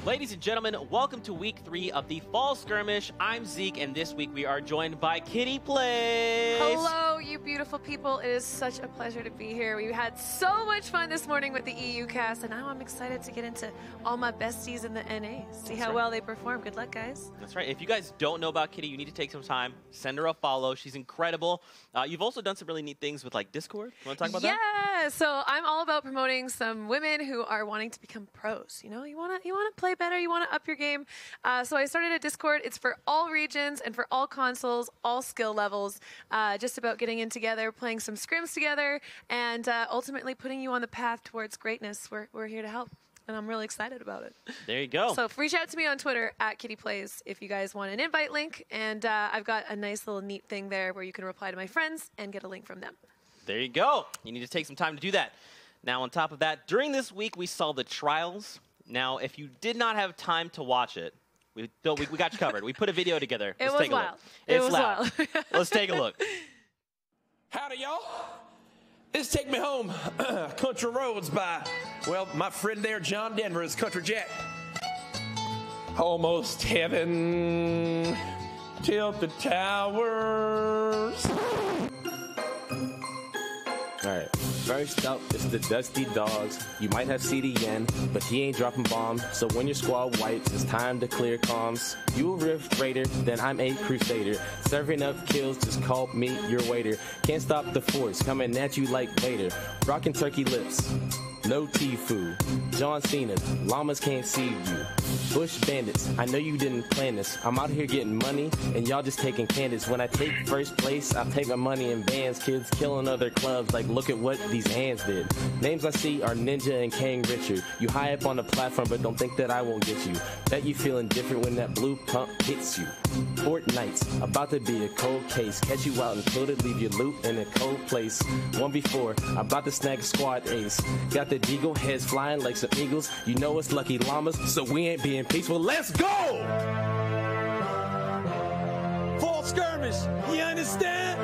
Ladies and gentlemen, welcome to week 3 of the Fall Skirmish. I'm Zeke, and this week we are joined by Kitty Plays. Hello, you beautiful people. It is such a pleasure to be here. We had so much fun this morning with the EU cast, and now I'm excited to get into all my besties in the NA. See how well they perform. Good luck, guys. That's right. If you guys don't know about Kitty, you need to take some time. Send her a follow. She's incredible. You've also done some really neat things with like Discord. You want to talk about that? Yeah. So I'm all about promoting some women who are wanting to become pros. You know, you want to play better. You want to up your game. So I started a Discord. It's for all regions and for all consoles, all skill levels. Just about getting in together, playing some scrims together, and ultimately putting you on the path towards greatness. We're here to help, and I'm really excited about it. There you go. So reach out to me on Twitter @KittyPlays if you guys want an invite link, and I've got a nice little neat thing there where you can reply to my friends and get a link from them. There you go. You need to take some time to do that. Now, on top of that, during this week, we saw the trials. Now, if you did not have time to watch it, we got you covered. We put a video together. It was wild. It was loud. Let's take a look. Howdy, y'all. This Take Me Home, Country Roads by, well, my friend there, John Denver, is Country Jack. Almost heaven, tilt the towers. Alright, first up is the Dusty Dogs. You might have CDN, but he ain't dropping bombs. So when your squad wipes, it's time to clear comms. You a Rift Raider, then I'm a Crusader. Serving up kills, just call me your waiter. Can't stop the force, coming at you like Vader. Rockin' turkey lips, no Tfue. John Cena, llamas can't see you. Bush bandits, I know you didn't plan this. I'm out here getting money, and y'all just taking candidates. When I take first place, I take my money in bands. Kids killing other clubs, like look at what these hands did. Names I see are Ninja and King Richard. You high up on the platform, but don't think that I won't get you. Bet you feeling different when that blue pump hits you. Fortnite's about to be a cold case. Catch you out and kill it, leave your loot in a cold place. 1v4, about to snag a squad ace. Got the deagle heads flying like some eagles. You know it's lucky llamas, so we ain't being peaceful. Let's go! Fall Skirmish, you understand?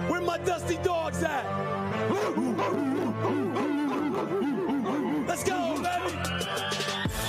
Where my Dusty Dogs at? Let's go, baby!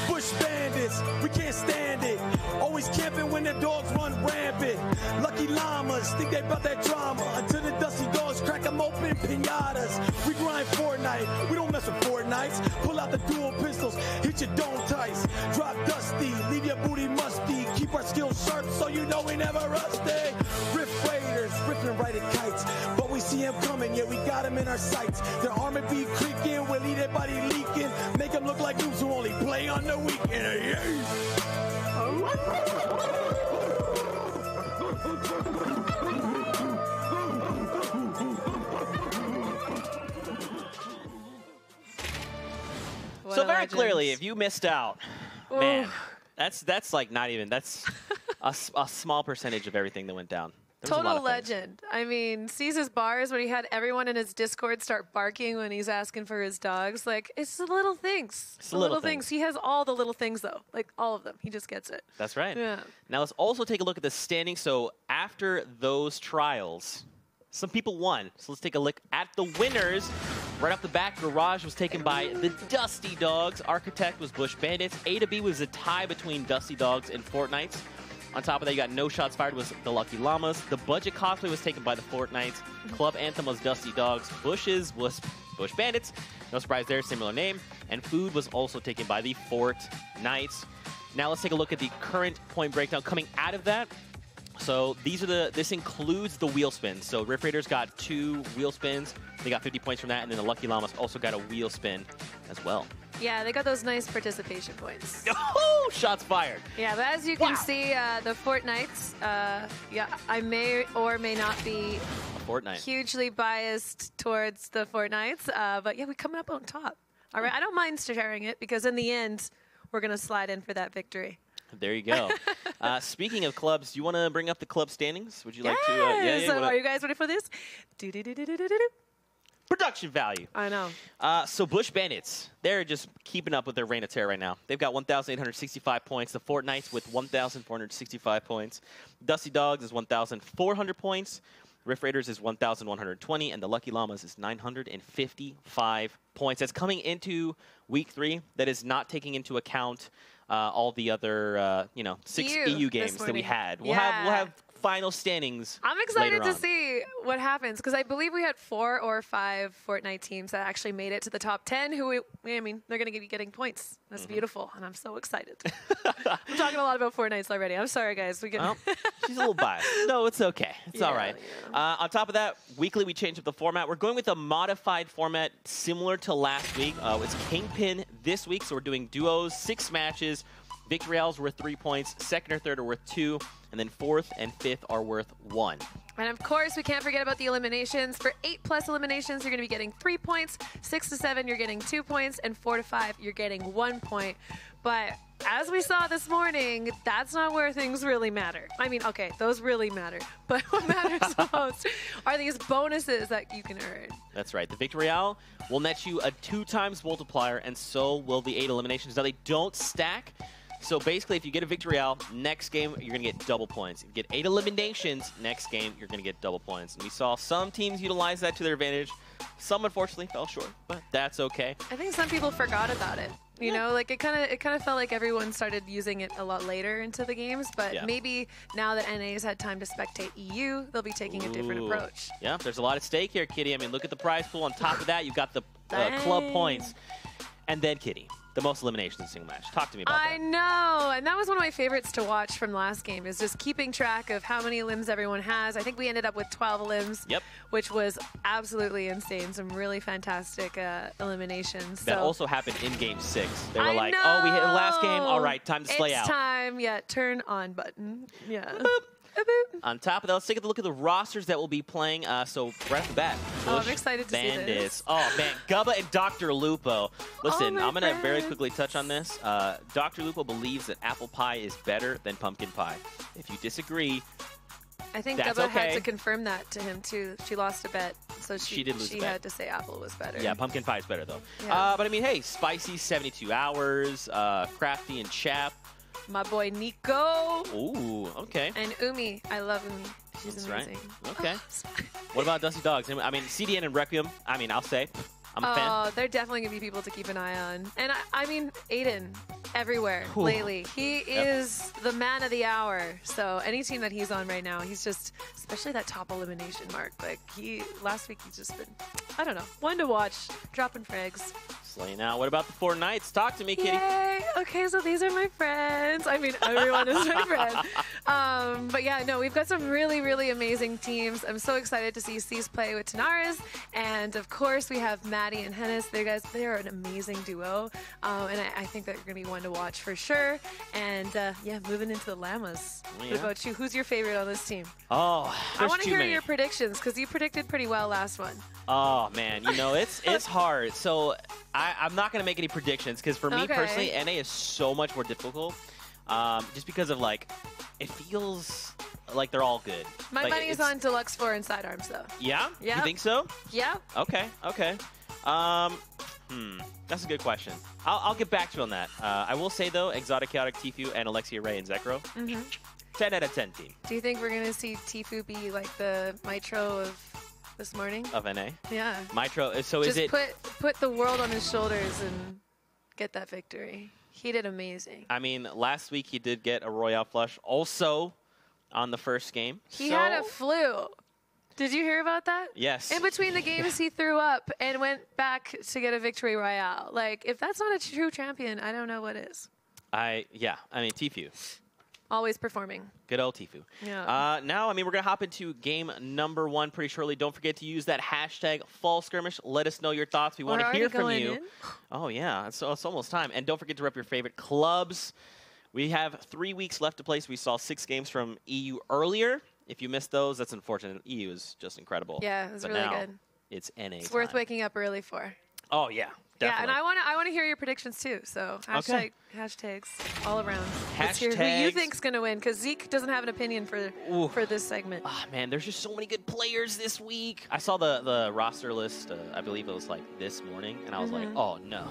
Bush bandits, we can't stand it. Always camping when the dogs run rampant. Lucky llamas think they about that drama. Until the Dusty Dogs crack them open, pinatas. We grind Fortnite, we don't mess with Fortnites. Pull out the dual pistols, hit your dome tights. Drop Dusty, leave your booty musty. Keep our skills sharp so you know we never rusty. Rift Raiders, ripping right at kites. But we see them coming, yeah, we got them in our sights. Their armor be creaking, we'll leave their body leaking. Make them look like noobs who only play on the weekend. So very clearly, if you missed out, man, that's like not even, that's a small percentage of everything that went down. Total legend. I mean, sees his bars when he had everyone in his Discord start barking when he's asking for his dogs. Like, it's the little things. It's the little things. He has all the little things, though. Like, all of them. He just gets it. That's right. Yeah. Now, let's also take a look at the standings. So, after those trials, some people won. So, let's take a look at the winners. Right off the bat, Garage was taken by the Dusty Dogs. Architect was Bush Bandits. A to B was a tie between Dusty Dogs and Fortnite. On top of that, you got No Shots Fired was the Lucky Llamas. The Budget Cosplay was taken by the Fortnites. Club Anthem was Dusty Dogs. Bushes was Bush Bandits. No surprise there, similar name. And Food was also taken by the Fortnites. Now let's take a look at the current point breakdown coming out of that. So this includes the wheel spins. So Rift Raiders got 2 wheel spins. They got 50 points from that. And then the Lucky Llamas also got a wheel spin as well. Yeah, they got those nice participation points. Oh, shots fired. Yeah, but as you can see, the Fortnites, yeah, I may or may not be hugely biased towards the Fortnites, but yeah, we're coming up on top. All right, I don't mind sharing it because in the end, we're going to slide in for that victory. There you go. Speaking of clubs, do you want to bring up the club standings? Would you like to? Yeah. So are you guys ready for this? Production value. I know. So Bush Bandits, they're just keeping up with their reign of terror right now. They've got 1,865 points. The Fortnites with 1,465 points. Dusty Dogs is 1,400 points. Rift Raiders is 1,120, and the Lucky Llamas is 955 points. That's coming into week 3. That is not taking into account all the other, 6 EU games that we had. We'll have final standings. I'm excited later to see what happens because I believe we had 4 or 5 Fortnite teams that actually made it to the top 10. They're going to be getting points. That's beautiful, and I'm so excited. I'm talking a lot about Fortnite already. I'm sorry, guys. She's a little biased. No, it's okay. It's all right. Yeah. On top of that, weekly we changed up the format. We're going with a modified format similar to last week. It's Kingpin this week, so we're doing duos, 6 matches. Victory royales worth 3 points. Second or third are worth 2. And then 4th and 5th are worth 1. And of course, we can't forget about the eliminations. For 8+ eliminations, you're going to be getting 3 points. 6 to 7, you're getting 2 points. And 4 to 5, you're getting 1 point. But as we saw this morning, that's not where things really matter. I mean, okay, those really matter. But what matters most are these bonuses that you can earn. That's right. The Victory Royale will net you a 2x multiplier, and so will the 8 eliminations. Now, they don't stack. So basically, if you get a Victory Royale, next game, you're going to get double points. If you get 8 eliminations, next game, you're going to get double points. And we saw some teams utilize that to their advantage. Some, unfortunately, fell short, but that's okay. I think some people forgot about it. You know, like it kind of felt like everyone started using it a lot later into the games, but maybe now that NA's had time to spectate EU, they'll be taking a different approach. Yeah, there's a lot at stake here, Kitty. I mean, look at the prize pool. On top of that, you've got the club points. And then, Kitty, the most eliminations in a single match. Talk to me about that. I know, and that was one of my favorites to watch from last game, is just keeping track of how many limbs everyone has. I think we ended up with 12 limbs, which was absolutely insane. Some really fantastic eliminations. That also happened in Game 6. They were like, oh, we hit the last game. All right, time to slay out. It's time, turn on button. Yeah. On top of that, let's take a look at the rosters that will be playing. So right off the bat, I'm excited to see this. Oh man, Gubba and Dr. Lupo. Listen, I'm gonna very quickly touch on this. Dr. Lupo believes that apple pie is better than pumpkin pie. If you disagree, I think Gubba had to confirm that to him too. She lost a bet, so she did lose. She had to say apple was better. Yeah, pumpkin pie is better though. Yeah. But I mean, hey, spicy 72 hours, crafty and chap. My boy Nico. Ooh, okay. And Umi. I love Umi. She's amazing. Right. Okay. What about Dusty Dogs? I mean, CDN and Requiem, I mean, I'll say. I'm a fan. Oh, they're definitely going to be people to keep an eye on. And I mean, Aiden, everywhere lately. He is the man of the hour. So any team that he's on right now, he's just, especially that top elimination mark. Like, last week he's just been, I don't know, one to watch, dropping frags. Slaying out. What about the 4 Knights? Talk to me, Kitty. Yay. Okay, so these are my friends. I mean, everyone is my friend. But yeah, no, we've got some really, really amazing teams. I'm so excited to see Cease play with Tanaris. And of course, we have Maddie and Hennis. They are an amazing duo. And I think they're going to be one to watch for sure. And yeah, moving into the Llamas. Yeah. What about you? Who's your favorite on this team? Oh, I want to hear your predictions because you predicted pretty well last one. Oh, man. You know, it's hard. So I'm not going to make any predictions because for me personally, NA is so much more difficult just because of, like, it feels like they're all good. My money is on Deluxe 4 and Sidearms, though. Yeah? You think so? Yeah. Okay. That's a good question. I'll get back to you on that. I will say, though, Exotic, Chaotic, Tfue, and Alexia Ray and Zekro, 10 out of 10 team. Do you think we're going to see Tfue be like the Mitro of this morning? Of NA? Yeah. Mitro, so just is it... put the world on his shoulders and get that victory. He did amazing. I mean, last week he did get a Royale Flush also on the first game. He had a flu. Did you hear about that? Yes. In between the games, he threw up and went back to get a victory royale. Like, if that's not a true champion, I don't know what is. I mean, Tfue. Always performing. Good old Tfue. Yeah. Now, I mean, we're going to hop into game number 1 pretty shortly. Don't forget to use that hashtag Fall Skirmish. Let us know your thoughts. We want to hear from you. Oh, yeah. It's almost time. And don't forget to rep your favorite clubs. We have 3 weeks left to play. So we saw 6 games from EU earlier. If you missed those, that's unfortunate. EU is just incredible. Yeah, it was really good. It's NA. It's worth waking up early for. Oh, yeah. Definitely. Yeah, and I want to hear your predictions too. So hashtags all around. Let's hear who you think's gonna win, because Zeke doesn't have an opinion for this segment. Ah, man, there's just so many good players this week. I saw the roster list. I believe it was like this morning, and I was like, oh no,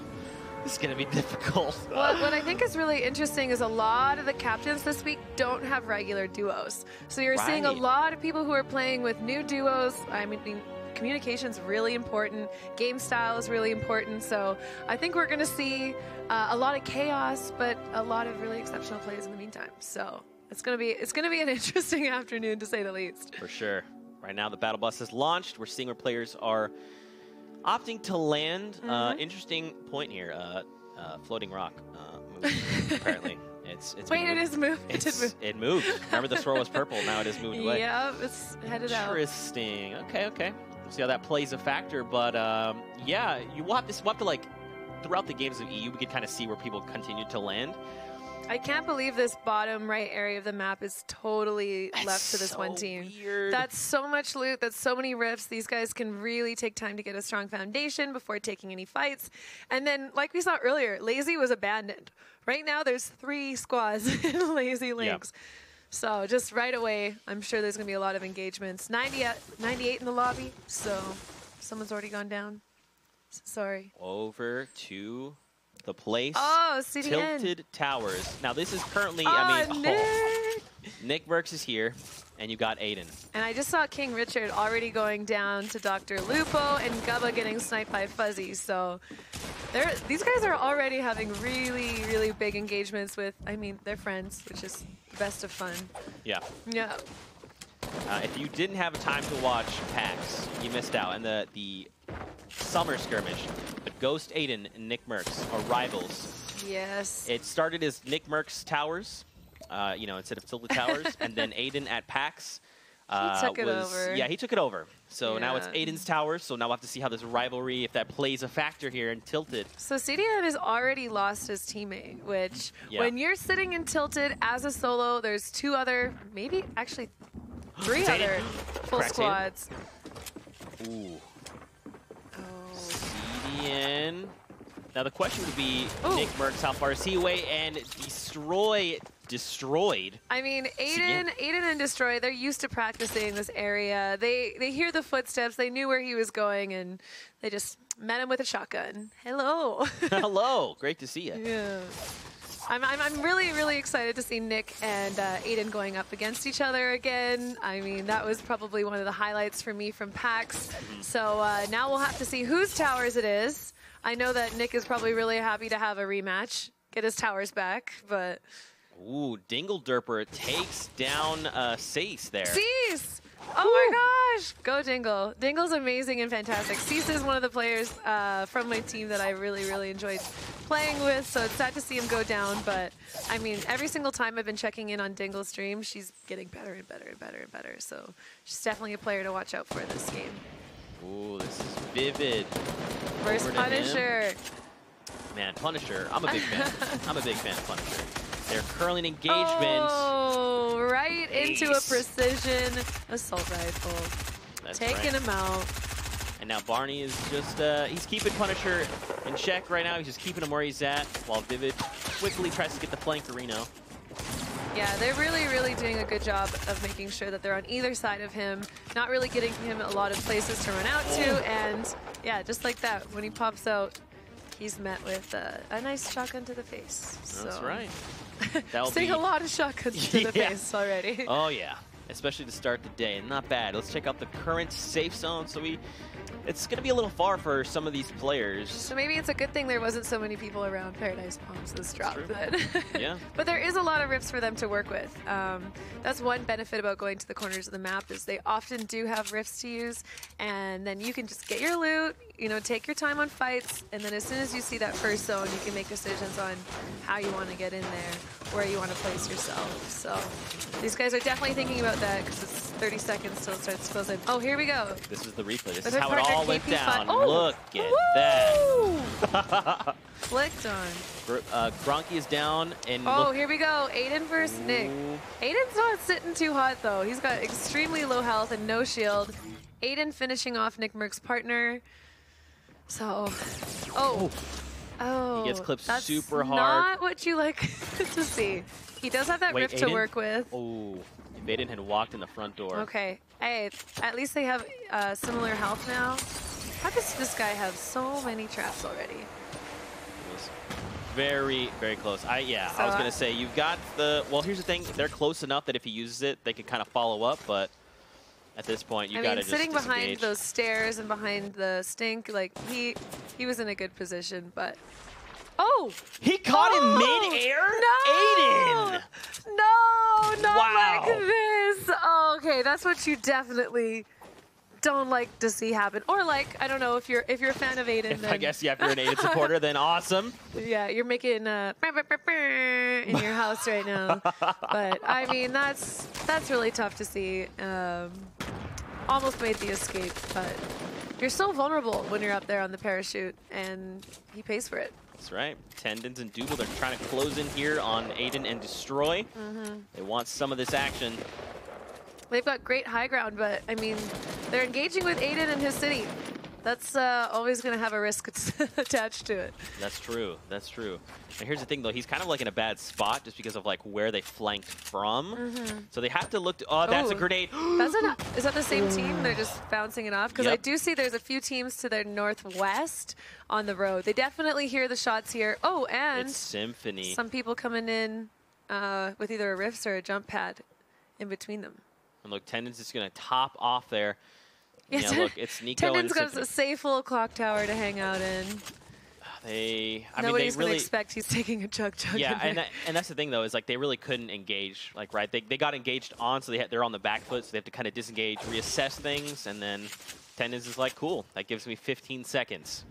this is gonna be difficult. Well, what I think is really interesting is a lot of the captains this week don't have regular duos. So you're seeing a lot of people who are playing with new duos. I mean, communication's really important. Game style is really important. So I think we're going to see a lot of chaos, but a lot of really exceptional plays in the meantime. So it's going to be an interesting afternoon, to say the least. For sure. Right now, the battle bus has launched. We're seeing where players are opting to land. Interesting point here. Floating rock moved, apparently. It's Wait, moved. it is moved. It moved. Remember, the swirl was purple. Now it is moved away. Yeah, it's headed out. Interesting. Okay. We'll see how that plays a factor. But yeah, we'll have to like throughout the games of EU, we could kind of see where people continue to land. I can't believe this bottom right area of the map is totally left to this so one team. Weird. That's so much loot. That's so many rifts. These guys can really take time to get a strong foundation before taking any fights. And then, like we saw earlier, Lazy was abandoned. Right now, there's 3 squads in Lazy Links. Yep. So just right away, I'm sure there's going to be a lot of engagements. 98 in the lobby, so someone's already gone down. Sorry. Over to the place. Oh, CDN. Tilted Towers. Now, this is currently, Nick Merckx is here, and you got Aiden. And I just saw King Richard already going down to Dr. Lupo and Gubba getting sniped by Fuzzy. So these guys are already having really, really big engagements with, they're friends, which is the best of fun. Yeah. Yeah. If you didn't have time to watch PAX, you missed out. And the summer skirmish, but Ghost Aiden and Nick Merckx are rivals. Yes. It started as Nick Merckx Towers, instead of Tilted Towers, and then Aiden at PAX. He took it over. Yeah, he took it over. So now it's Aiden's Towers, so now we'll have to see how this rivalry, if that plays a factor here in Tilted. So CDN has already lost his teammate, which when you're sitting in Tilted as a solo, there's 2 other, maybe actually 3 other full squads. Ooh. CDN. Now the question would be, Nick Merckx, how far is he away? And destroyed. Aiden and Destroy, they're used to practicing this area. They hear the footsteps. They knew where he was going, and they just met him with a shotgun. Hello. Hello. Great to see you. Yeah. I'm really, really excited to see Nick and Aiden going up against each other again. That was probably one of the highlights for me from PAX. So now we'll have to see whose towers it is. I know that Nick is probably really happy to have a rematch, get his towers back, but... Ooh, Dingle Derper takes down Cease there. Cease! Oh my gosh! Go Dingle. Dingle's amazing and fantastic. Cease is one of the players from my team that I really, really enjoyed playing with, so it's sad to see him go down, but every single time I've been checking in on Dingle's stream, she's getting better and better and better and better, so she's definitely a player to watch out for in this game. Ooh, this is Vivid. First Punisher. Man, Punisher, I'm a big fan. I'm a big fan of Punisher. They're curling engagement. Oh, right into a precision assault rifle. That's taking him out. And now Barney is just, he's keeping Punisher in check right now. He's just keeping him where he's at, while Vivid quickly tries to get the flankerino. Yeah, they're really, really doing a good job of making sure that they're on either side of him, not really getting him a lot of places to run out to, and yeah, just like that, when he pops out, he's met with a nice shotgun to the face. That's so. right. Seeing a lot of shotguns to the face already. Oh yeah, especially to start the day. Not bad. Let's check out the current safe zone. So it's going to be a little far for some of these players. So maybe it's a good thing there wasn't so many people around Paradise Palms this drop. But, yeah. But there is a lot of rifts for them to work with. That's one benefit about going to the corners of the map is they often do have rifts to use, and then you can just get your loot, take your time on fights, and then as soon as you see that first zone, you can make decisions on how you want to get in there, where you want to place yourself. So these guys are definitely thinking about that because it's 30 seconds till it starts closing. Oh, here we go. This is the replay. This is how it all went down. Oh, look at that. Flicked on. Gronky is down. And here we go. Aiden versus Nick. Aiden's not sitting too hot, though. He's got extremely low health and no shield. Aiden finishing off Nick Merck's partner. So, he gets clipped super hard. Not what you like to see. He does have that rift to work with. Oh, if Aiden had walked in the front door. Okay. Hey, at least they have similar health now. How does this guy have so many traps already? It was very, very close. I was going to say, you've got the... Well, here's the thing. They're close enough that if he uses it, they can kind of follow up, but... At this point, you I gotta mean, just sitting behind disengage. those stairs and behind the stink, like he was in a good position, but oh, He caught him mid-air? No! Aiden! No, not Wow. like this. Oh, okay, that's what you definitely don't like to see happen. Or like, I don't know, if you're a fan of Aiden, then I guess, yeah, if you're an Aiden supporter, then awesome. yeah, you're making in your house right now. But I mean, that's really tough to see. Almost made the escape, but you're so vulnerable when you're up there on the parachute, and he pays for it. That's right. Tendons and Dougal, they're trying to close in here on Aiden and Destroy. They want some of this action. They've got great high ground, but I mean, they're engaging with Aiden and his city. That's always going to have a risk attached to it. That's true. That's true. And here's the thing, though. He's kind of like in a bad spot just because of like where they flanked from. So they have to look to. Oh, that's a grenade. Is that the same team? They're just bouncing it off? Because I Yep. do see there's a few teams to their northwest on the road. They definitely hear the shots here. Oh, and It's Symphony. some people coming in with either a rifts or a jump pad in between them. And look, Tendon's just going to top off there. Yes, Yeah, look, it's Nico and Tendon's got Symphony. a safe little clock tower to hang out in. I mean, Nobody's they going to really. expect he's taking a chug in Yeah, there. and that's the thing though, is like they really couldn't engage. Like, right, they got engaged on, so they're on the back foot, so they have to kind of disengage, reassess things, and then Tendons is like, cool, that gives me 15 seconds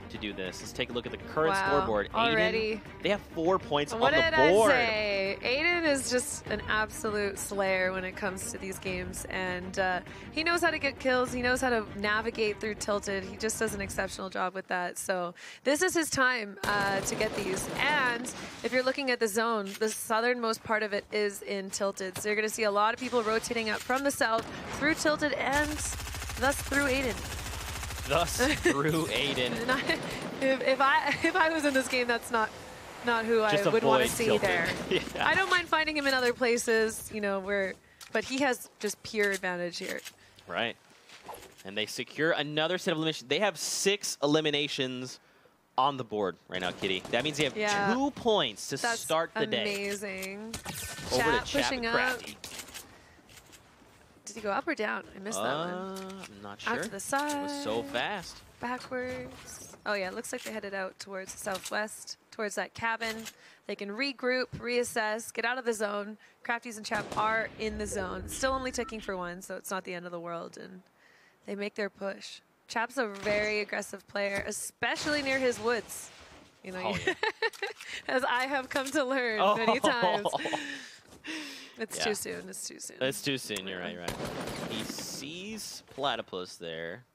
to do this. Let's take a look at the current scoreboard. Already. Aiden, they have 4 points What on did the board. I say? Aiden is just an absolute slayer when it comes to these games, and he knows how to get kills. He knows how to navigate through Tilted. He just does an exceptional job with that. So this is his time to get these. And if you're looking at the zone, the southernmost part of it is in Tilted. So you're going to see a lot of people rotating up from the south through Tilted and thus through Aiden. Thus through Aiden. And if I was in this game, that's not who Just I would want to avoid see Tilted. there. Yeah. I don't mind finding him in other places, you know, but he has just pure advantage here. Right. And they secure another set of eliminations. They have 6 eliminations on the board right now, Kitty. That means they have 2 points to That's start the day. amazing. Over Chat to Chap pushing and up. Crafty. Did he go up or down? I missed that one. I'm not sure. Out to the side. It was so fast. Backwards. Oh yeah, it looks like they headed out towards the southwest, towards that cabin. They can regroup, reassess, get out of the zone. Crafties and Chap are in the zone. Still only ticking for 1, so it's not the end of the world. And they make their push. Chap's a very aggressive player, especially near his woods. You know, Oh, yeah. as I have come to learn many times. It's too soon. It's too soon. It's too soon. You're right. You're right. He sees Platypus there.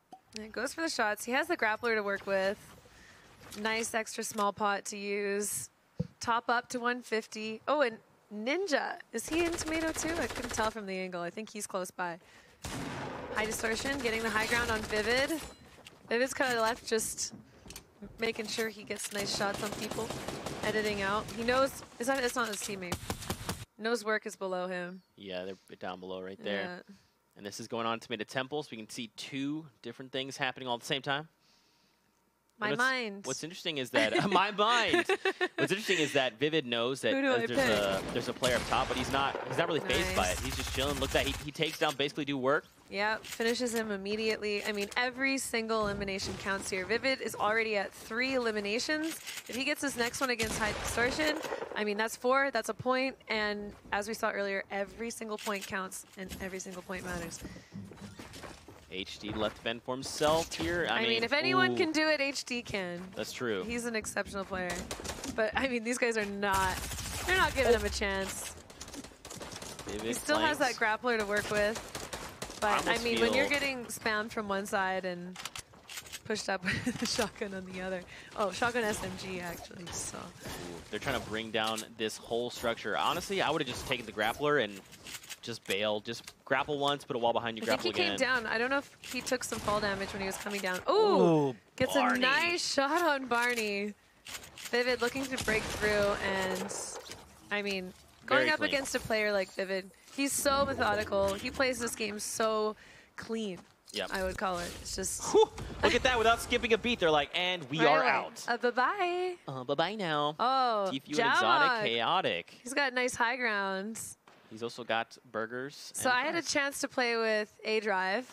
And goes for the shots. He has the grappler to work with. Nice extra small pot to use. Top up to 150. Oh, and Ninja. Is he in Tomato too? I couldn't tell from the angle. I think he's close by. High distortion, getting the high ground on Vivid. Vivid's kind of left, just making sure he gets nice shots on people. Editing out. He knows, it's not his teammate. Knows work is below him. Yeah, they're down below right there. Yeah. And this is going on Tomato Temple, so we can see 2 different things happening all at the same time. My mind. What's interesting is that my mind. What's interesting is that Vivid knows that Who do I there's a player up top, but he's not really fazed by it. He's just chilling. Look that he takes down, basically do work. Yeah, finishes him immediately. I mean, every single elimination counts here. Vivid is already at 3 eliminations. If he gets his next one against High Distortion, I mean, that's 4. That's a point. And as we saw earlier, every single point counts, and every single point matters. HD left fend for himself here. I mean, if anyone can do it, HD can. That's true. He's an exceptional player. But, I mean, these guys are not. They're not giving him a chance. Vivid He still has that grappler to work with. But, I mean, when you're getting spammed from one side and pushed up with the shotgun on the other. Oh, shotgun SMG, actually. So. They're trying to bring down this whole structure. Honestly, I would have just taken the grappler and just bailed. Just grapple once, put a wall behind you, grapple again. I think he came down. I don't know if he took some fall damage when he was coming down. Ooh! Gets Barney. a nice shot on Barney. Vivid looking to break through, and I mean, going Very up clean. against a player like Vivid, he's so methodical. He plays this game so clean. Yep. I would call it. It's just. Whew, look at that. Without skipping a beat, they're like, and we are out. Bye-bye. Bye-bye now. Oh, Tfue and Exotic Jamag. Chaotic. He's got nice high grounds. He's also got burgers. So and I had a fries. chance to play with A-Drive.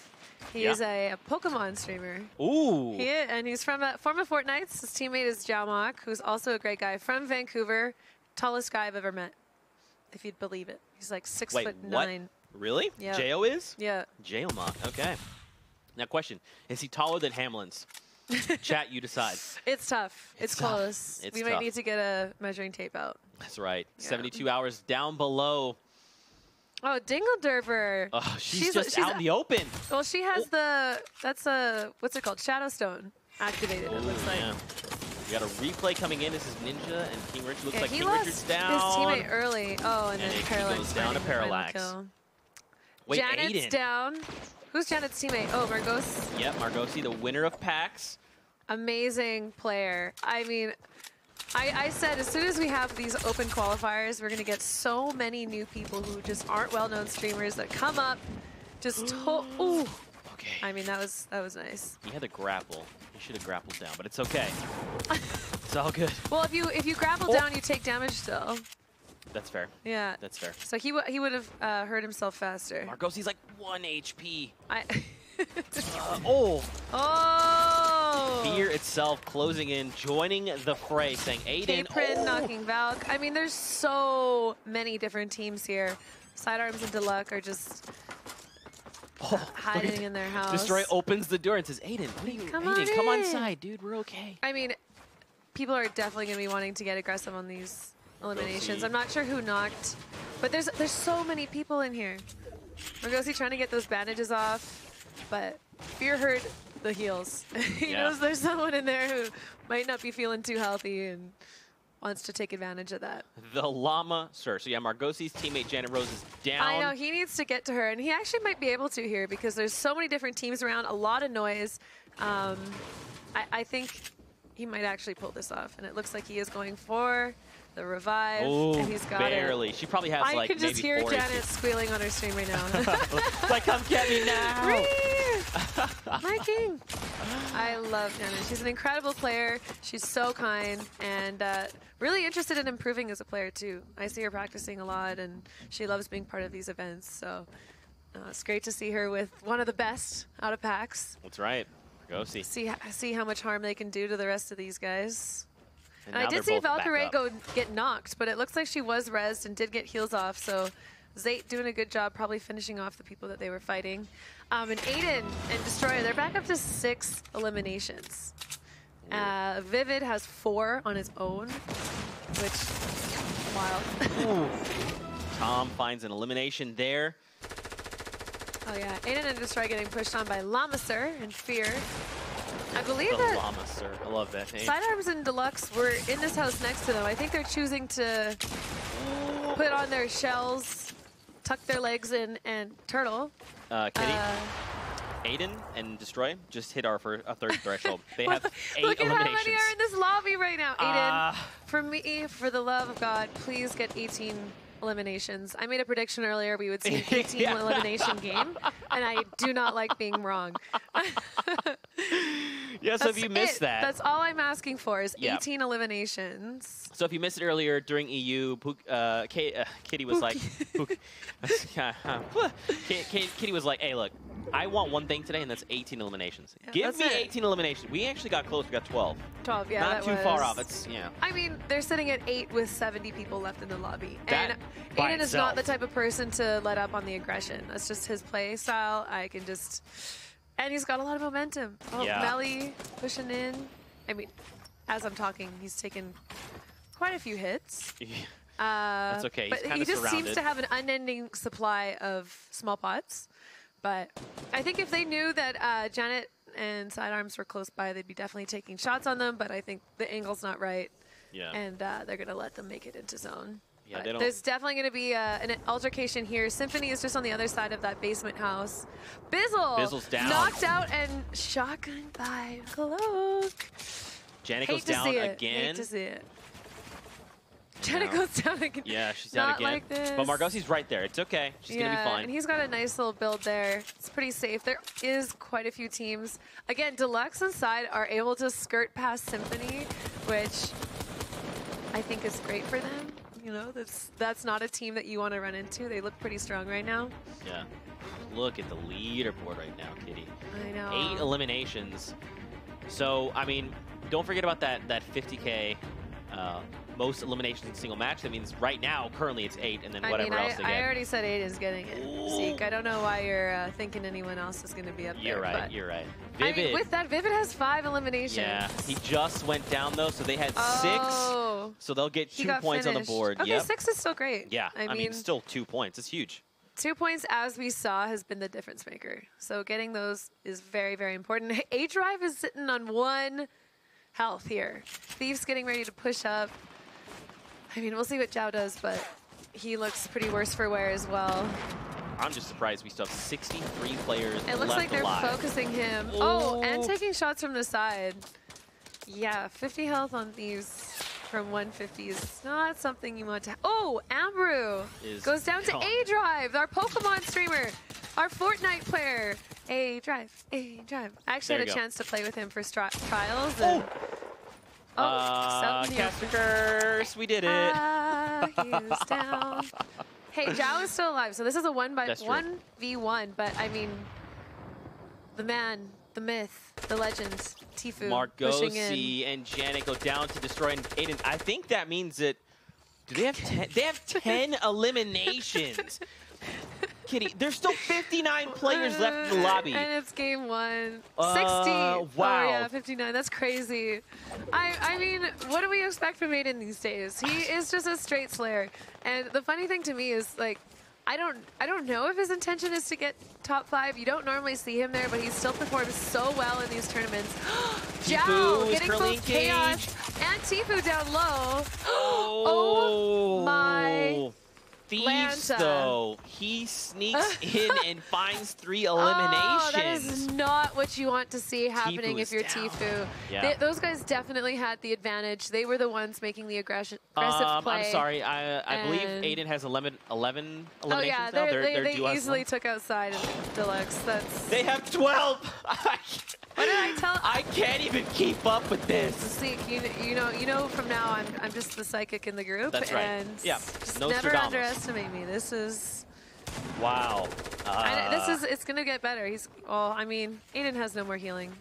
He is a Pokemon streamer. Ooh. And he's from former Fortnite. His teammate is Jaumok, who's also a great guy from Vancouver. Tallest guy I've ever met, if you'd believe it. He's like 6'9". What? Really? Yeah. Jo is? Yeah. Jaumok. Okay. Now, question: is he taller than Hamlin's? Chat, you decide. It's tough. It's tough. close. It's we tough. might need to get a measuring tape out. That's right. Yeah. 72 hours down below. Oh, Dingledurber. Oh, she's just out in the open. Well, she has that's what's it called? Shadowstone activated, it looks like. Yeah. We got a replay coming in. This is Ninja and King Richard. Looks like he King lost Richard's down. his teammate early. Oh, and then he Parallax goes down to finding the final Parallax. kill. Wait, Janet's Aiden. down. Who's Janet's teammate? Oh, Margos. Yep, Margosi, the winner of PAX. Amazing player. I mean, I said as soon as we have these open qualifiers, we're going to get so many new people who just aren't well-known streamers that come up. Just ooh. Okay. I mean, that was nice. He had to grapple. He should have grappled down, but it's okay. It's all good. Well, if you grapple down, you take damage still. That's fair. Yeah. That's fair. So he would have hurt himself faster. Margosi's like 1 HP. Oh. Fear itself closing in, joining the fray, saying Aiden. KINGPIN knocking Valk. I mean, there's so many different teams here. Sidearms and Deluxe are just hiding in their house. Destroy opens the door and says, Aiden, what are you? Come Come on on in. side, dude. We're okay. I mean, people are definitely going to be wanting to get aggressive on these eliminations. see. I'm not sure who knocked, but there's so many people in here. Margosi trying to get those bandages off, but Fear heard the heals. He knows there's someone in there who might not be feeling too healthy and wants to take advantage of that. The llama, sir. So yeah, Margosi's teammate Janet Rose is down. I know, he needs to get to her, and he actually might be able to here because there's so many different teams around, a lot of noise. I think he might actually pull this off, and it looks like he is going for the revive, and he's got barely. it. She probably has I like can just maybe hear 4 Janet squealing on her stream right now. like, come get me now. My king. I love Janet. She's an incredible player. She's so kind and really interested in improving as a player too. I see her practicing a lot, and she loves being part of these events. So it's great to see her with one of the best out of PAX. That's right. Margosi. See how much harm they can do to the rest of these guys. And I now did they're see both back Valkyrie up. get knocked, but it looks like she was rezzed and did get heals off. So Zayt doing a good job, probably finishing off the people that they were fighting. And Aiden and Destroyer, they're back up to 6 eliminations. Vivid has 4 on his own, which wild. Tom finds an elimination there. Oh yeah, Aiden and Destroyer getting pushed on by Lamaser and Fear. I believe The that llama, sir. I love that name. Sidearms and Deluxe were in this house next to them. I think they're choosing to put on their shells, tuck their legs in, and turtle. Kitty, Aiden and Destroy just hit our third threshold. They have 8 Look at how eliminations. many are in this lobby right now. Aiden, for me, for the love of God, please get 18 eliminations. I made a prediction earlier we would see an 18 elimination game, and I do not like being wrong. Yeah, so if you missed that. That's all I'm asking for is 18 eliminations. So if you missed it earlier during EU, Kitty was like, Kitty was like, hey, look, I want one thing today, and that's 18 eliminations. Yeah, Give me that's it. 18 eliminations. We actually got close. We got 12. 12, yeah, Not that too was... far off. It's, yeah. I mean, they're sitting at 8 with 70 people left in the lobby. That And by Aiden is itself. not the type of person to let up on the aggression. That's just his play style. I can just... And he's got a lot of momentum. Oh, Yeah. Melly pushing in. I mean, as I'm talking, he's taken quite a few hits. That's okay. He's But kind he of just surrounded. seems to have an unending supply of small pots. But I think if they knew that Janet and Sidearms were close by, they'd be definitely taking shots on them. But I think the angle's not right. Yeah. And they're going to let them make it into zone. Yeah, But they don't- there's definitely going to be an altercation here. Symphony is just on the other side of that basement house. Bizzle's down. Knocked out and shotgun by Cloak. Janet Hate goes to down see it. again. Hate to see it. Janet No. goes down again. Yeah, she's down Not again. like this. But Margosi's right there. It's okay. She's going to be fine. And he's got a nice little build there. It's pretty safe. There is quite a few teams. Again, Deluxe and Side are able to skirt past Symphony, which I think is great for them. You know, that's not a team that you want to run into. They look pretty strong right now. Yeah. Look at the leaderboard right now, Kitty. I know. 8 eliminations. So, I mean, don't forget about that 50K most eliminations in single match. That means right now, currently it's 8, and then whatever else they get. I already said 8 is getting it. Zeke, I don't know why you're thinking anyone else is going to be up there. You're right, but you're right. I Vivid. mean, with that, Vivid has 5 eliminations. Yeah, he just went down, though, so they had 6. So they'll get 2 points on the board. Okay, 6 is still great. Yeah, I mean, still 2 points. It's huge. 2 points, as we saw, has been the difference maker. So getting those is very, very important. A-Drive is sitting on 1 health here. Thief's getting ready to push up. I mean, we'll see what Zhao does, but he looks pretty worse for wear as well. I'm just surprised we still have 63 players left. It looks like they're alive. focusing him. Oh, and taking shots from the side. Yeah, 50 health on Thieves from 150 is not something you want to... Oh, Ambrew goes down to A-Drive, our Pokemon streamer, our Fortnite player. A-Drive, A-Drive. I actually had a chance to play with him for trials. And Caster Curse, we did it. He is down. Hey, Zhao is still alive, so this is a 1v1, but I mean, the man, the myth, the legend, Tfue pushing in. Margosi and Janet go down to destroy Aiden. I think that means that, do they have 10? They have 10 eliminations. Kitty, there's still 59 players left in the lobby. And it's game 1. 60. Wow. Oh, yeah, 59. That's crazy. I mean, what do we expect from Aiden these days? He is just a straight slayer. And the funny thing to me is, like, I don't know if his intention is to get top 5. You don't normally see him there, but he still performs so well in these tournaments. Zhao getting both Chaos and Tfue down low. Oh my. Thieves, though, he sneaks in and finds 3 eliminations. Oh, that is not what you want to see happening if you're down. Tfue. Yeah. Those guys definitely had the advantage. They were the ones making the aggressive play. I'm sorry. I believe Aiden has 11 eliminations now. They easily took outside in Deluxe. They have 12. What did I tell? I can't even keep up with this. See, you know, from now I'm just the psychic in the group. That's right. And yeah. just never underestimate me. This is. Wow. It's gonna get better. Well, I mean, Aiden has no more healing.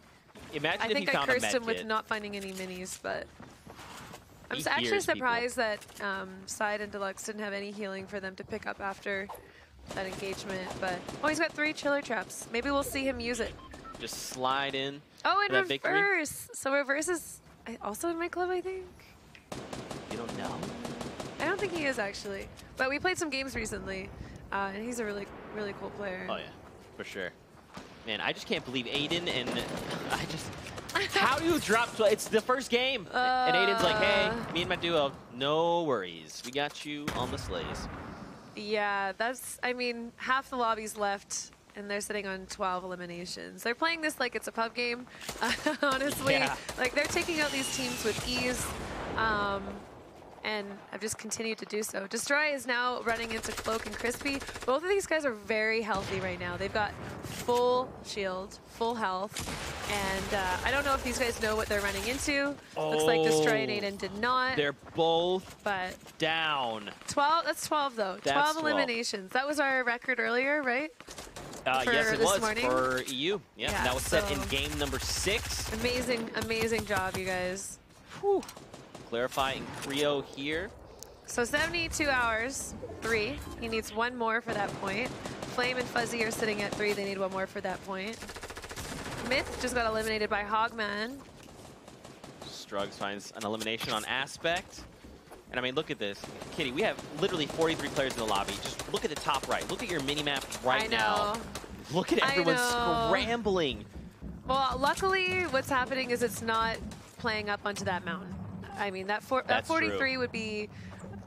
Imagine I if think he I found a cursed him med with kit. not finding any minis, but I'm He actually fears surprised that Side and Deluxe didn't have any healing for them to pick up after that engagement. But he's got 3 chiller traps. Maybe we'll see him use it. Just slide in. Oh, and reverse. So reverse is also in my club, I think. You don't know? I don't think he is actually, but we played some games recently, and he's a really, really cool player. Oh yeah, for sure. Man, I just can't believe Aiden and I just. How do you drop? It's the first game, and Aiden's like, "Hey, me and my duo, no worries, we got you on the sleighs." Yeah, I mean, half the lobby's left. And they're sitting on 12 eliminations. They're playing this like it's a pub game, honestly. Yeah. Like, they're taking out these teams with ease, and have just continued to do so. Destroy is now running into Cloak and Crispy. Both of these guys are very healthy right now. They've got full shield, full health, and I don't know if these guys know what they're running into. Looks like Destroy and Aiden did not. They're both down. 12, that's 12 though. That's 12 eliminations. That was our record earlier, right? Yes, it was for EU. Yeah, that was set in game number 6. Amazing, amazing job, you guys. Whew. Clarifying Creo here. So 72 hours, 3. He needs 1 more for that point. Flame and Fuzzy are sitting at 3. They need 1 more for that point. Myth just got eliminated by Hogman. Strugs finds an elimination on Aspect. And I mean, look at this. Kitty, we have literally 43 players in the lobby. Just look at the top right. Look at your mini-map right now. Look at everyone scrambling. Well, luckily, what's happening is it's not playing up onto that mountain. I mean, that 43 would be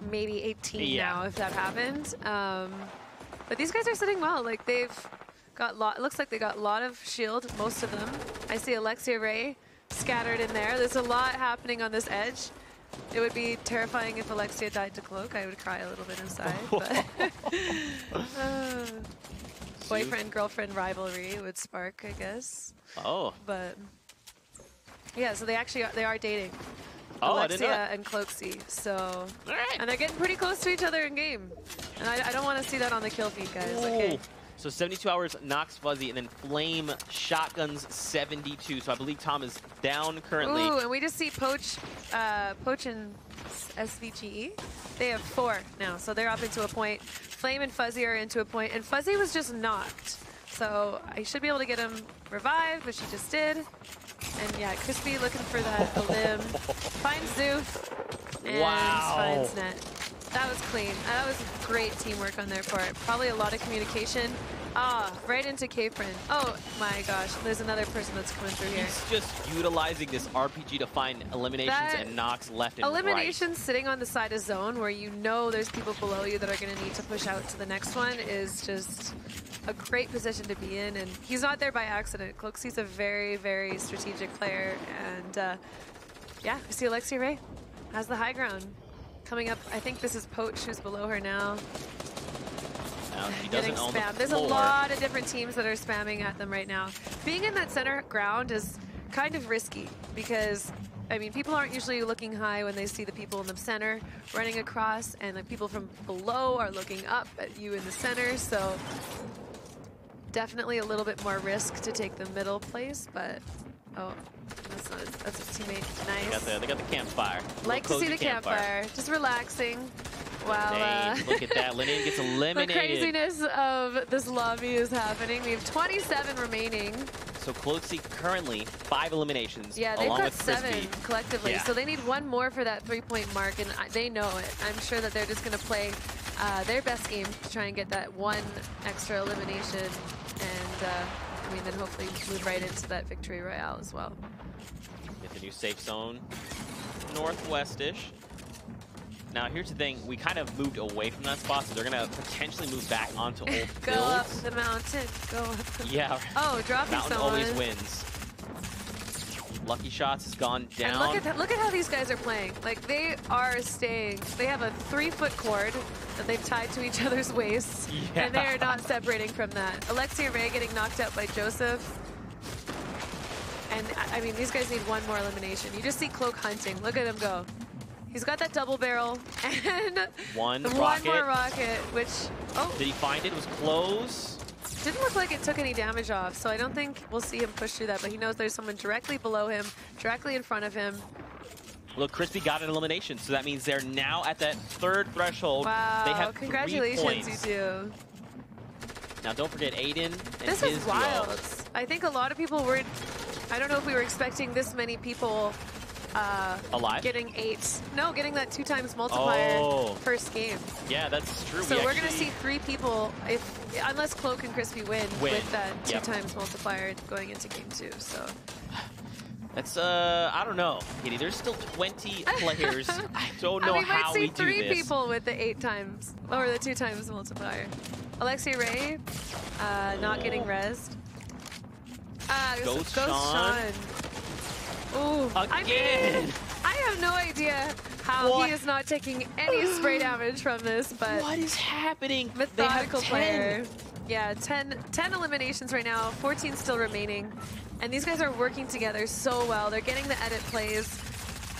maybe 18 now if that happened. But these guys are sitting well. Like, they've got it looks like they got a lot of shield, most of them. I see Alexia Ray scattered in there. There's a lot happening on this edge. It would be terrifying if Alexia died to Cloak. I would cry a little bit inside. But boyfriend-girlfriend rivalry would spark, I guess. Oh. But yeah, so they are dating. Oh, I didn't know Alexia that. and Cloaksy. So, All right. and they're getting pretty close to each other in game. And I don't want to see that on the kill feed, guys. Okay. Ooh. So 72 hours knocks Fuzzy, and then Flame shotguns 72. So I believe Tom is down currently. Ooh, and we just see Poach and SVGE. They have 4 now, so they're up into a point. Flame and Fuzzy are into a point, and Fuzzy was just knocked. So I should be able to get him revived, which he just did. And yeah, Crispy looking for that limb. Finds Zoof and finds Net. That was clean. That was great teamwork on their part. Probably a lot of communication. Right into KINGPIN. Oh my gosh, there's another person that's coming through here. He's just utilizing this RPG to find eliminations and knocks left and eliminations sitting on the side of zone where you know there's people below you that are going to need to push out to the next one is just a great position to be in. And he's not there by accident. Cloaksy's a very, very strategic player. And yeah, we see Alexia Ray has the high ground. Coming up, I think this is Poach who's below her now. Now she Getting doesn't own spammed. the There's a floor. lot of different teams that are spamming at them right now. Being in that center ground is kind of risky because, I mean, people aren't usually looking high when they see the people in the center running across, and the people from below are looking up at you in the center, so definitely a little bit more risk to take the middle place, but oh, that's his teammate. Nice. They got the campfire. Like to see the campfire. Just relaxing. Wow. Look at that. Linean gets eliminated. The craziness of this lobby is happening. We have 27 remaining. So Cloaksy currently 5 eliminations. Yeah, they've along got with 7 Crispy. collectively. Yeah. So they need 1 more for that 3-point mark, and they know it. I'm sure that they're just going to play their best game to try and get that 1 extra elimination, and I mean, then hopefully move right into that victory royale as well. Get the new safe zone northwest-ish. Now, here's the thing. We kind of moved away from that spot, so they're going to potentially move back onto old Go fields. up the mountain. Go up the Yeah. Oh, dropping Mountain someone. always wins. Lucky Shots has gone down. And look at how these guys are playing. Like, they are staying. They have a 3-foot cord that they've tied to each other's waists, Yeah. and they are not separating from that. Alexia Ray getting knocked out by Joseph. And, I mean, these guys need 1 more elimination. You just see Cloak hunting. Look at him go. He's got that double barrel, and One more rocket, which, Did he find it? It was close. didn't look like it took any damage off, so I don't think we'll see him push through that, but he knows there's someone directly below him, directly in front of him. Look, Crispy got an elimination, so that means they're now at that 3rd threshold. Wow, They have congratulations, 3 points. you two. Now, don't forget Aiden and This his is wild. duo. I think a lot of people were, I don't know if we were expecting this many people Alive? getting 8. No, getting that 2 times multiplier first game. Yeah, that's true. So we're going to see 3 people, unless Cloak and Crispy win with that 2 times multiplier going into game 2. So that's I don't know, Kitty. There's still 20 players. I don't know how we do this. We might see 3 people with the 8 times or the 2 times multiplier. Alexia Ray not getting rezzed. Ghost Sean. Ooh, Again. I mean, I have no idea how he is not taking any spray damage from this, but what is happening? Methodical player. Yeah, 10 eliminations right now, 14 still remaining. And these guys are working together so well. They're getting the edit plays,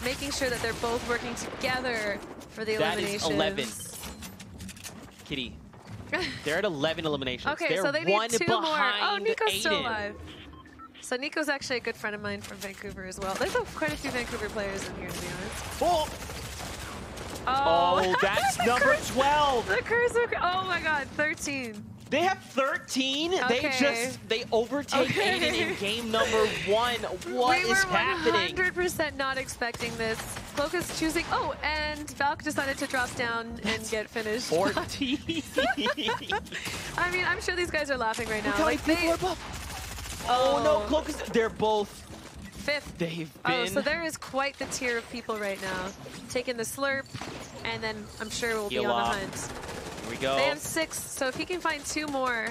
making sure that they're both working together for the eliminations. That is 11. Kitty, they're at 11 eliminations. Okay, they're so they need 1 2 more. behind Oh, Nico's Aiden. still alive. So Nico's actually a good friend of mine from Vancouver as well. There's quite a few Vancouver players in here, to be honest. Oh, that's number 12. The cursor. Oh my God, 13. They have 13. Okay. They overtake Aiden in game number 1. What is happening? We were 100% not expecting this. Cloak is choosing. Oh, and Valk decided to drop down and get finished. 14. I mean, I'm sure these guys are laughing right now. Look how many people are above. Oh no, Cloak is. They're both 5th. They've Oh, been. so there is quite the tier of people right now. Taking the slurp, and then I'm sure we'll be on the hunt. Here we go. They have 6, so if he can find 2 more,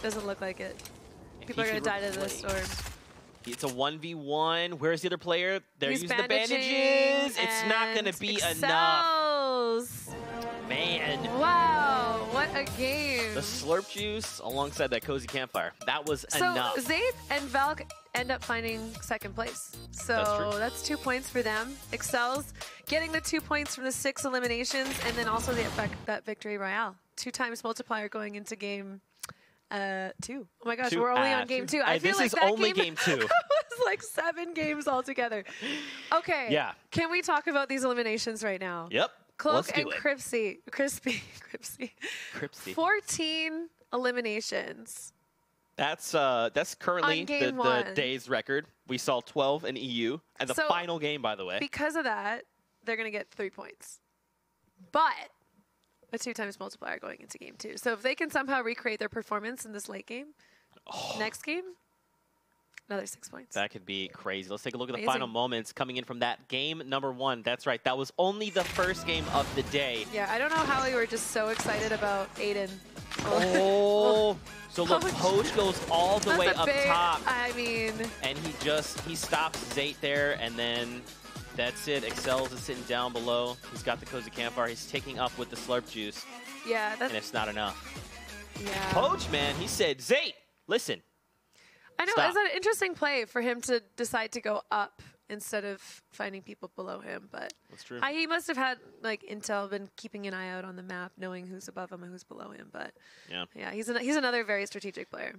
doesn't look like it. People are going to die to the storm. It's a 1v1. Where's the other player? They're He's using the bandaging, bandages. It's not going to be enough. Man. Wow, what a game. The slurp juice alongside that cozy campfire. That was So enough. Zayd and Valk end up finding second place. So That's true. that's 2 points for them. Excels getting the 2 points from the 6 eliminations, and then also that victory royale. 2 times multiplier going into game 2. Oh my gosh, we're only on game 2. I feel this like is that only game game 2. was like 7 games altogether. Okay. Yeah. Can we talk about these eliminations right now? Yep. Cloak Let's and do it. Crispy. 14 eliminations. That's currently On game the 1. day's record. We saw 12 in EU, and the So, final game, by the way. Because of that, they're going to get 3 points. But a 2 times multiplier going into game 2. So if they can somehow recreate their performance in this late game, next game, another 6 points. That could be crazy. Let's take a look at the Amazing. final moments coming in from that game number 1. That's right. That was only the first game of the day. Yeah, I don't know how we were just so excited about Aiden. Oh. So look, Poach goes all the That's way a up big, top. I mean, And he stops Zate there, and then that's it. Excels is sitting down below. He's got the cozy campfire. He's taking up with the slurp juice, yeah, that's, and it's not enough. yeah. Poach, man, he said, Zate, listen. I know, Stop. it's an interesting play for him to decide to go up instead of finding people below him. But That's true. he must have had like intel, been keeping an eye out on the map, knowing who's above him and who's below him. But Yeah. he's another very strategic player.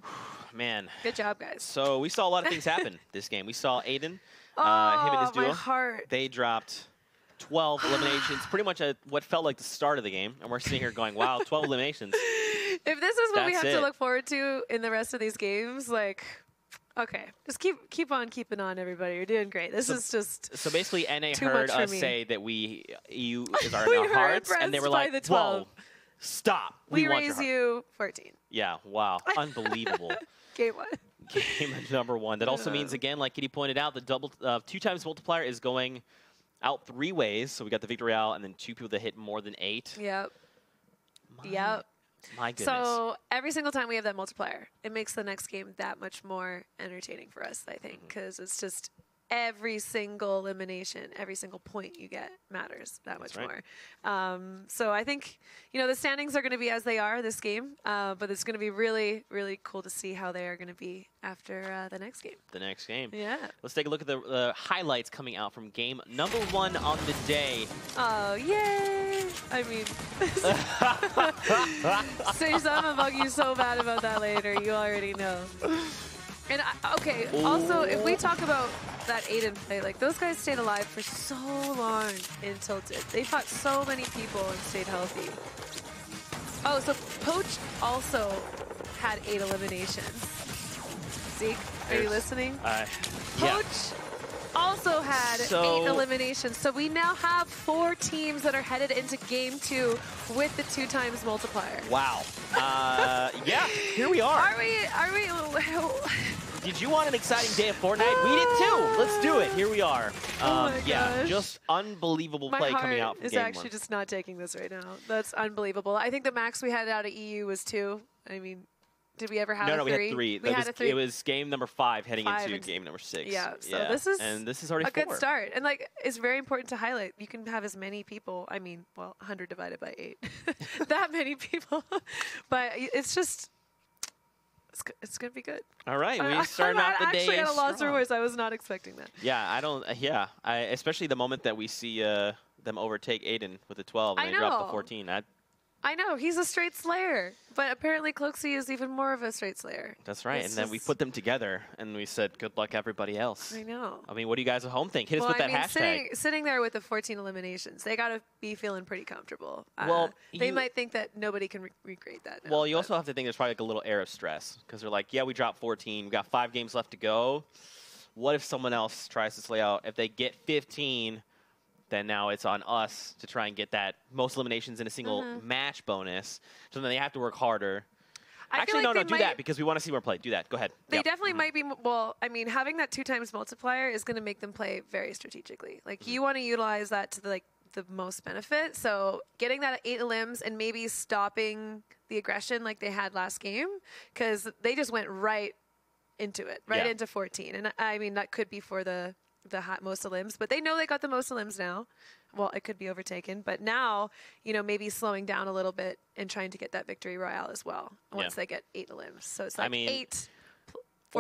Man. Good job, guys. So we saw a lot of things happen this game. We saw Aiden, him and his duo. My heart. They dropped 12 eliminations, pretty much at what felt like the start of the game. And we're sitting here going, wow, 12 eliminations. If this is what we That's have to it. look forward to in the rest of these games, like, okay, just keep on keeping on, everybody. You're doing great. This is just So basically, NA too heard much for us me. say that EU is our We in our were hearts, and they were impressed by like, the 12. whoa, stop. we want your raise heart. you 14. Yeah, wow, unbelievable. Game 1. Game number 1. That also means, again, like Kitty pointed out, the double 2 times multiplier is going out 3 ways. So we got the victory royale, and then 2 people that hit more than 8. Yep. My- Yep. My goodness. So every single time we have that multiplier, it makes the next game that much more entertaining for us, I think, because it's just every single elimination, every single point you get matters that much right. more. So I think, the standings are going to be as they are this game, but it's going to be really, really cool to see how they are going to be after the next game. The next game. Yeah. Let's take a look at the highlights coming out from game number 1 on the day. Oh, yay! I mean, seriously, I'm going to bug you so bad about that later. You already know. And okay, also, if we talk about that Aiden play, like those guys stayed alive for so long in Tilted. They fought so many people and stayed healthy. Oh, so Poach also had 8 eliminations. Zeke, are you listening? Yeah. Poach also had So- 8 eliminations. So we now have 4 teams that are headed into game 2 with the 2 times multiplier. Wow. Yeah, here we are. Are we? Did you want an exciting day of Fortnite? We did too. Let's do it. Here we are. Oh my Yeah, gosh. just unbelievable My play heart coming out from is game actually 1. just not taking this right now. That's unbelievable. I think the max we had out of EU was 2. I mean, did we ever have a 3? No, we had 3. We had a 3. It was game number 5 heading 5 into and- game number 6. Yeah, so this is already a 4. good start. And like, it's very important to highlight. You can have as many people. I mean, well, 100 divided by 8. That many people. But it's just, it's going to be good. All right, we started off the day actually at a loss for strong. words. I was not expecting that. Yeah, especially the moment that we see them overtake Aiden with a 12 and I they drop know. the 14. I know, he's a straight slayer. But apparently Cloaksy is even more of a straight slayer. That's right. It's And then we just- put them together and we said, good luck, everybody else. I know. I mean, what do you guys at home think? Hit us with that hashtag. Sitting there with the 14 eliminations, they got to be feeling pretty comfortable. Well, they you- might think that nobody can recreate that now, Well, you but- also have to think there's probably like a little air of stress because they're like, yeah, we dropped 14. We got 5 games left to go. What if someone else tries to slay out? If they get 15, then now it's on us to try and get that most eliminations in a single match bonus. So then they have to work harder. I feel Actually, like no, they do might- that because we want to see more play. Do that. Go ahead. They Yep. definitely might be, well, I mean, having that 2 times multiplier is going to make them play very strategically. Like, you want to utilize that to, the most benefit. So getting that at 8 elims and maybe stopping the aggression like they had last game, because they just went right into it, right Yeah. into 14. And I mean, that could be for the most elims, but they know they got the most elims now. Well, it could be overtaken, but now, maybe slowing down a little bit and trying to get that victory royale as well once they get 8 elims. So it's like I mean, 8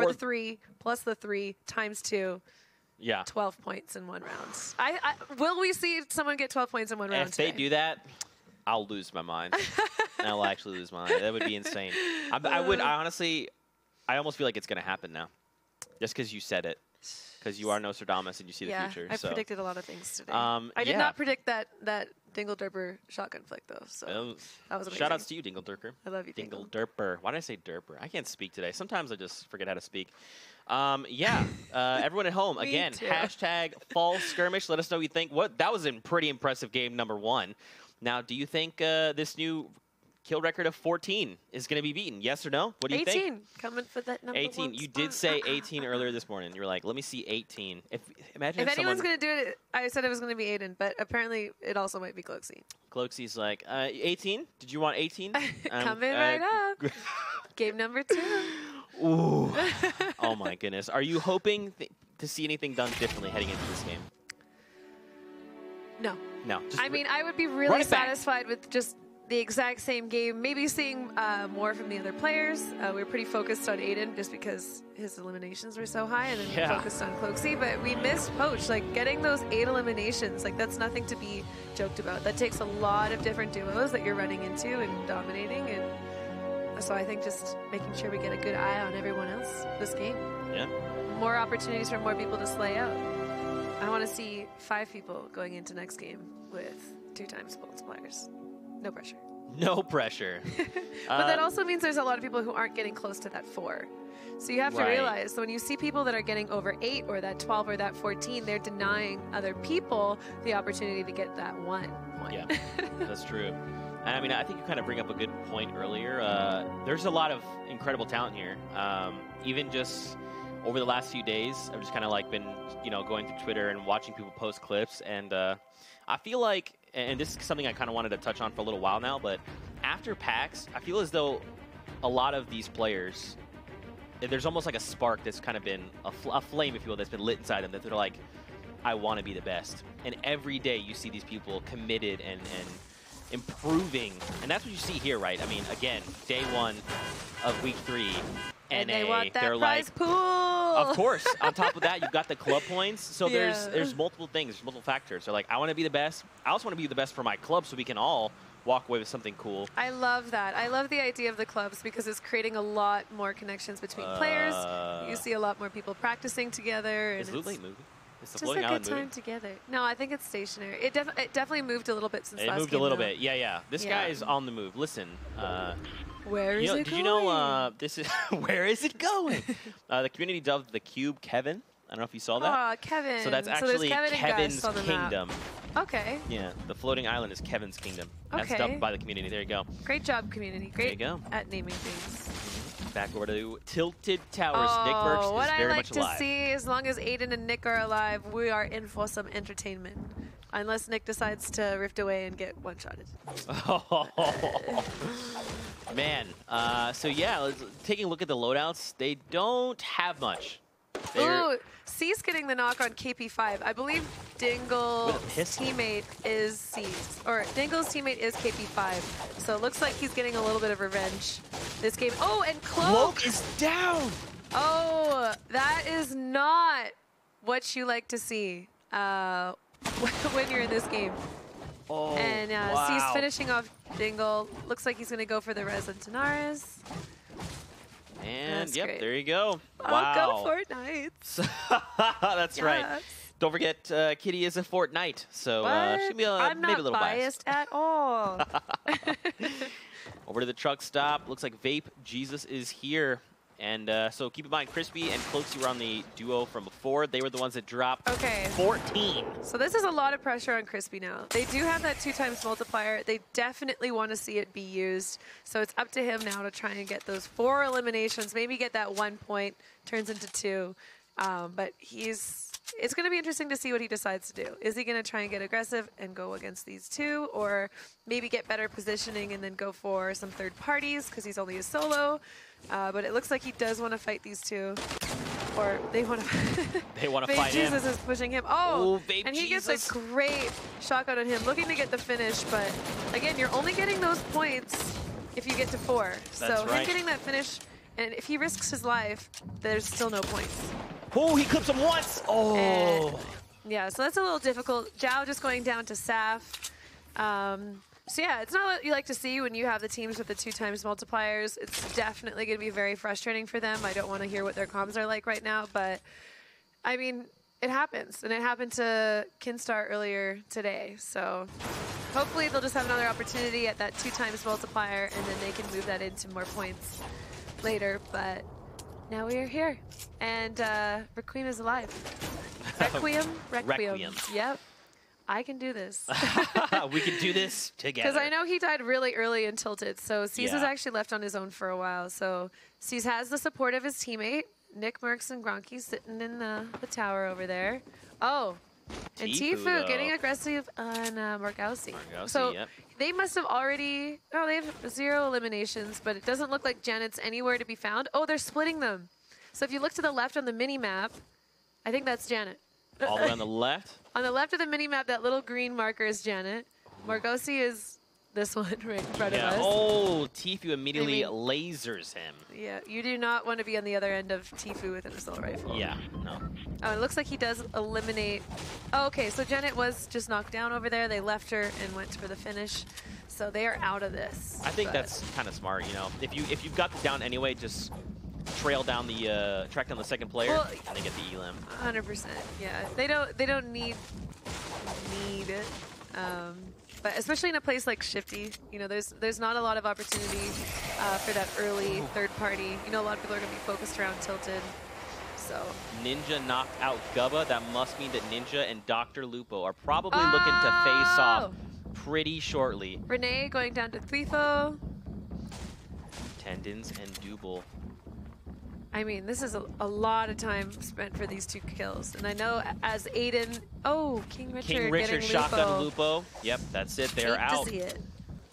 for the 3 plus the 3 times 2. Yeah. 12 points in 1 round. Will we see someone get 12 points in 1 round If they today? do that, I'll lose my mind. I'll actually lose my mind. That would be insane. I honestly, I almost feel like it's going to happen now. Just because you said it. Because you are Nostradamus and you see the future. I so. predicted a lot of things today. I did not predict that Dingle Derper shotgun flick, though. So that was amazing. Shout outs to you, Dingle Derper. I love you, Dingle Derper. Why did I say Derper? I can't speak today. Sometimes I just forget how to speak. Everyone at home, again, hashtag fall skirmish. Let us know what you think. That was a pretty impressive game, number 1. Now, do you think this new kill record of 14 is going to be beaten? Yes or no? What do you think? 18. Coming for that number 18. 1 You spot. did say 18 earlier this morning. You were like, let me see 18. Imagine if anyone's going to do it, I said it was going to be Aiden, but apparently it also might be Cloaksy. Cloaksy's like, 18? Did you want 18? Coming right up. Game number 2. Ooh. Oh, my goodness. Are you hoping to see anything done differently heading into this game? No. No. I mean, I would be really satisfied with just the exact same game, maybe seeing more from the other players. We were pretty focused on Aiden just because his eliminations were so high, and then we focused on Cloaksy, but we missed Poach. Like, getting those 8 eliminations, like, that's nothing to be joked about. That takes a lot of different duos that you're running into and dominating, and so I think just making sure we get a good eye on everyone else this game. Yeah. More opportunities for more people to slay out. I want to see 5 people going into next game with 2 times multipliers. No pressure. No pressure. But that also means there's a lot of people who aren't getting close to that 4. So you have to realize, so when you see people that are getting over 8 or that 12 or that 14, they're denying other people the opportunity to get that 1 point. Yeah, that's true. And I mean, I think you kind of bring up a good point earlier. There's a lot of incredible talent here. Even just over the last few days, I've just kind of like been, going through Twitter and watching people post clips. And I feel like, and this is something I kind of wanted to touch on for a little while now, but after PAX, I feel as though a lot of these players, there's almost like a spark that's kind of been, a flame, if you will, that's been lit inside them, that they're like, I want to be the best. And every day you see these people committed and improving, and that's what you see here, right? I mean, again, day 1 of week 3, and they want that they're prize like, pool. Of course. On top of that, you've got the club points. So there's multiple things, multiple factors. They're like, I want to be the best. I also want to be the best for my club, so we can all walk away with something cool. I love that. I love the idea of the clubs because it's creating a lot more connections between players. You see a lot more people practicing together. Is Loot Lake moving? Is the just floating a island good time moving? together. No, I think it's stationary. It definitely moved a little bit since last game. It moved a little bit. Yeah. This guy is on the move. Listen. Where is it going? Did you know this is where is it going? The community dubbed the cube Kevin. I don't know if you saw that. Oh, Kevin. So that's actually Kevin's on the kingdom. Map. Okay. Yeah, the floating island is Kevin's kingdom. That's dubbed by the community. There you go. Great job, community. Great there you go. at naming things. Back over to Tilted Towers. Nick Merckx is very much alive. What I like to see, as long as Aiden and Nick are alive, we are in for some entertainment. Unless Nick decides to rift away and get one-shotted. Man. So yeah, taking a look at the loadouts, they don't have much. Ooh, C's getting the knock on KP5. I believe Dingle's teammate is C's. Or Dingle's teammate is KP5. So it looks like he's getting a little bit of revenge this game. Oh, and Cloak is down! Oh, that is not what you like to see when you're in this game. Oh, and wow. C's finishing off Dingle. Looks like he's going to go for the res on Tanaris. And yep, there you go. Wow. Go Fortnite. That's right. Don't forget, Kitty is a Fortnite, so she'll be I'm maybe a little biased at all. Over to the truck stop. Looks like Vape Jesus is here. And so keep in mind, Crispy and Cloaksy were on the duo from before. They were the ones that dropped 14. So this is a lot of pressure on Crispy now. They do have that 2 times multiplier. They definitely want to see it be used. So it's up to him now to try and get those 4 eliminations, maybe get that 1 point, turns into 2. But it's going to be interesting to see what he decides to do. Is he going to try and get aggressive and go against these 2, or maybe get better positioning and then go for some third parties because he's only a solo? But it looks like he does want to fight these 2, or they want to. They want to fight him. Jesus is pushing him. Oh, Vape and he Jesus. gets a great shotgun on him, looking to get the finish. But again, you're only getting those points if you get to 4. So him getting that finish And if he risks his life, there's still no points. Oh, he clips him once. Oh. And, yeah, so that's a little difficult. Zhao just going down to Saf. So yeah, it's not what you like to see when you have the teams with the 2x multipliers. It's definitely going to be very frustrating for them. I don't want to hear what their comms are like right now, but I mean, it happens. And it happened to Kinstar earlier today. So hopefully they'll just have another opportunity at that 2x multiplier, and then they can move that into more points later. But now we are here, and Requiem is alive. Requiem? Requiem. Yep. I can do this. We can do this together. Because I know he died really early in Tilted, so C's was actually left on his own for a while. So C's has the support of his teammate, Nick, Mercs, and Gronky sitting in the tower over there. Oh, and Tfue getting aggressive on Margausi. So they must have already, oh, they have 0 eliminations, but it doesn't look like Janet's anywhere to be found. Oh, they're splitting them. So if you look to the left on the mini-map, I think that's Janet. All the way on the left? On the left of the mini-map, that little green marker is Janet. Margausi is this one right in front of us. Oh, Tfue immediately lasers him. Yeah, you do not want to be on the other end of Tfue with an assault rifle. Yeah, no. Oh, it looks like he does eliminate. Oh, okay, so Janet was just knocked down over there. They left her and went for the finish. So they are out of this. I think that's kind of smart, you know. If you've got the down anyway, just track down the second player, and they get the elim. 100%. Yeah, they don't need it. But especially in a place like Shifty, you know, there's not a lot of opportunity for that early third party. You know, a lot of people are going to be focused around Tilted. So Ninja knocked out Gubba. That must mean that Ninja and Dr. Lupo are probably looking to face off pretty shortly. Renee going down to Tfue. Tendons and Double. I mean, this is a lot of time spent for these 2 kills. And I know as Aiden... Oh, King Richard shotgun Lupo. Yep, that's it. They're out. To see it.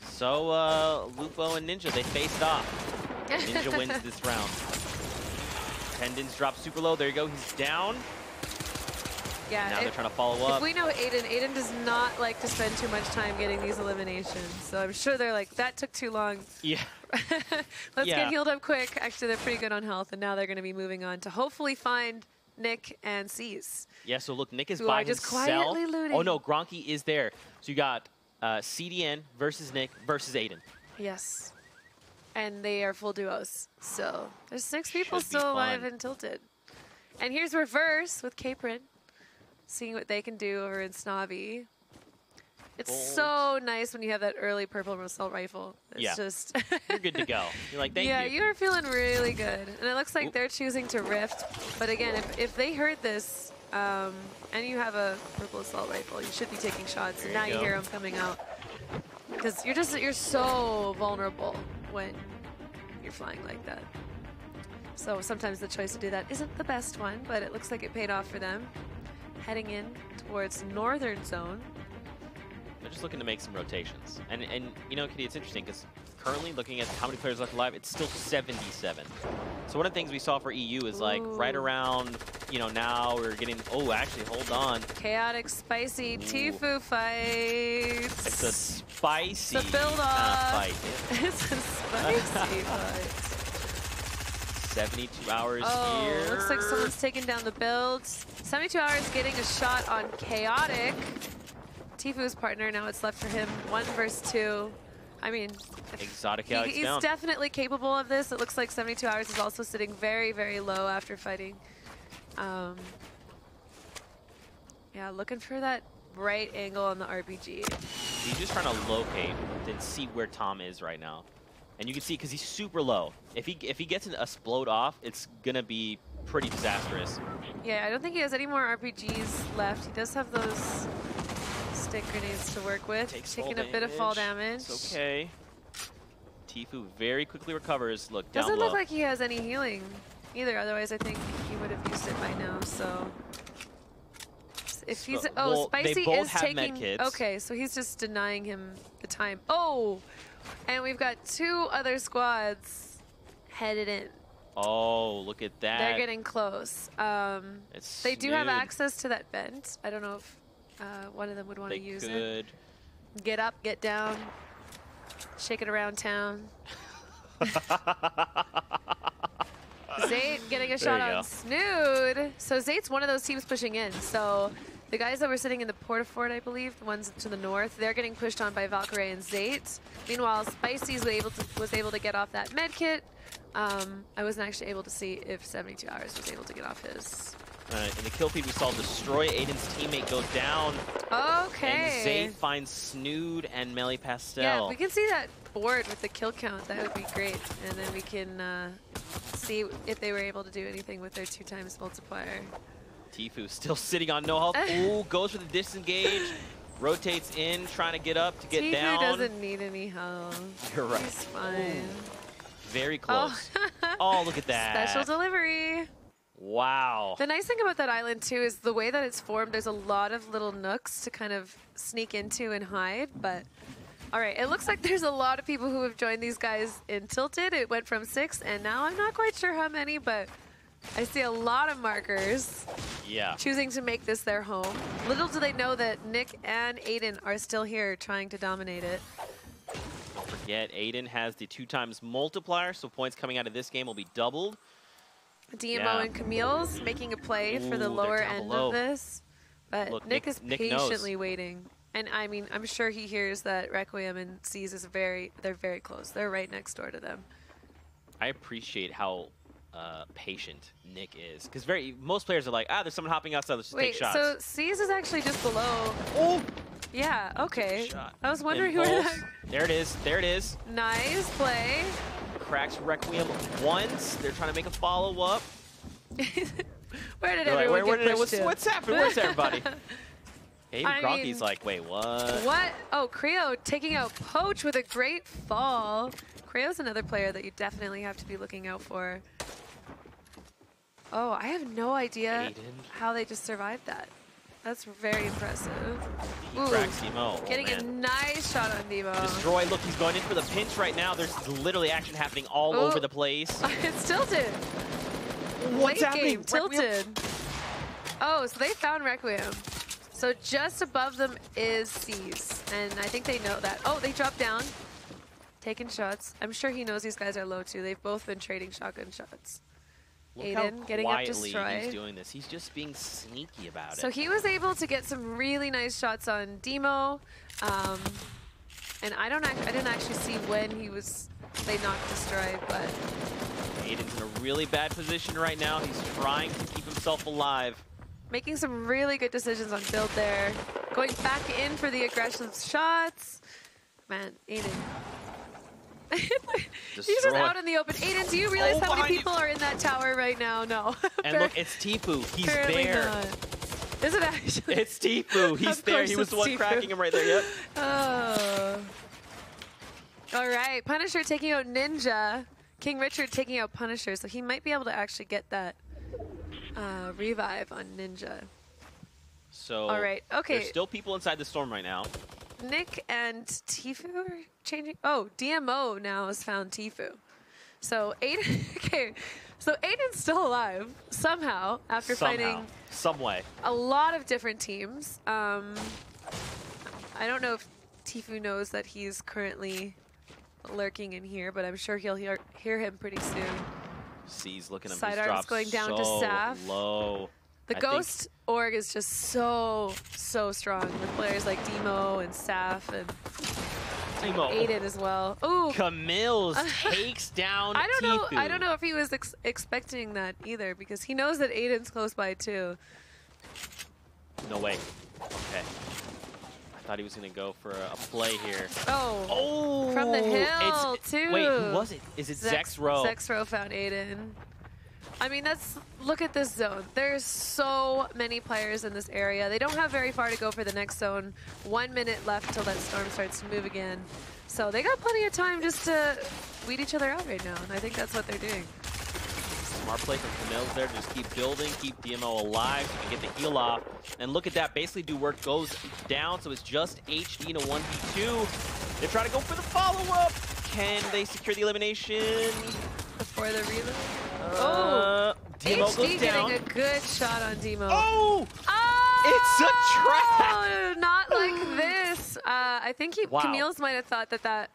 So, Lupo and Ninja, they faced off. Ninja wins this round. Tendons drop super low. There you go. He's down. Yeah, now they're trying to follow up. If we know Aiden does not like to spend too much time getting these eliminations. So I'm sure they're like, that took too long. Yeah. Let's get healed up quick. Actually, they're pretty good on health, and now they're going to be moving on to hopefully find Nick and C's. Yeah, so look, Nick is who by are just himself. Quietly looting. Oh no, Gronky is there. So you got CDN versus Nick versus Aiden. Yes. And they are full duos. So there's 6 people still alive and Tilted. And here's Reverse with KINGPIN, seeing what they can do over in Snobby. It's so nice when you have that early purple assault rifle. It's just... You're good to go. You're like, thank you. Yeah, you are feeling really good. And it looks like they're choosing to rift. But again, if they heard this and you have a purple assault rifle, you should be taking shots. And now you hear them coming out. Because you're so vulnerable when you're flying like that. So sometimes the choice to do that isn't the best one, but it looks like it paid off for them. Heading in towards northern zone. They're just looking to make some rotations. And you know, Kitty, it's interesting because currently looking at how many players left alive, it's still 77. So one of the things we saw for EU is like right around, you know, now we're getting, actually, hold on. Chaotic, spicy Tfue fight. It's a spicy it's a build-off fight. It's a spicy fight. 72 hours here. Looks like someone's taking down the builds. 72 hours getting a shot on Chaotic. Tfue's partner, now it's left for him 1 versus 2. I mean, Exotic he's down. definitely capable of this. It looks like 72 hours is also sitting very, very low after fighting. Yeah, looking for that right angle on the RPG. He's just trying to locate and see where Tom is right now. And you can see, because he's super low. If he gets a explode off, it's going to be pretty disastrous. Yeah, I don't think he has any more RPGs left. He does have those stick grenades to work with. Taking a bit of fall damage. It's okay. Tfue very quickly recovers. Look, down Doesn't low. look like he has any healing either. Otherwise, I think he would have used it by now. So, if he's Spicy they both is have taking. medkits. Okay, so he's just denying him the time. Oh, and we've got 2 other squads headed in. Oh, look at that. They're getting close. They do have access to that vent. I don't know if one of them would want to use it. Get up, get down, shake it around town. Zayt getting a shot on Snood. So Zayt's one of those teams pushing in. So the guys that were sitting in the Porta Fort, I believe, the ones to the north, they're getting pushed on by Valkyrie and Zayt. Meanwhile, Spicy's was able to get off that med kit. I wasn't actually able to see if 72 Hours was able to get off his. In the kill feed, we saw Destroy Aiden's teammate go down. Okay. And Zayt finds Snood and Melee Pastel. Yeah, we can see that board with the kill count. That would be great. And then we can see if they were able to do anything with their 2x multiplier. Tfue still sitting on no health. Ooh, goes for the disengage. Rotates in, trying to get up to get down. Tfue doesn't need any health. You're right. He's fine. Very close. Oh, look at that. Special delivery. Wow. The nice thing about that island, too, is the way that it's formed, there's a lot of little nooks to kind of sneak into and hide. But, all right, it looks like there's a lot of people who have joined these guys in Tilted. It went from 6, and now I'm not quite sure how many, but I see a lot of markers choosing to make this their home. Little do they know that Nick and Aiden are still here trying to dominate it. Don't forget, Aiden has the 2x multiplier, so points coming out of this game will be doubled. DMO and Camille's making a play for the lower end of this. But look, Nick is patiently waiting. And I mean, I'm sure he hears that Requiem and Seas is they're very close. They're right next door to them. I appreciate how patient Nick is. Because most players are like, there's someone hopping outside, let's just take shots. So Seas is actually just below. Oh! Yeah, okay. I was wondering who that. There it is. There it is. Nice play. Cracks Requiem once. They're trying to make a follow-up. Where did everyone get pushed to? What's happened? Where's everybody? Hey, Gronky's like, wait, what? What? Oh, Creo taking out Poach with a great fall. Creo's another player that you definitely have to be looking out for. Oh, I have no idea how they just survived that. That's very impressive. Cracks Demo. Getting a nice shot on Demo. Destroy, look, he's going in for the pinch right now. There's literally action happening all over the place. It's Tilted. What's happening? Tilted. Oh, so they found Requiem. So just above them is Seas. And I think they know that. Oh, they dropped down. Taking shots. I'm sure he knows these guys are low too. They've both been trading shotgun shots. Look Aiden getting up Destroy. He's doing this. He's just being sneaky about it. So he was able to get some really nice shots on Demo. And I didn't actually see when they knocked Destroy, but Aiden's in a really bad position right now. He's trying to keep himself alive. Making some really good decisions on build there. Going back in for the aggressive shots. Man, Aiden. He's just out in the open. Aiden, do you realize how many people are in that tower right now? No. And look, it's Tfue. He's there. Not. Is it actually? It's Tfue. He's there. He was the one cracking him right there. Yep. Oh. All right. Punisher taking out Ninja. King Richard taking out Punisher. So he might be able to actually get that revive on Ninja. So all right. Okay. There's still people inside the storm right now. Nick and Tfue are changing. Oh, DMO now has found Tfue. So Aiden. Okay. So Aiden's still alive somehow after fighting some way a lot of different teams. I don't know if Tfue knows that he's currently lurking in here, but I'm sure he'll hear him pretty soon. C's looking at him. Sidearms going down to Saf. Low. The Ghost org is just so strong with players like Demo and Saf and Aiden as well. Ooh, Camille takes down Tfue. I don't know if he was expecting that either, because he knows that Aiden's close by too. No way. Okay. I thought he was going to go for a play here. Oh, from the hill too. Wait, who was it? Is it Zexro? Zexro found Aiden. I mean, look at this zone. There's so many players in this area. They don't have very far to go for the next zone. 1 minute left till that storm starts to move again. So they got plenty of time just to weed each other out right now, and I think that's what they're doing. Smart play from Camille's there to just keep building, keep DMO alive, so we can get the heal off. And look at that, basically do work goes down, so it's just HD in a 1v2. They're trying to go for the follow-up. Can they secure the elimination? Before the reload? Demo HD goes down. getting a good shot on Demo. Oh! It's a trap! Not like this. I think Camille's might have thought that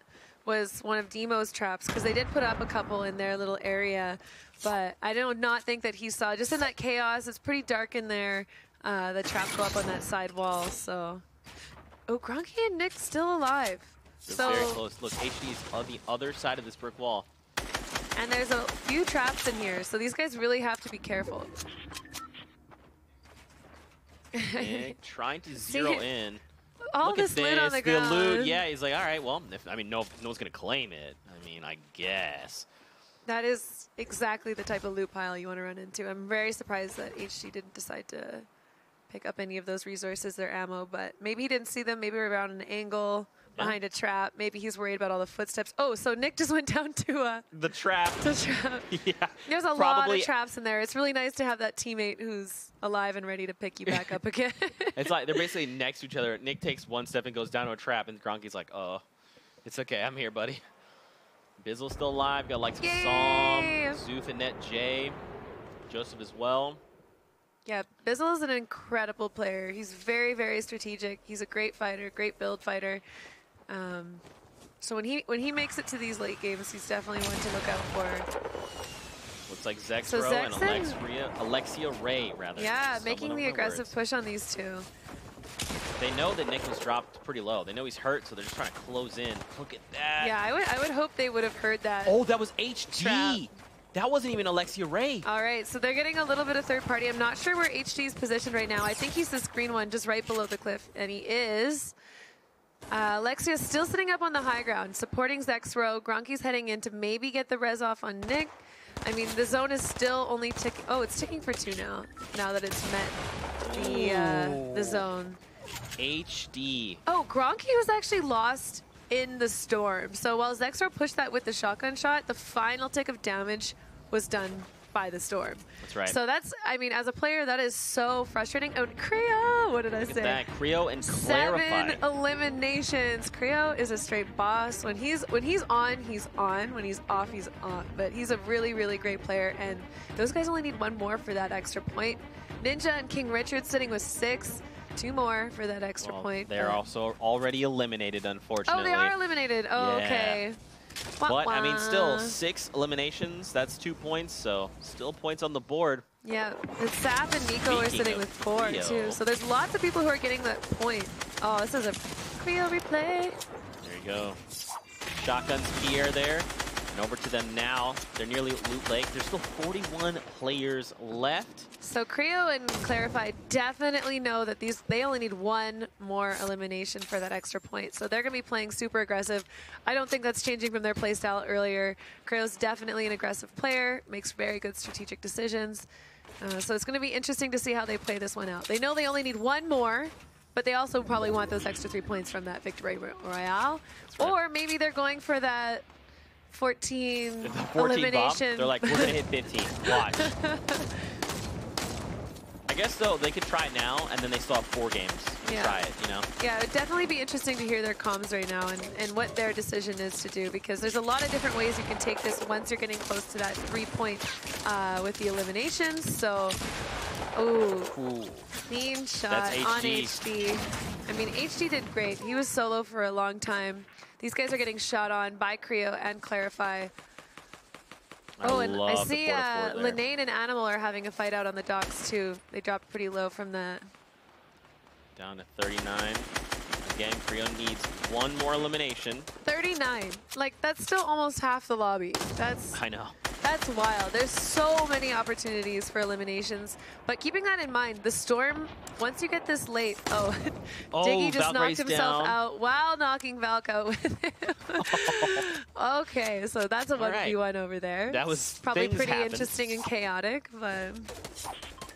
was one of Demo's traps, because they did put up a couple in their little area, but I do not think that he saw, just in that chaos, it's pretty dark in there, the traps go up on that side wall, so. Oh, Gronky and Nick still alive. They're very close. Look, HD's on the other side of this brick wall. And there's a few traps in here, so these guys really have to be careful. Nick trying to zero in. All Look this at loot on the ground. Loot, yeah, he's like, all right, well, no one's going to claim it. I mean, I guess. That is exactly the type of loot pile you want to run into. I'm very surprised that HD didn't decide to pick up any of those resources, their ammo, but maybe he didn't see them. Maybe we're around an angle, behind a trap. Maybe he's worried about all the footsteps. Oh, so Nick just went down to the trap. The trap. Yeah. There's a lot of traps in there. It's really nice to have that teammate who's alive and ready to pick you back up again. It's like they're basically next to each other. Nick takes one step and goes down to a trap, and Gronky's like, oh, it's okay. I'm here, buddy. Bizzle's still alive. Got like some Psalm, Zoof and Net J, Joseph as well. Yeah, Bizzle is an incredible player. He's very, very strategic. He's a great fighter, great build fighter. So when he makes it to these late games, he's definitely one to look out for. Looks like Zexro and Alexia Ray, rather. Yeah, making the aggressive push on these two. They know that Nick was dropped pretty low. They know he's hurt, so they're just trying to close in. Look at that. Yeah, I would hope they would have heard that. Oh, that was HD. Trap. That wasn't even Alexia Ray. All right, so they're getting a little bit of third party. I'm not sure where HD's positioned right now. I think he's this green one just right below the cliff, and he is. Alexia's still sitting up on the high ground, supporting Zexro. Gronky's heading in to maybe get the res off on Nick. I mean, the zone is still only ticking. Oh, it's ticking for 2 now that it's met the zone. HD. Oh, Gronky was actually lost in the storm. So while Zexro pushed that with the shotgun shot, the final tick of damage was done by the storm. That's right. So that's, I mean, as a player, that is so frustrating. Oh, Creo, what did I say? Look at that, Creo and Clarify. 7 eliminations. Creo is a straight boss. When he's on, he's on. When he's off, he's on. But he's a really, really great player, and those guys only need 1 more for that extra point. Ninja and King Richard sitting with 6. 2 more for that extra point. They're also already eliminated, unfortunately. Oh, they are eliminated. Oh, yeah. Okay. But, I mean, still, 6 eliminations. That's 2 points, so still points on the board. Yeah, and Sap and Nico are sitting with 4, too. So there's lots of people who are getting that point. Oh, this is a Creo replay. There you go. Shotguns Pierre there. And over to them now. They're nearly at Loot Lake. There's still 41 players left. So Creo and Clarify definitely know that they only need 1 more elimination for that extra point. So they're going to be playing super aggressive. I don't think that's changing from their playstyle earlier. Creo's definitely an aggressive player, makes very good strategic decisions. So it's going to be interesting to see how they play this one out. They know they only need 1 more, but they also probably want those extra 3 points from that victory royale. Right. Or maybe they're going for that 14 elimination. Bomb. They're like, we're going to hit 15. Watch. I guess, though, they could try it now, and then they still have 4 games to try it, you know? Yeah, it would definitely be interesting to hear their comms right now and what their decision is to do, because there's a lot of different ways you can take this once you're getting close to that 3-point with the eliminations. So, clean shot on HD. I mean, HD did great. He was solo for a long time. These guys are getting shot on by Creo and Clarify. Oh, and I see Linane and Animal are having a fight out on the docks, too. They dropped pretty low from that. Down to 39. Again, Creo needs 1 more elimination. 39. Like, that's still almost half the lobby. I know. That's wild. There's so many opportunities for eliminations. But keeping that in mind, the Storm, once you get this late, Diggy just knocked himself out while knocking Valk out with him. Okay, so that's a 1v1 over there. That was probably pretty interesting and chaotic, but...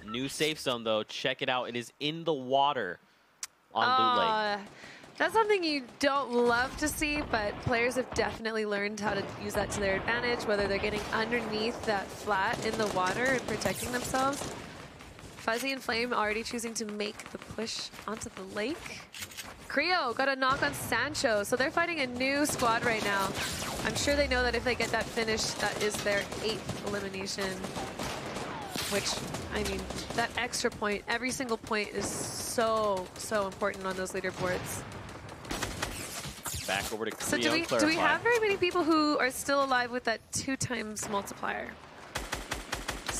New safe zone, though. Check it out. It is in the water on Loot Lake. That's something you don't love to see, but players have definitely learned how to use that to their advantage, whether they're getting underneath that flat in the water and protecting themselves. Fuzzy and Flame already choosing to make the push onto the lake. Creo got a knock on Sancho, so they're fighting a new squad right now. I'm sure they know that if they get that finish, that is their 8th elimination. Which, I mean, that extra point, every single point is so, so important on those leaderboards. Back over to So Creo. do we have very many people who are still alive with that 2x multiplier?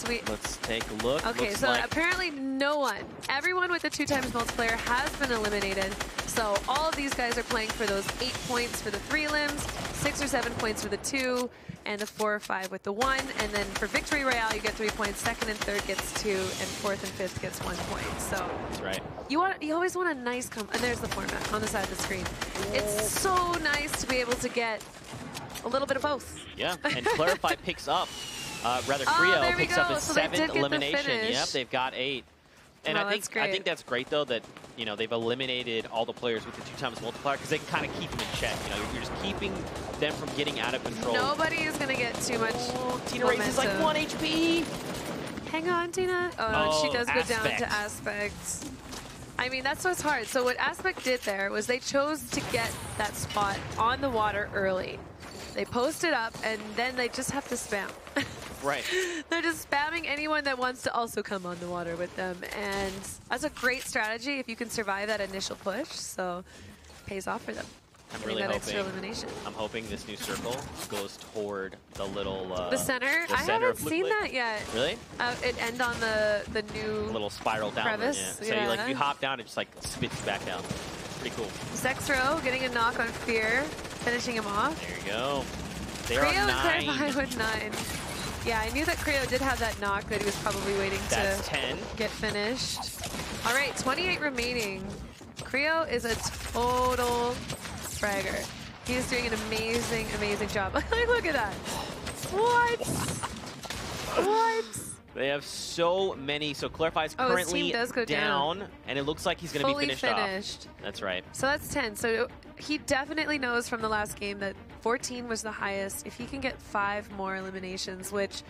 Let's take a look. Okay, Looks so like apparently no one. Everyone with the 2x multiplier has been eliminated. So all of these guys are playing for those 8 points for the 3 limbs, 6 or 7 points for the 2, and the 4 or 5 with the 1. And then for Victory Royale, you get 3 points. Second and third gets 2, and fourth and fifth gets 1 point. So that's right. You always want a nice and there's the format on the side of the screen. It's so nice to be able to get a little bit of both. Yeah, and Clarify picks up. Creo picks up his 7th elimination. Yep, they've got 8. And I think that's great though that they've eliminated all the players with the 2x multiplier because they can kind of keep them in check. You're just keeping them from getting out of control. Nobody is gonna get too much. Tina Race is like 1 HP. Hang on, Tina. Oh, she does go Aspect. down to Aspect. I mean, that's what's hard. So what Aspect did there was they chose to get that spot on the water early. They post it up, and then they just have to spam. Right. They're just spamming anyone that wants to also come on the water with them. And that's a great strategy if you can survive that initial push. So it pays off for them. I'm really that hoping. Extra elimination. I'm hoping this new circle goes toward the little. The center? I haven't seen that yet. Really? It end on the new little spiral down. Crevice. Yeah. So you hop down, it just like spits you back down. Pretty cool. Sexro getting a knock on Fear, finishing him off. There you go. There Creo are 9. and Clarify with 9. Yeah, I knew that Creo did have that knock that he was probably waiting That's to 10. get finished. All right, 28 remaining. Creo is a total fragger. He is doing an amazing, amazing job. Look at that. What? What? They have so many. So Clarify's currently down, and it looks like he's going to be finished off. That's right. So that's 10. So he definitely knows from the last game that 14 was the highest. If he can get 5 more eliminations, which,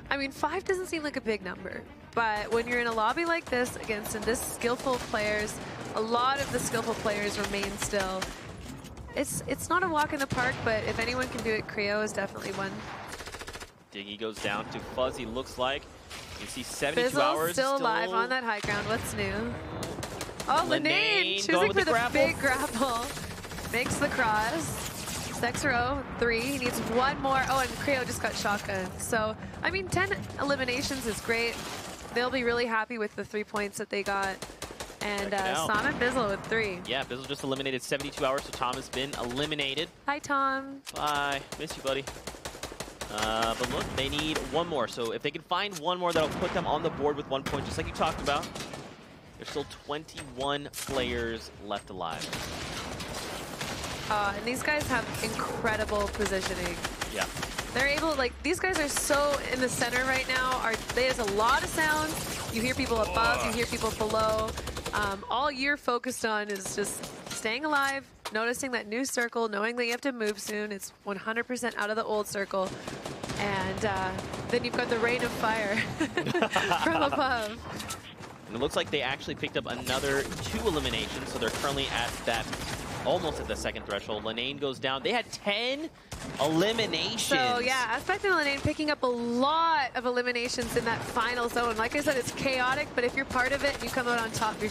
I mean, 5 doesn't seem like a big number. But when you're in a lobby like this against this skillful players, a lot of the skillful players remain still. It's not a walk in the park, but if anyone can do it, Creo is definitely one. Diggy goes down to Fuzzy, looks like. You see 72 Bizzle's hours still alive on that high ground. What's new? Oh, Lenane choosing for the big grapple. Makes the cross. Sexro, 3. He needs 1 more. Oh, and Creo just got shotgun. So, I mean, 10 eliminations is great. They'll be really happy with the 3 points that they got. And Sam and Bizzle with 3. Yeah, Bizzle just eliminated 72 hours, so Tom has been eliminated. Hi, Tom. Bye. Miss you, buddy. But look, they need 1 more. So if they can find 1 more, that'll put them on the board with 1 point, just like you talked about. There's still 21 players left alive. And these guys have incredible positioning. Yeah. They're able, like, these guys are so in the center right now. There's a lot of sound. You hear people above, you hear people below. All you're focused on is just staying alive, noticing that new circle, knowing that you have to move soon. It's 100% out of the old circle. And then you've got the rain of fire from above. And it looks like they actually picked up another 2 eliminations, so they're currently at that, almost at the 2nd threshold. Lenane goes down. They had 10 eliminations. So yeah, Aspect and Lenane picking up a lot of eliminations in that final zone. Like I said, it's chaotic, but if you're part of it and you come out on top, you're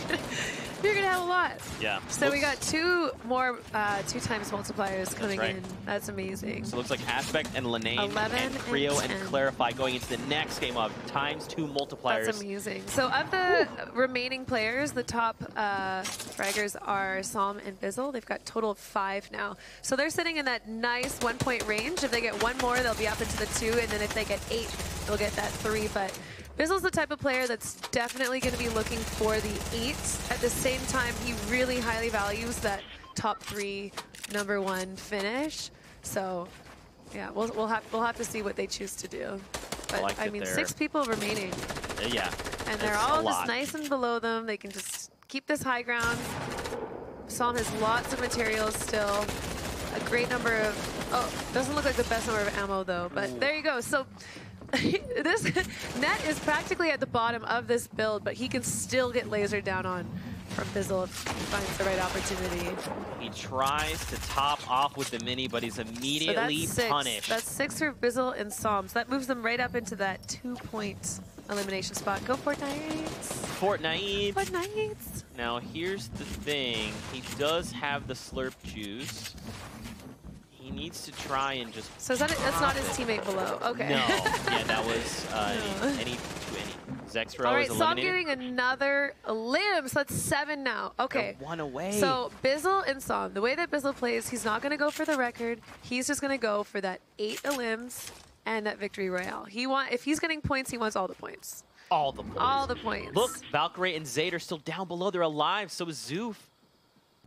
gonna have a lot. Yeah. So we got 2 more 2x multipliers coming in. That's amazing. So it looks like Aspect and Lenane 11 and Creo and 10. Clarify going into the next game of ×2 multipliers. That's amazing. So of the remaining players, the top fraggers are Psalm and Bizzle. They've got a total of 5 now. So they're sitting in that nice 1-point range. If they get 1 more, they'll be up into the 2, and then if they get 8, they'll get that 3. But Bizzle's the type of player that's definitely going to be looking for the 8. At the same time, he really highly values that top 3 #1 finish. So, yeah, we'll have to see what they choose to do. But I mean, 6 people remaining. Yeah, and they're all just nice and below them. They can just keep this high ground. Psalm has lots of materials still. A great number of, doesn't look like the best number of ammo though, but there you go. So this Net is practically at the bottom of this build, but he can still get lasered down on from Bizzle if he finds the right opportunity. He tries to top off with the mini, but he's immediately punished. That's 6 for Bizzle and Psalm. So that moves them right up into that 2-point elimination spot. Go Fortnite. Fortnite. Fortnite. Now here's the thing. He does have the slurp juice. needs to try and just. So that's not his teammate below. Okay. No. Yeah, that was any Zexro All right, is so I'm eliminated. getting another limb, so that's 7 now. Okay. They're 1 away. So Bizzle and Som, the way that Bizzle plays, he's not going to go for the record. He's just going to go for that 8 limbs and that victory royale. If he's getting points, he wants all the points. All the points. All the points. Look, Valkyrie and Zayd are still down below. They're alive. So is Zoof.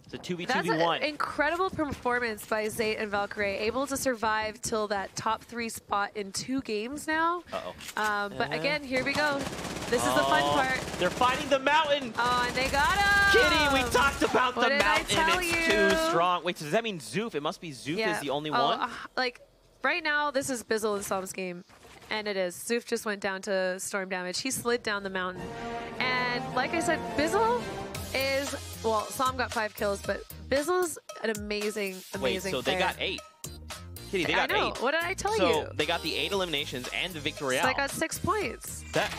It's a 2v2v1. That's an incredible performance by Zayd and Valkyrie, able to survive till that top 3 spot in 2 games now. Uh-oh. But again, here we go. This is the fun part. They're fighting the mountain. Oh, and they got him. Kitty, we talked about What the did I mountain. tell It's you? too strong. Wait, so does that mean Zoof? It must be Zoof is the only one? Like, right now, this is Bizzle and Som's game. And it is. Zoof just went down to storm damage. He slid down the mountain. And like I said, Bizzle is, well, Som got 5 kills, but Bizzle's an amazing Wait, so player. they got 8. Kitty, they got I know. 8. What did I tell you? So they got the 8 eliminations and the victory So royale. I got 6 points. That.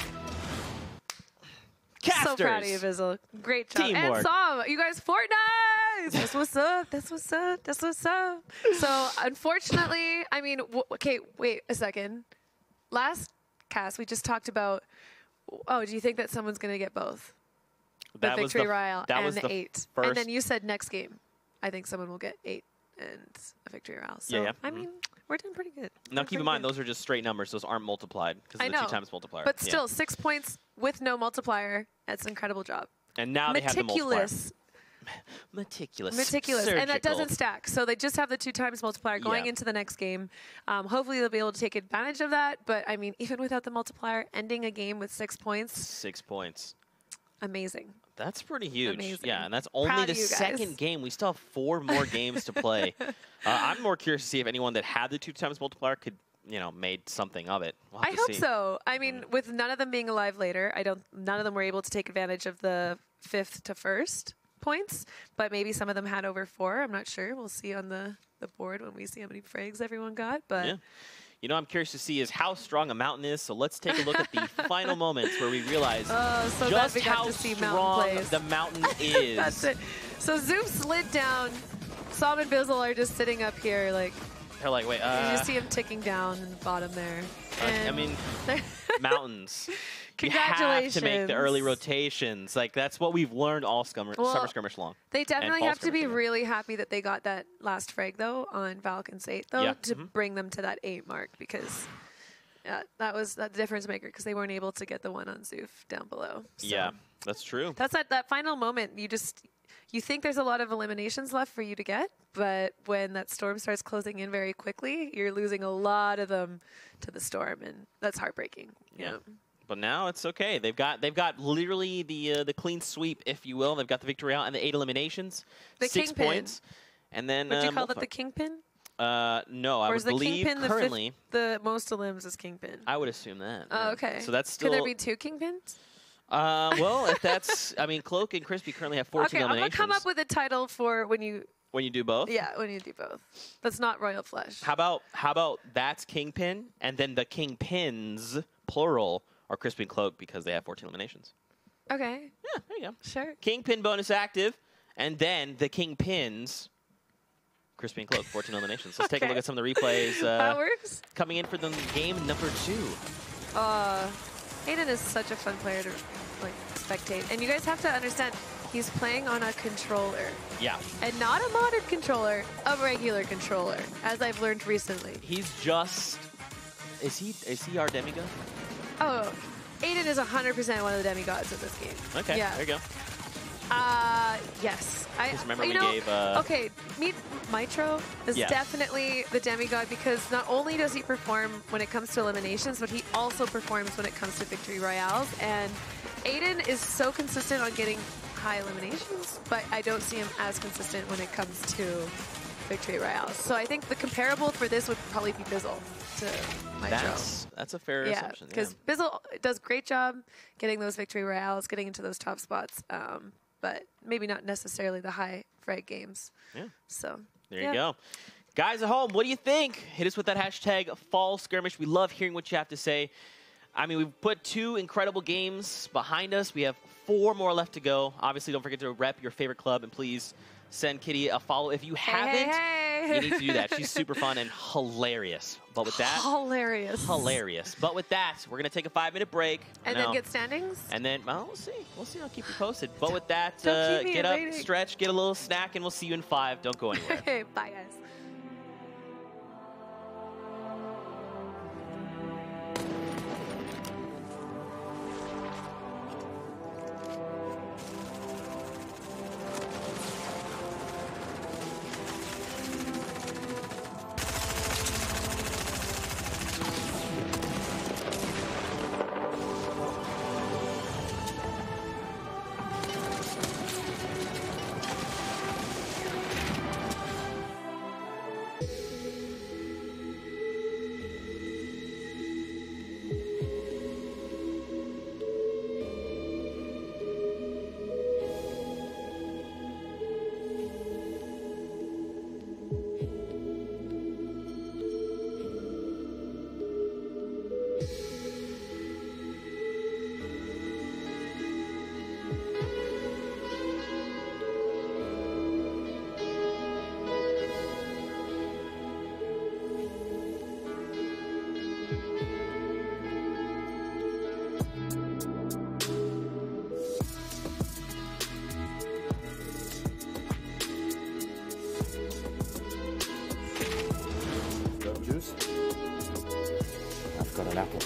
Casters. So proud of you, Bizzle. Great job. Teamwork. And Som, you guys, Fortnite! That's what's up. That's what's up. That's what's up. So, unfortunately, I mean, okay, wait a second. Last cast, we just talked about, oh, do you think that someone's going to get both? The victory royale and the 8. And then you said next game, I think someone will get 8 and a victory royale. So, Yeah. I mean, we're doing pretty good. Now, keep in mind, those are just straight numbers. Those aren't multiplied because of the 2 times multiplier. But still, 6 points with no multiplier. That's an incredible job. And now they have the multiplier. Meticulous. Meticulous. And that Surgical. doesn't stack. So they just have the 2 times multiplier going into the next game. Hopefully they'll be able to take advantage of that. But, I mean, even without the multiplier, ending a game with 6 points. 6 points. Amazing. That's pretty huge. Amazing. Yeah, and that's only Proud the of you guys. second game. We still have 4 more games to play. I'm more curious to see if anyone that had the 2 times multiplier could, you know, made something of it. We'll have I to hope see. so. I mean, with none of them being alive later, none of them were able to take advantage of the 5th to 1st points, but maybe some of them had over 4. I'm not sure. We'll see on the board when we see how many frags everyone got. But yeah. You know, I'm curious to see is how strong a mountain is. So let's take a look at the final moments where we realize so just we got how to see strong mountain plays. the mountain is. That's it. So Zoom slid down. Som and Bizzle are just sitting up here, like They're like, wait, you just see him ticking down in the bottom there. I And mean, mountains. Congratulations. You have to make the early rotations. Like, that's what we've learned all summer skirmish long. They definitely fall have to be skirmish, yeah. really happy that they got that last frag, though, on Falcon's 8, though, Yeah. to bring them to that 8 mark, because that was the difference maker, because they weren't able to get the one on Zoof down below. So Yeah, that's true. that's that final moment. You think there's a lot of eliminations left for you to get, but when that storm starts closing in very quickly, you're losing a lot of them to the storm, and that's heartbreaking. Yeah. But now it's okay. They've got literally the clean sweep, if you will. They've got the victory out and the 8 eliminations, The 6 Kingpin. points, and then Would you call that the Kingpin? No, I Or would is the believe Kingpin currently. the most elims is Kingpin? I would assume that. Oh, yeah. okay. So that's still. Could there be 2 Kingpins? Well, if that's, I mean, Cloak and Crispy currently have 14 Okay, I'm eliminations. gonna come up with a title for when you. When you do both. Yeah, when you do both. That's not Royal Flush. How about that's Kingpin, and then the Kingpins plural are Crispy and Cloak because they have 14 eliminations. Okay. Yeah, there you go. Sure. Kingpin bonus active, and then the Kingpins, Crispy and Cloak, 14 eliminations. Let's take a look at some of the replays. That works. Coming in for the game number 2. Aiden is such a fun player to spectate, and you guys have to understand he's playing on a controller, Yeah. and not a modded controller, a regular controller, as I've learned recently. He's just. Is he our demigod? Oh, Aiden is 100% one of the demigods of this game. Okay. Yeah. There you go. Yes. Just remember you we know, gave. Okay, Mitro is Yeah. definitely the demigod, because not only does he perform when it comes to eliminations, but he also performs when it comes to victory royales. And Aiden is so consistent on getting high eliminations, but I don't see him as consistent when it comes to victory royales. So I think the comparable for this would probably be Bizzle to Mitro. That's a fair Yeah, assumption. because Bizzle does a great job getting those victory royales, getting into those top spots, but maybe not necessarily the high frag games. Yeah. So There you go. Guys at home, what do you think? Hit us with that hashtag Fall Skirmish. We love hearing what you have to say. I mean, we've put 2 incredible games behind us. We have 4 more left to go. Obviously, don't forget to rep your favorite club, and please send Kitty a follow. If you haven't, you need to do that. She's super fun and hilarious. But with that, hilarious. But with that, we're gonna take a 5-minute break. And then get standings? And then, well, we'll see. We'll see. I'll keep you posted. But with that, get up, stretch, get a little snack, and we'll see you in 5. Don't go anywhere. Okay, bye, guys. Juice. I've got an apple.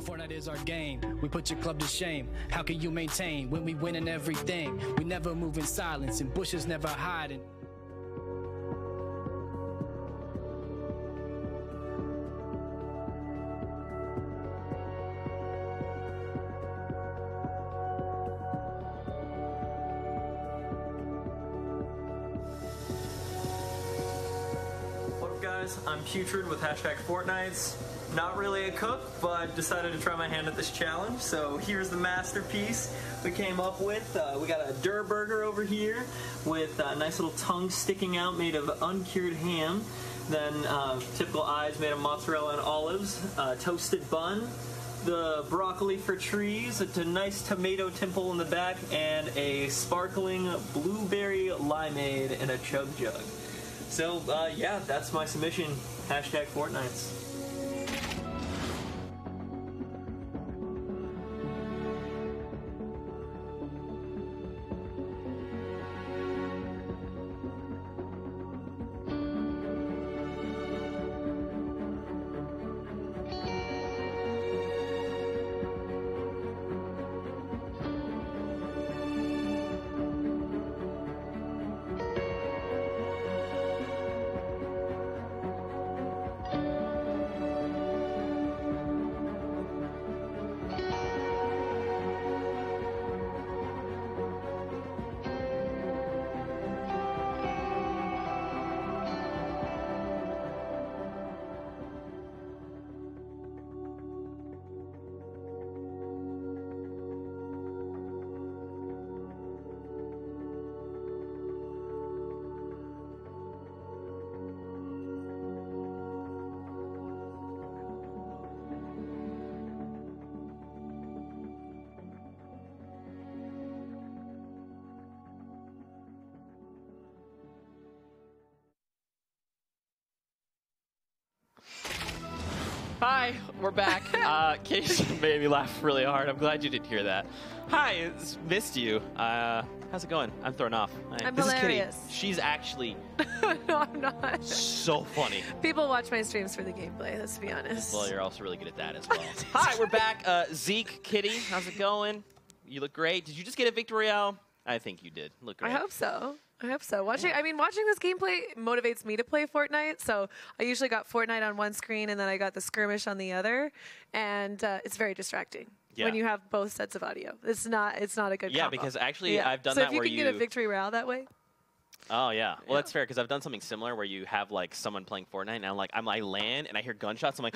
Fortnite is our game. We put your club to shame. How can you maintain when we winning everything? We never move in silence and bushes never hiding. What up, guys? I'm Putrid with #Fortnites. Not really a cook, but decided to try my hand at this challenge. So here's the masterpiece we came up with. We got a Durr burger over here with a nice little tongue sticking out made of uncured ham. Then typical eyes made of mozzarella and olives. Toasted bun. The broccoli for trees. A nice tomato temple in the back. And a sparkling blueberry limeade in a chug jug. So yeah, that's my submission. #Fortnites. Hi, we're back. Case made me laugh really hard. I'm glad you didn't hear that. Hi, missed you. How's it going? I'm thrown off. I'm this hilarious. is Kitty. She's actually No, I'm not. so funny. People watch my streams for the gameplay, let's be honest. Well, you're also really good at that as well. Hi, we're back. Zeke, Kitty, how's it going? You look great. Did you just get a victory royale? I think you did. Look great. I hope so. I hope so. Watching this gameplay motivates me to play Fortnite. So I usually got Fortnite on one screen and then I got the Skirmish on the other, and it's very distracting when you have both sets of audio. It's not a good. Yeah, combo. because actually I've done so that if you where can get a victory royale that way. Oh yeah, well that's fair because I've done something similar where you have like someone playing Fortnite and I land and I hear gunshots. I'm like,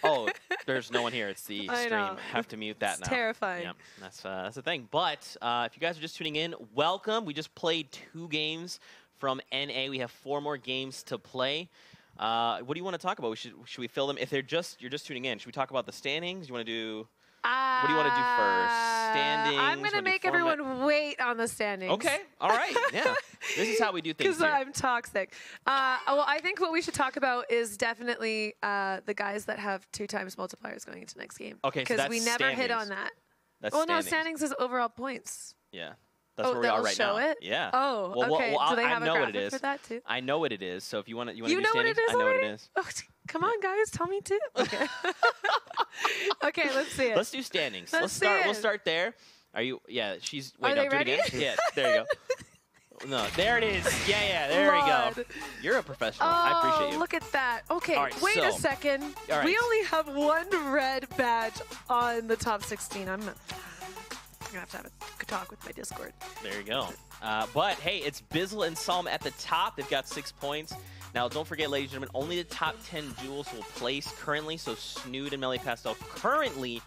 oh, there's no one here. It's the stream. I have to mute that now. Terrifying. Yeah, that's the thing. But if you guys are just tuning in, welcome. We just played 2 games from NA. We have 4 more games to play. What do you want to talk about? Should we fill them? If you're just tuning in, should we talk about the standings? You want to do? What do you want to do first? Standings? I'm going to make everyone wait on the standings. Okay. All right. Yeah. This is how we do things Because I'm toxic. Well, I think what we should talk about is definitely the guys that have 2 times multipliers going into next game. Okay, so that's because we never hit on that. That's no, standings is overall points. Yeah. That's where we are right now. It? Yeah. Oh, okay. Well, do they have I know a what it graphic is. for that too? I know what it is. So if you want to do know standings, what it is I know already? what it is. Oh, come on, guys, tell me too. Okay. Okay, let's see it. Let's do standings. Let's see start. it. We'll start there. Are you? Yeah. She's. Wait, Are no. they Do ready? it again. Yeah. There you go. No. There it is. Yeah. There we go. You're a professional. I appreciate you. Look at that. Okay. Right, wait a second. All right. We only have 1 red badge on the top 16. I'm gonna have to have a talk with my Discord. There you go. But hey, it's Bizzle and Psalm at the top. They've got 6 points. Now, don't forget, ladies and gentlemen, only the top 10 duels will place currently. So Snood and Melee Pastel currently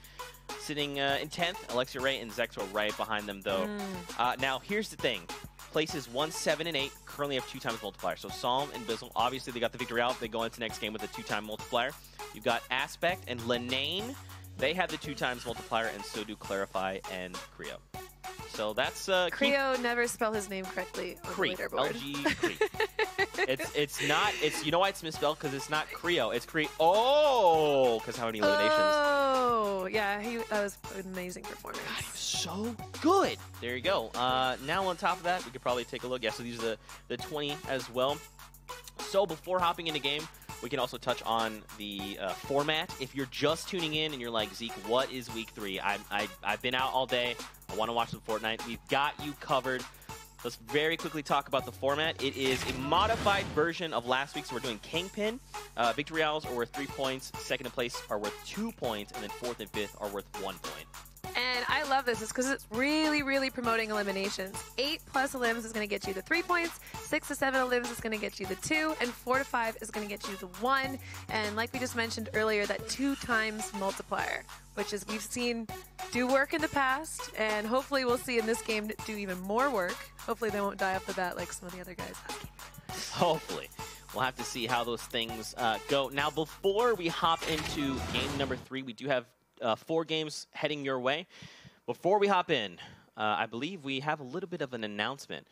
sitting in 10th. Alexia Ray and Zexo right behind them, though. Now, here's the thing. Places 1, 7, and 8 currently have 2 times multiplier. So Psalm and Bizzle, obviously, they got the victory out. They go into next game with a 2-time multiplier. You've got Aspect and Lenane. They have the 2 times multiplier, and so do Clarify and Creo. So that's Creo never spelled his name correctly on the leaderboard. LG. It's not. It's you know why it's misspelled because it's not Creo. It's Creo. Oh, because how many eliminations? Oh, yeah. That was an amazing performance. God, he was so good. There you go. Now on top of that, we could probably take a look. Yeah, so these are the 20 as well. So before hopping into game, we can also touch on the format. If you're just tuning in and you're like, Zeke, what is week 3? I've been out all day. I want to watch some Fortnite. We've got you covered. Let's very quickly talk about the format. It is a modified version of last week. So we're doing Kingpin. Victory royales are worth 3 points. Second and place are worth 2 points. And then 4th and 5th are worth 1 point. And I love this. It's because it's really, really promoting eliminations. 8+ elims is going to get you the 3 points. 6 to 7 elims is going to get you the 2. And 4 to 5 is going to get you the 1. And like we just mentioned earlier, that 2 times multiplier, which is we've seen do work in the past. And hopefully we'll see in this game do even more work. Hopefully they won't die off the bat like some of the other guys. Hopefully. We'll have to see how those things go. Now, before we hop into game number 3, we do have 4 games heading your way. Before we hop in, I believe we have a little bit of an announcement.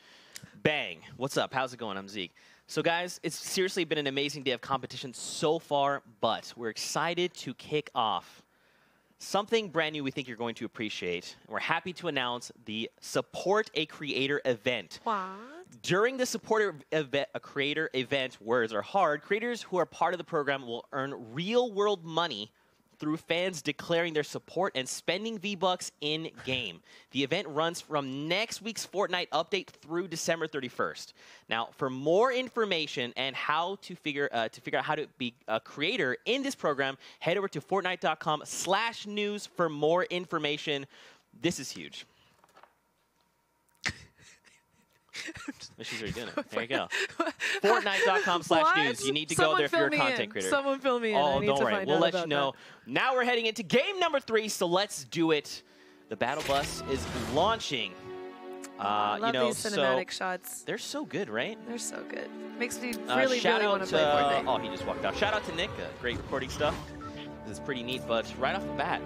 Bang. What's up? How's it going? I'm Zeke. So, guys, it's seriously been an amazing day of competition so far, but we're excited to kick off something brand new we think you're going to appreciate. We're happy to announce the Support a Creator event. What? During the Support a Creator event, words are hard, creators who are part of the program will earn real-world money through fans declaring their support and spending V-Bucks in-game. The event runs from next week's Fortnite update through December 31st. Now, for more information and how to figure out how to be a creator in this program, head over to Fortnite.com/news for more information. This is huge. She's already doing it. There you go. Fortnite.com/news. You need to go there if you're a content creator. Someone fill me in. Oh, don't worry. We'll let you know. Now we're heading into game number 3, so let's do it. The Battle Bus is launching. I love these cinematic shots. They're so good, right? They're so good. Makes me really want to play Fortnite. Oh, he just walked out. Shout out to Nick. Great recording stuff. This is pretty neat, but right off the bat,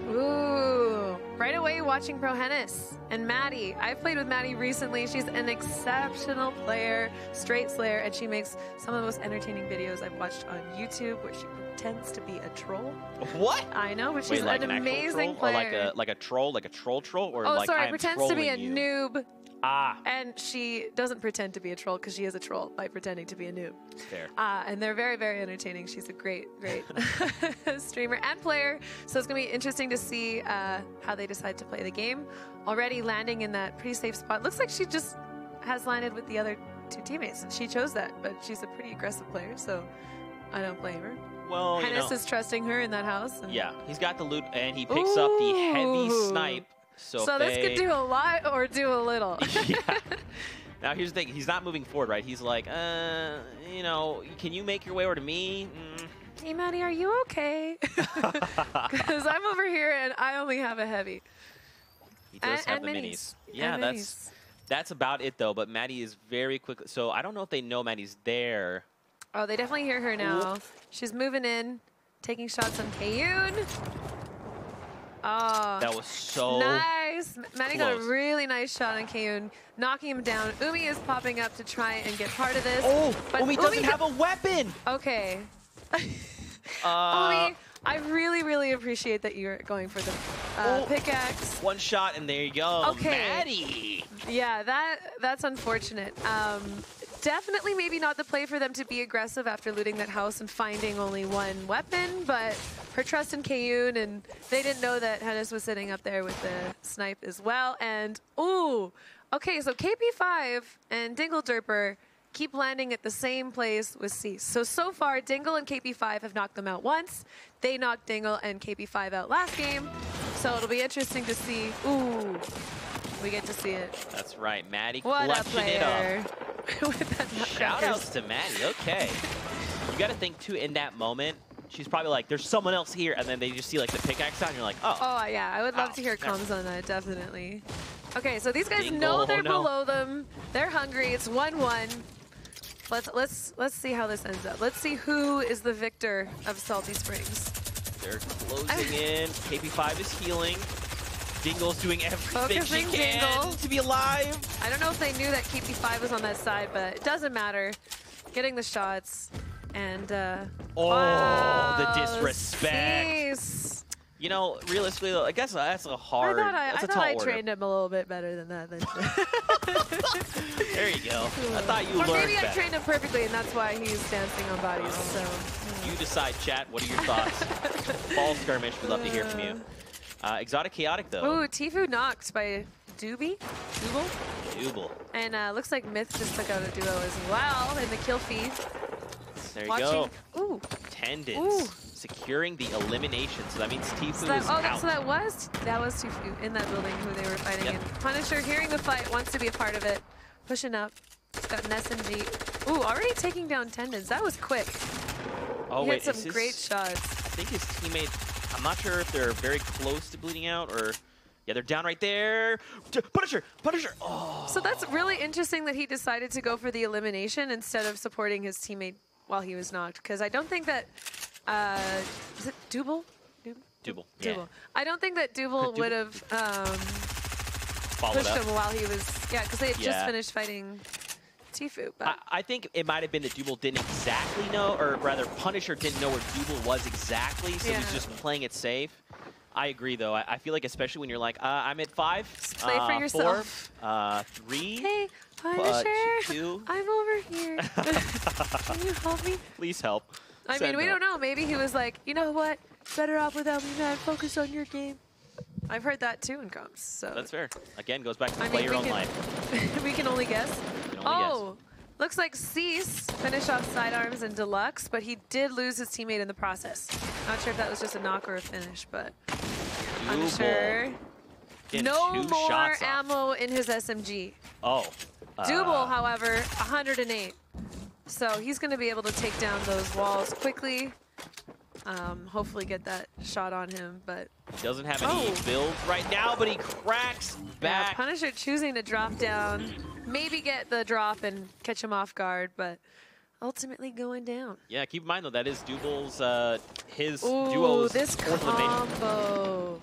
Ooh, right away watching Pro Hennis and Maddie. I've played with Maddie recently. She's an exceptional player, straight slayer, and she makes some of the most entertaining videos I've watched on YouTube where she pretends to be a troll. What? I know, but she's Wait, like an amazing troll? player. Or like a troll, or oh, like sorry, I'm pretends to be a trolling you? noob. Ah, And she doesn't pretend to be a troll because she is a troll by pretending to be a noob. fair. And they're very, very entertaining. She's a great, great streamer and player. So it's going to be interesting to see how they decide to play the game. Already landing in that pretty safe spot. Looks like she just has landed with the other two teammates. She chose that, but she's a pretty aggressive player, so I don't blame her. Well, you Hennis know, is trusting her in that house. And yeah, he's got the loot, and he picks up the heavy snipe. So this could do a lot or do a little. Yeah. Now, here's the thing. He's not moving forward, right? He's like, you know, can you make your way over to me? Hey, Maddie, are you okay? Because I'm over here and I only have a heavy. He does have the minis. Yeah, that's about it, though. But Maddie is very quick. So I don't know if they know Maddie's there. Oh, they definitely hear her now. Ooh. She's moving in, taking shots on Kayun. Oh, that was so nice. Maddie got a really nice shot on Kayun, knocking him down. Umi is popping up to try and get part of this. Oh, but Umi doesn't have a weapon. Okay. Umi, I really, really appreciate that you're going for the pickaxe. One shot, and there you go. Okay. Maddie. Yeah, that's unfortunate. Definitely maybe not the play for them to be aggressive after looting that house and finding only one weapon, but her trust in Kayun, and they didn't know that Hennis was sitting up there with the snipe as well. And, ooh, okay, so KP5 and Dingle Derper keep landing at the same place with Cease. So far, Dingle and KP5 have knocked them out once. They knocked Dingle and KP5 out last game. So it'll be interesting to see. Ooh, we get to see it. That's right, Maddie What a clutching it player. up. Shout outs to Maddie. Okay. You got to think, too, in that moment, she's probably like, there's someone else here. And then they just see, like, the pickaxe out, and you're like, oh. Oh, yeah. I would love to hear comms on that, definitely. Okay, so these guys know they're below them. They're hungry. It's 1-1. Let's see how this ends up. Let's see who is the victor of Salty Springs. They're closing in. KP5 is healing. Dingle's doing everything she can to be alive. I don't know if they knew that KP5 was on that side, but it doesn't matter. Getting the shots. And, wow, the disrespect. Jeez. You know, realistically, though, I guess that's a hard, that's a tall order. I trained him a little bit better than that. There you go. I thought you learned maybe better. I trained him perfectly, and that's why he's dancing on bodies. So you decide, chat. What are your thoughts? Fall Skirmish. We'd love to hear from you. Exotic Chaotic, though. Ooh, Tfue knocked by Double. And looks like Myth just took out a duo as well in the kill feed. There you go. Ooh. Tendons. Securing the elimination. So that means Tfue is out. So that was Tfue in that building who they were fighting in. Punisher, hearing the fight, wants to be a part of it. Pushing up. He's got an SMG. Ooh, already taking down Tendons. That was quick. Oh, he had some great shots. I think his teammate, I'm not sure if they're very close to bleeding out or... Yeah, they're down right there. Punisher! Oh. So that's really interesting that he decided to go for the elimination instead of supporting his teammate while he was knocked. Because I don't think that... is it Double? Double. I don't think that Double would have pushed him while he was... Yeah, because they had just finished fighting Tfue. I think it might have been that Double didn't exactly know, or rather Punisher didn't know where Double was exactly, so he's just playing it safe. I agree, though. I feel like especially when you're like, I'm at 5, just play for yourself. 4, 3, hey, Punisher, 2. I'm over here. Can you help me? Please help. I mean, we don't know. Maybe he was like, you know what? Better off without me, man. Focus on your game. I've heard that too in comms. So that's fair. Again, goes back to play your own life. We can only guess. Looks like Cease finished off Sidearms and Deluxe, but he did lose his teammate in the process. Not sure if that was just a knock or a finish, but I'm sure. No more ammo in his SMG. Double, however, 108. So he's going to be able to take down those walls quickly. Hopefully get that shot on him, but... He doesn't have any builds right now, but he cracks back. Yeah, Punisher choosing to drop down. Maybe get the drop and catch him off guard, but ultimately going down. Yeah, keep in mind, though, that is Double's, his duo's this combo.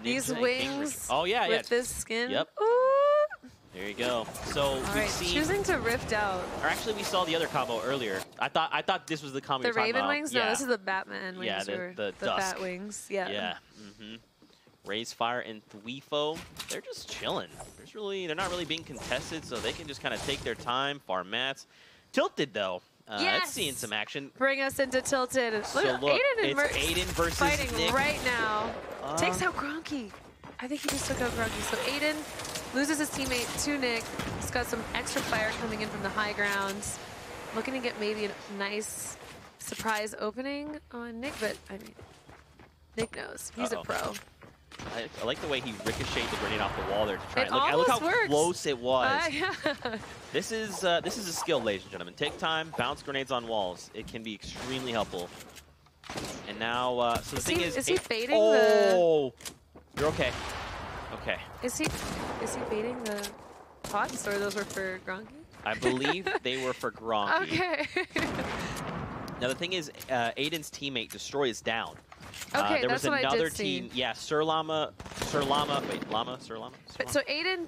These Ninja and wings. Oh yeah, with this skin. Yep. Ooh. There you go. So All we've right, seen. choosing to rift out. Or actually, we saw the other combo earlier. I thought this was the combo. The you're talking Raven about. wings? Yeah. No, this is the Batman wings. Yeah, or the the dusk. Bat wings. Yeah. Yeah. Raise Fire and Tfue, they're just chilling. They're not really being contested, so they can just kind of take their time. Farm mats. Tilted though. Yes! It's seeing some action. Bring us into Tilted. Look, So at look, Aiden and it's Mertz Aiden versus fighting Nick. right now. Takes out Gronky. I think he just took out Gronky. So Aiden loses his teammate to Nick. He's got some extra fire coming in from the high grounds. Looking to get maybe a nice surprise opening on Nick, but I mean, Nick knows. He's a pro. I like the way he ricocheted the grenade off the wall there to try. It Look almost how works. close it was. Yeah. This is a skill, ladies and gentlemen. Take time, bounce grenades on walls. It can be extremely helpful. And now, so the thing is he baiting oh, you're okay. Okay. Is he baiting the pots, or those were for Gronky? I believe they were for Gronky. Okay. Now the thing is, Aiden's teammate Destroy is down. Okay, there that's was what I another did team. see. Yeah, Sir Llama. Sir Llama. But so Aiden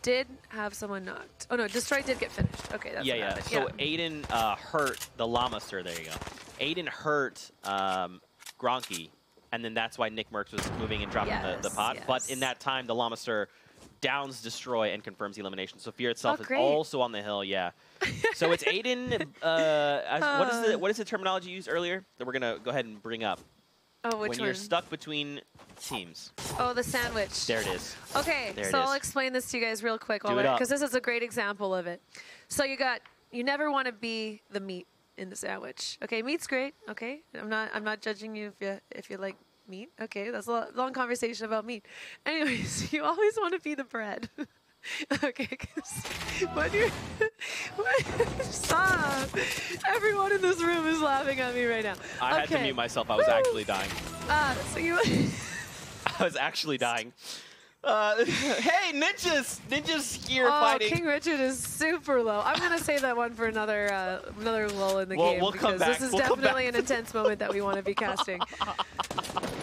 did have someone knocked. Oh no, Destroy did get finished. Okay, that's what happened. So Aiden hurt the Llama Sir. There you go. Aiden hurt Gronky, and then that's why Nick Merckx was moving and dropping the pot. Yes. But in that time, the Llama Sir downs Destroy and confirms the elimination. So Fear itself is great. also on the hill. Yeah. So it's Aiden. What is the terminology used earlier that we're gonna go ahead and bring up? Oh, which when one? you're stuck between teams. Oh, the sandwich. There it is. Okay, There it so is. I'll explain this to you guys real quick, Do it up. because this is a great example of it. So you never want to be the meat in the sandwich. Okay, meat's great. Okay, I'm not judging you if you like meat. Okay, that's a long conversation about meat. Anyways, you always want to be the bread. Okay, because stop. Everyone in this room is laughing at me right now. I had to mute myself. I was actually dying. So you. I was actually dying. Hey, Ninja's here fighting. King Richard is super low. I'm gonna save that one for another lull in the game, we'll come because back. this is We'll come definitely back. an intense moment that we want to be casting.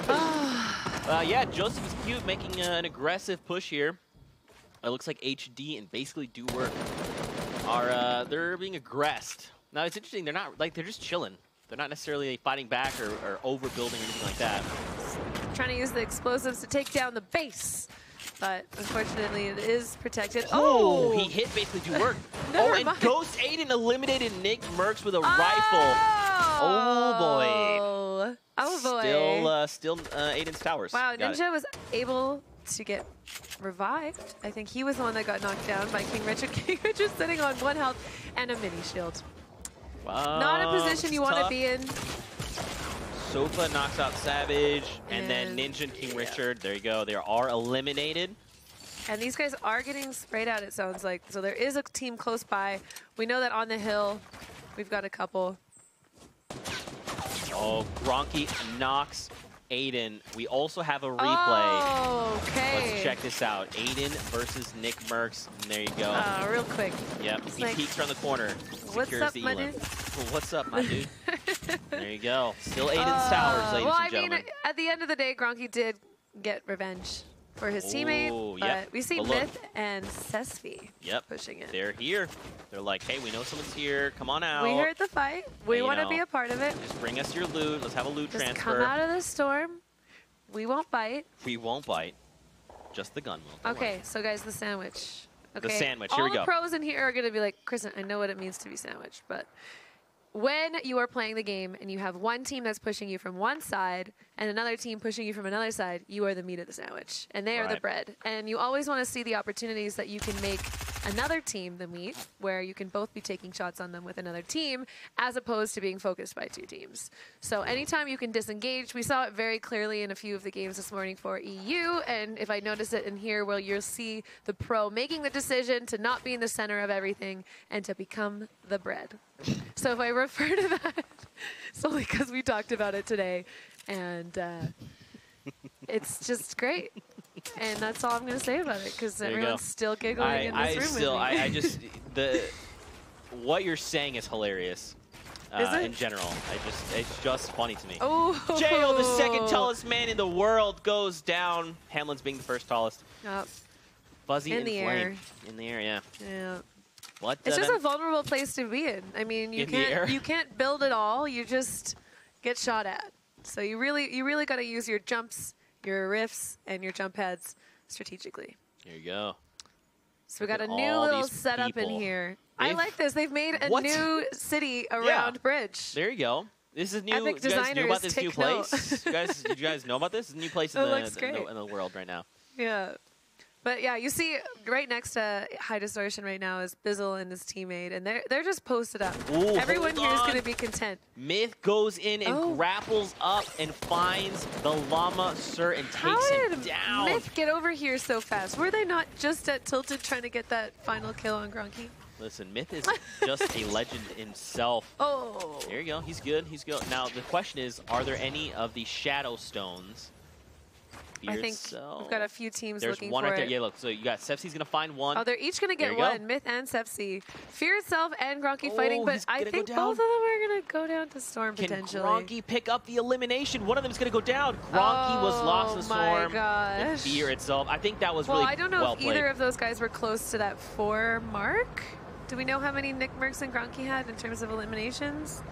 Yeah, Joseph is cute, making an aggressive push here. It looks like HD and basically Do Work they're being aggressed. Now it's interesting. They're just chilling. They're not necessarily fighting back or overbuilding or anything like that. Trying to use the explosives to take down the base, but unfortunately it is protected. Oh, he hit basically Do Work. Never and mind. Ghost Aiden eliminated Nick Merckx with a rifle. Oh boy. Oh boy. Still Aiden's towers. Wow, Got Ninja was able to get revived. I think he was the one that got knocked down by King Richard. King Richard sitting on 1 health and a mini shield. Wow, Not a position you want to be in. Sofa knocks out Savage, and then And- Ninja and King Richard. There you go. They are eliminated. And these guys are getting sprayed out, it sounds like. So there is a team close by. We know that on the hill, we've got a couple. Oh, Gronky knocks Aiden. We also have a replay. Oh, okay. Let's check this out. Aiden versus Nick Merckx. And there you go. Real quick. Yep, he like, peeks around the corner. What's Secures up, the my elim. dude? What's up, my dude? There you go. Still Aiden's towers, ladies well, and I gentlemen. mean, at the end of the day, Gronky did get revenge for his teammate. Ooh, But yep. we see But look. Myth and Sesfi pushing it. They're here. They're like, hey, we know someone's here. Come on out. We heard the fight. We You want to know, be a part of it. Just bring us your loot. Let's have a loot Just transfer. come out of the storm. We won't bite. We won't bite. Just the gun will. Don't Okay, worry. so guys, the sandwich. Okay. The sandwich. Here All we go. the pros in here are going to be like, Kristen, I know what it means to be sandwiched, but when you are playing the game and you have one team that's pushing you from one side and another team pushing you from another side, you are the meat of the sandwich, and they are the Right. bread. And you always want to see the opportunities that you can make another team the meat, where you can both be taking shots on them with another team, as opposed to being focused by two teams. So anytime you can disengage, we saw it very clearly in a few of the games this morning for EU, and if I notice it in here, well, you'll see the pro making the decision to not be in the center of everything and to become the bread. So if I refer to that, it's only because we talked about it today, and it's just great. And that's all I'm going to say about it, because There you everyone's go. still giggling in this room with me. what you're saying is hilarious. in general. It's just funny to me. Oh, Jo, the second tallest man in the world, goes down. Hamlin's being the first tallest. Yep. Fuzzy In and the Flame. air. In the air, yeah. Yeah. What? It's just a vulnerable place to be in. I mean, you In the air. can't build it all. You just get shot at. So you really got to use your jumps, your riffs, and your jump heads strategically. Here you go. So we got a Look at new all little these setup in people. here. I They've- like this. They've made a What? new city around Bridge. There you go. This is new. Epic You guys knew about designers, this new take note. place? Did you guys know about this? It's a new place in, It looks great. in the world right now. Yeah. But yeah, you see right next to High Distortion right now is Bizzle and his teammate, and they're just posted up. Ooh, Everyone hold here is on. going to be content. Myth goes in and Oh. grapples up and finds the Llama Sir and How takes him did down. Myth get over here so fast? Were they not just at Tilted trying to get that final kill on Gronky? Listen, Myth is just a legend himself. Oh. There you go. He's good. He's good. Now, the question is, are there any of the Shadow Stones? I think we've got a few teams There's looking one for right there. it. Yeah, look. So you got Sepsi's going to find one. Oh, they're each going to There get you go. one. Myth and Sepsi. Fear itself and Gronky fighting, Oh, but he's I gonna go think down. both of them are going to go down to Storm Can potentially. Gronky pick up the elimination? One of them is going to go down. Gronky was lost in the my storm. gosh. The fear itself. I think that was Well, really I don't know well if played. either of those guys were close to that 4 mark. Do we know how many Nick Mercs and Gronky had in terms of eliminations?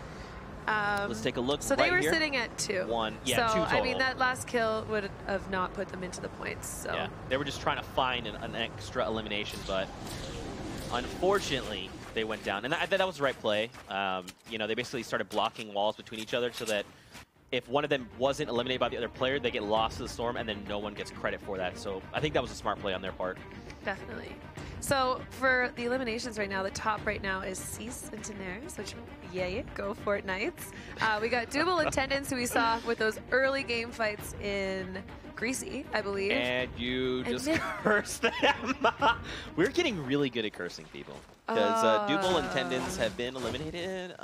Let's take a look. So right they were here. sitting at 2. 1. Yeah, so, 2 total. I mean, that last kill would have not put them into the points. So Yeah, they were just trying to find an extra elimination, but unfortunately, they went down. And that was the right play. You know, they basically started blocking walls between each other so that if one of them wasn't eliminated by the other player, they get lost to the storm, and then no one gets credit for that. So I think that was a smart play on their part. definitely. So for the eliminations right now, the top right now is Cease and Tenares, which, yay, go Fortnites. We got Double Attendance, who we saw with those early game fights in Greasy, I believe. And you And just Nick- cursed them. We're getting really good at cursing people. Because Double and Tendons have been eliminated.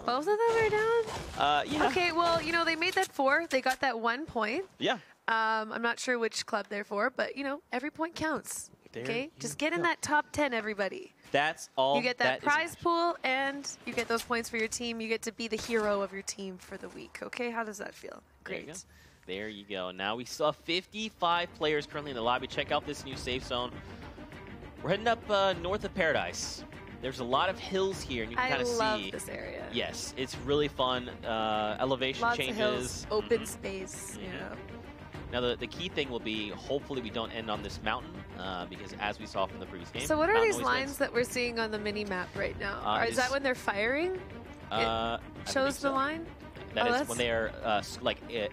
Both of them are down? Yeah. Okay, well, you know, they made that 4. They got that 1 point. Yeah. I'm not sure which club they're for, but, you know, every point counts. There Okay? you Just get in go. that top 10, everybody. That's all. You get that is prize pool, and you get those points for your team. You get to be the hero of your team for the week. Okay? How does that feel? There you Great. go. There you go. Now we saw 55 players currently in the lobby. Check out this new safe zone. We're heading up north of Paradise. There's a lot of hills here, and you can I kind of love see. this area. Yes, it's really fun. Elevation Lots changes. of hills, open Mhm. space. Mhm. Yeah. Now the key thing will be hopefully we don't end on this mountain because as we saw from the previous game. So what are mountain these always lines wins. that we're seeing on the mini map right now? It Is that is- when they're firing? I Shows believe the so. line? That Oh, is that's- when they are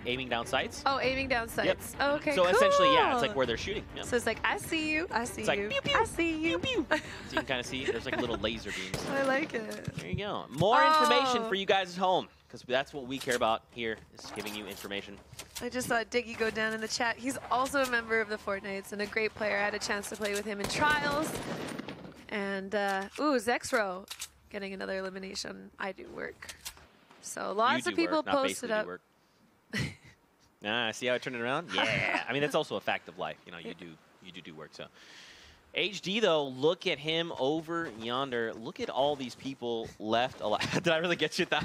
aiming down sights. Oh, aiming down sights. Oh, okay, So cool. essentially, yeah, it's like where they're shooting. Yeah. So it's like, I see you, I see It's like you, pew, pew, I see you. So you can kind of see there's like little laser beams. I like it. There you go. More Oh. information for you guys at home because that's what we care about here is giving you information. I just saw Diggy go down in the chat. He's also a member of the Fortnites and a great player. I had a chance to play with him in trials. And, ooh, Zexro getting another elimination. I do work. So lots You of do people work, not posted basically do up. work. See how I turned it around? Yeah. I mean, that's also a fact of life. You know, you do work. So, HD though, look at him over yonder. Look at all these people left alive. Did I really get you that?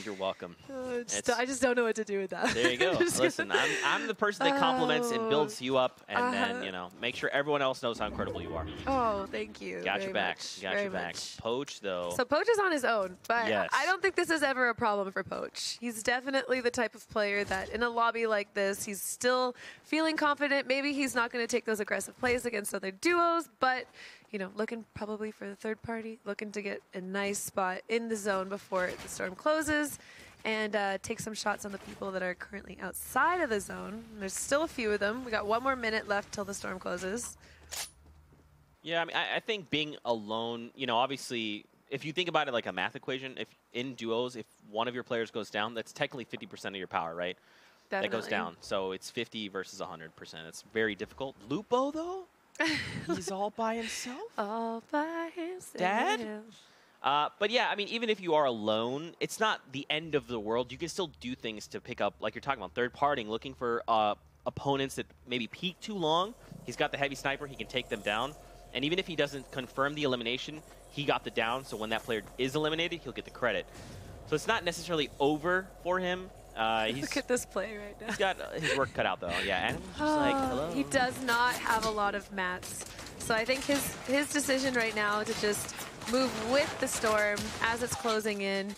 You're welcome. I just don't know what to do with that. There you go. Just Listen, I'm the person that compliments and builds you up, and then Uh-huh. you know, make sure everyone else knows how incredible you are. Oh, thank you. Got very your back. much, Got very your back. much. Poach though. So Poach is on his own, but Yes. I don't think this is ever a problem for Poach. He's definitely the type of player that in a lobby like this, he's still feeling confident. Maybe he's not going to take those aggressive plays against other duos, but you know, looking probably for the third party, looking to get a nice spot in the zone before the storm closes and take some shots on the people that are currently outside of the zone. There's still a few of them. We got 1 more minute left till the storm closes. Yeah, I mean, I think being alone, you know, obviously, if you think about it like a math equation, if in duos, if one of your players goes down, that's technically 50% of your power, right? Definitely. That goes down. So it's 50 versus 100%. It's very difficult. Lupo, though, he's all by himself. All by himself. Dad? But yeah, I mean, even if you are alone, it's not the end of the world. You can still do things to pick up, like you're talking about, third partying, looking for opponents that maybe peak too long. He's got the heavy sniper. He can take them down. And even if he doesn't confirm the elimination, he got the down, so when that player is eliminated, he'll get the credit. So it's not necessarily over for him. Look at this play right now. He's got his work cut out, though. Yeah, Animal's just like, hello. He does not have a lot of mats. So I think his decision right now to just move with the storm as it's closing in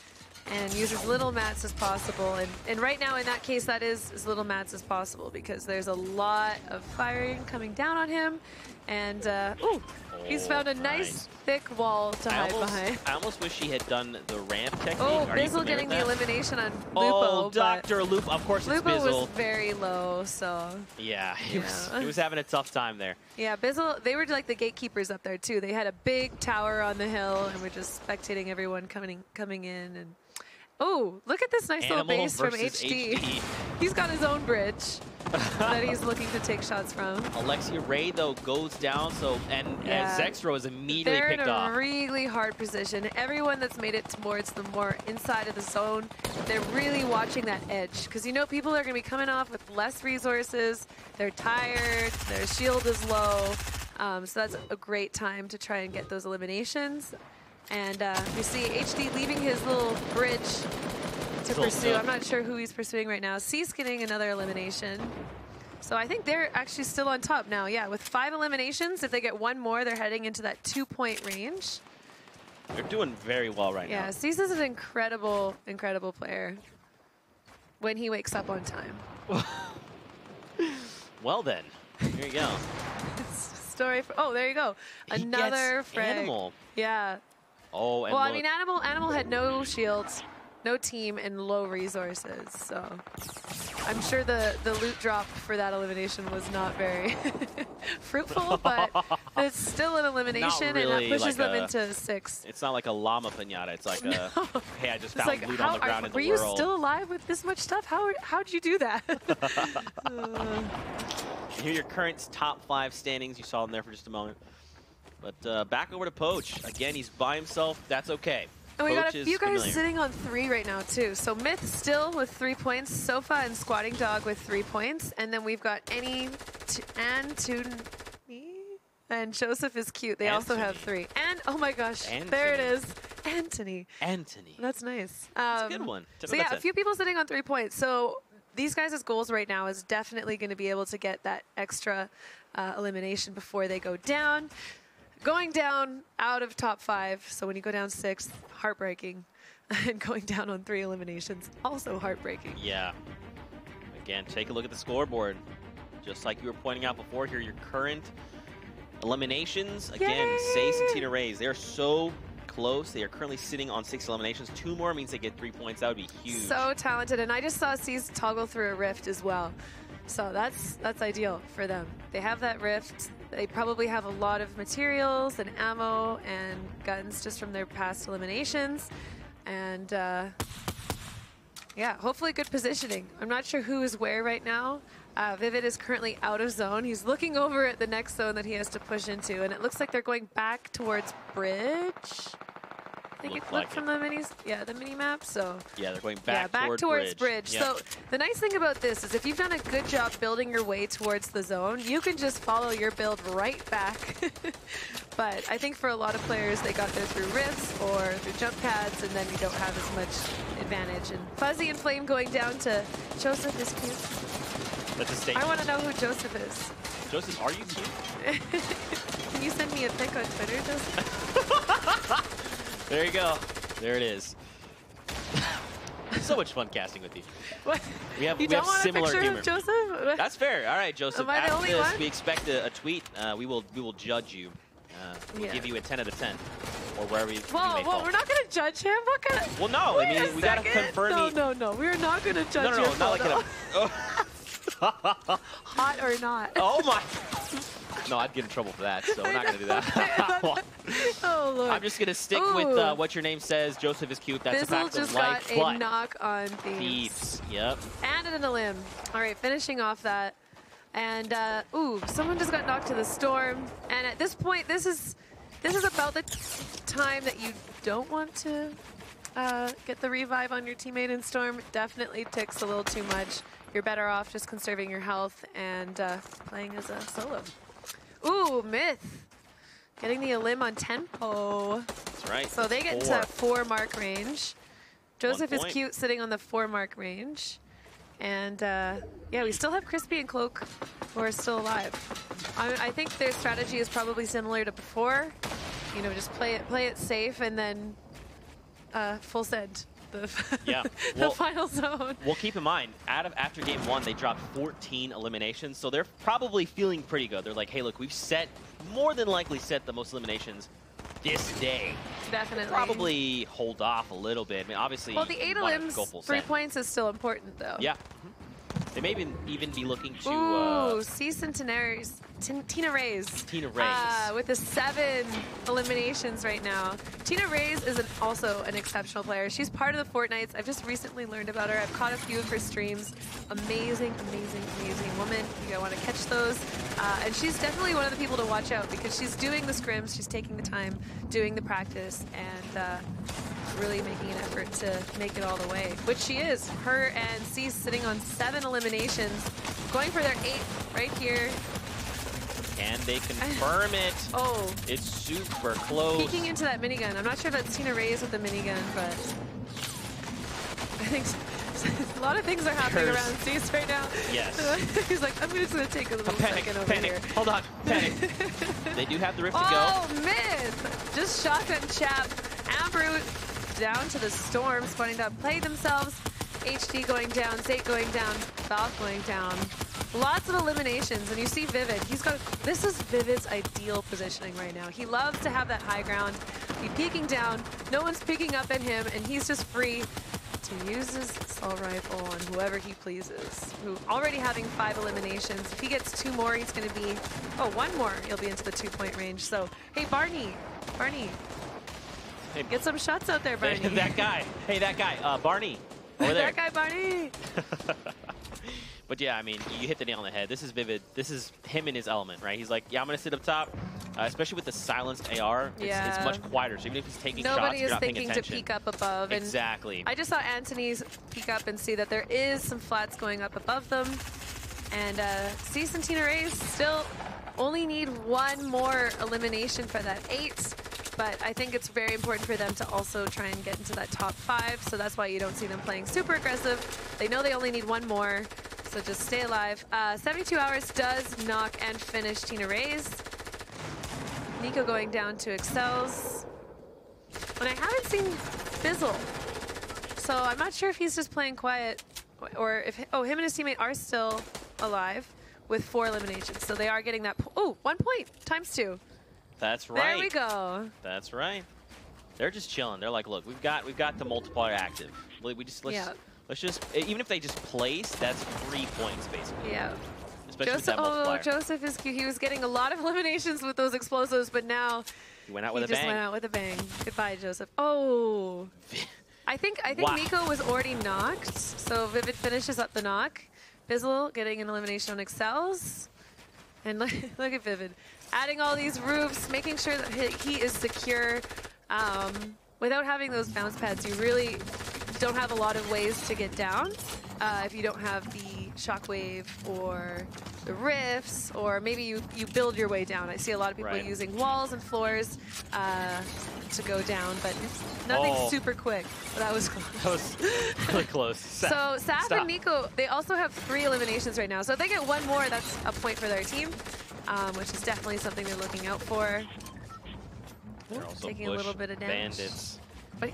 and use as little mats as possible. And right now, in that case, that is as little mats as possible because there's a lot of firing coming down on him. And, he's found a nice thick wall to hide behind. I almost wish he had done the ramp technique. Oh, Bizzle getting the elimination on Lupo. Oh, Dr. Lupo. Of course, it's Lupo Bizzle. was very low, so. Yeah, he was having a tough time there. Yeah, Bizzle, they were like the gatekeepers up there, too. They had a big tower on the hill, and we're just spectating everyone coming in. And oh, look at this nice little base from HD. He's got his own bridge that he's looking to take shots from. Alexia Ray, though, goes down, and Zextro is immediately picked off. They're in a really hard position. Everyone that's made it towards the more inside of the zone, they're really watching that edge. Because, you know, people are going to be coming off with less resources. They're tired. Their shield is low. So that's a great time to try and get those eliminations. And we see HD leaving his little bridge to pursue. I'm not sure who he's pursuing right now. C's getting another elimination. So I think they're actually still on top now. Yeah, with 5 eliminations, if they get one more, they're heading into that 2-point range. They're doing very well right now. Yeah, C's is an incredible, incredible player when he wakes up on time. Well then, here you go. Story for, oh, there you go. Another frag. Animal. Yeah. Oh, and well, I mean, Animal had no shields, no team, and low resources. So I'm sure the loot drop for that elimination was not very fruitful, but it's still an elimination, really, and that pushes like them into 6. It's not like a llama pinata. It's like a, hey, I just found like, loot on the ground in the world. Were you still alive with this much stuff? How'd you do that? Here are your current top 5 standings. You saw them there for just a moment. But back over to Poach. Again, he's by himself. That's okay. And we got Poach a is few guys familiar. sitting on 3 right now, too. So Myth still with 3 points. Sofa and Squatting Dog with 3 points. And then we've got Annie and Tooney. And Joseph is cute. They also have 3. And, oh my gosh, there it is. Anthony. That's nice. That's a good one. So yeah, a few people sitting on 3 points. So these guys' goals right now is definitely going to be able to get that extra elimination before they go down. Going down out of top 5, so when you go down 6th, heartbreaking. And going down on 3 eliminations, also heartbreaking. Yeah. Again, take a look at the scoreboard. Just like you were pointing out before, here are your current eliminations. Again, Sace and Tina Rays, they're so close. They are currently sitting on 6 eliminations. 2 more means they get 3 points. That would be huge. So talented, and I just saw C's toggle through a rift as well. So that's ideal for them. They have that rift. They probably have a lot of materials and ammo and guns just from their past eliminations. And yeah, hopefully good positioning. I'm not sure who is where right now. Vivid is currently out of zone. He's looking over at the next zone that he has to push into, and it looks like they're going back towards bridge. I think it looked from the mini map. So yeah, they're going back, towards bridge. Yep. So the nice thing about this is if you've done a good job building your way towards the zone, you can just follow your build right back. But I think for a lot of players, they got there through rifts or through jump pads, and then you don't have as much advantage. And Fuzzy and Flame going down to Joseph is cute. That's a statement. I want to know who Joseph is. Joseph, are you cute? Can you send me a pic on Twitter, Joseph? There you go. There it is. So much fun casting with you. What? We have want similar a picture humor. Of Joseph? That's fair. All right, Joseph. Am I the only one? We expect a tweet. We will judge you. We'll give you a 10 out of 10, or wherever you. Whoa, we're not gonna judge him. What kind of? Well, no. I mean, we gotta confirm. No. We're not gonna judge. No, not like a. Hot or not? Oh my. No, I'd get in trouble for that, so we're not going to do that. Oh, Lord. I'm just going to stick with what your name says. Joseph is cute. That's a fact of life. Bizzle just got a knock on Thieves. Yep. And a limb. All right, finishing off that. And, someone just got knocked to the storm. And at this point, this is about the time that you don't want to get the revive on your teammate in storm. It definitely ticks a little too much. You're better off just conserving your health and playing as a solo. Ooh, Myth. Getting the elim on tempo. That's right. So they get into that 4 mark range. Joseph is point. cute sitting on the 4 mark range. And yeah, we still have Crispy and Cloak who are still alive. I think their strategy is probably similar to before. You know, just play it safe and then full send the, Yeah. the final zone. Well, keep in mind, after game 1, they dropped 14 eliminations, so they're probably feeling pretty good. They're like, hey, look, we've more than likely set the most eliminations this day. Definitely. Probably hold off a little bit. I mean, obviously, Well, the 8 you wanna elims, go full 3 send. points is still important, though. Yeah. They may even be looking to... Ooh, C Centenaries. Tina Reyes. Tina Reyes. With the 7 eliminations right now. Tina Reyes is also an exceptional player. She's part of the Fortnites. I've just recently learned about her. I've caught a few of her streams. Amazing, amazing, amazing woman. You want to catch those. And she's definitely one of the people to watch out because she's doing the scrims, she's taking the time, doing the practice, and really making an effort to make it all the way, which she is. Her and C sitting on 7 eliminations, going for their 8th right here. Can they confirm it? Oh. It's super close. Peeking into that minigun. I'm not sure that's Tina Reyes with the minigun, but I think a lot of things are happening around Cease right now. Yes. He's like, I'm just going to take a little second over Panic. here. Hold on. Panic. They do have the rift to go. Oh, myth! Just shotgun chap. Amber down to the storm, spawning to play themselves. HD going down, Zate going down, Valve going down. Lots of eliminations, and you see Vivid. This is Vivid's ideal positioning right now. He loves to have that high ground. He's peeking down, no one's picking up at him, and he's just free to use his assault rifle on whoever he pleases. Who already having 5 eliminations. If he gets 2 more, he's gonna be, 1 more, he'll be into the 2-point range. So, hey, Barney, Hey, get some shots out there, Barney. that guy. Hey, that guy. Barney. Over there. That guy, Barney. But yeah, I mean, you hit the nail on the head. This is Vivid. This is him in his element, right? He's like, yeah, I'm going to sit up top, especially with the silenced AR. It's much quieter, so even if he's taking shots, you're not paying attention. Nobody is thinking to peek up above. Exactly. And I just saw Anthony's peek up and see that there is some flats going up above them. And Cease and Tina Reyes still only need 1 more elimination for that 8. But I think it's very important for them to also try and get into that top 5. So that's why you don't see them playing super aggressive. They know they only need 1 more. So just stay alive. 72 Hours does knock and finish Tina Reyes. Nico going down to Excels. But I haven't seen Fizzle. So I'm not sure if he's just playing quiet or if, him and his teammate are still alive with 4 eliminations. So they are getting that, 1 point times 2. That's right. There we go. That's right. They're just chilling. They're like, look, we've got the multiplier active. Let's just even if they just place, that's 3 points basically. Yeah. Especially with that multiplier. Joseph is cute. He was getting a lot of eliminations with those explosives, but now he went out with a bang. Just went out with a bang. Goodbye, Joseph. Oh. I think wow. Nico was already knocked, so Vivid finishes up the knock. Bizzle getting an elimination on Excels. And look at Vivid. Adding all these roofs, making sure that he is secure. Without having those bounce pads, you really don't have a lot of ways to get down. If you don't have the shockwave or the rifts, or maybe you build your way down. I see a lot of people using walls and floors to go down, but nothing super quick. But that was close. That was really close. So Saf and Nico, they also have 3 eliminations right now. So if they get 1 more, that's a point for their team, which is definitely something they're looking out for. They're also taking a little bit of damage. Bandits. But,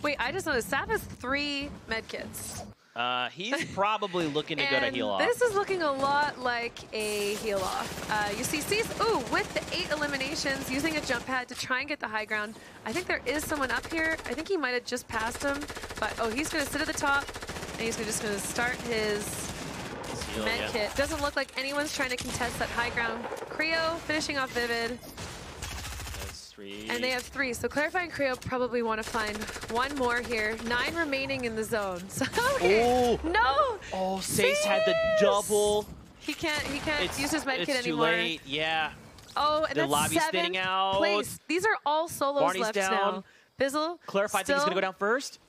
wait, I just noticed Saf has 3 medkits. He's probably looking to go to heal off. This is looking a lot like a heal off. You see Cease, with the 8 eliminations, using a jump pad to try and get the high ground. I think there is someone up here. I think he might have just passed him, but he's going to sit at the top, and he's just going to start his medkit. Doesn't look like anyone's trying to contest that high ground. Creo finishing off Vivid. That's 3. And they have 3, so Clarify and Creo probably want to find 1 more here. 9 remaining in the zone. So, no! Oh, Cease had the double. He can't use his medkit anymore. It's too late, yeah. Oh, and the lobby's 7th spinning out. place. These are all solos Barney's left down. now. Bizzle. Clarify, I think he's going to go down first.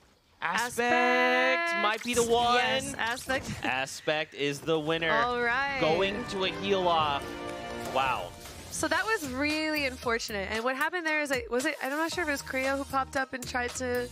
Aspect might be the one. Yes, Aspect. Aspect is the winner. All right. Going to a heal off. Wow. So that was really unfortunate. And what happened there is, I'm not sure if it was Creo who popped up and tried to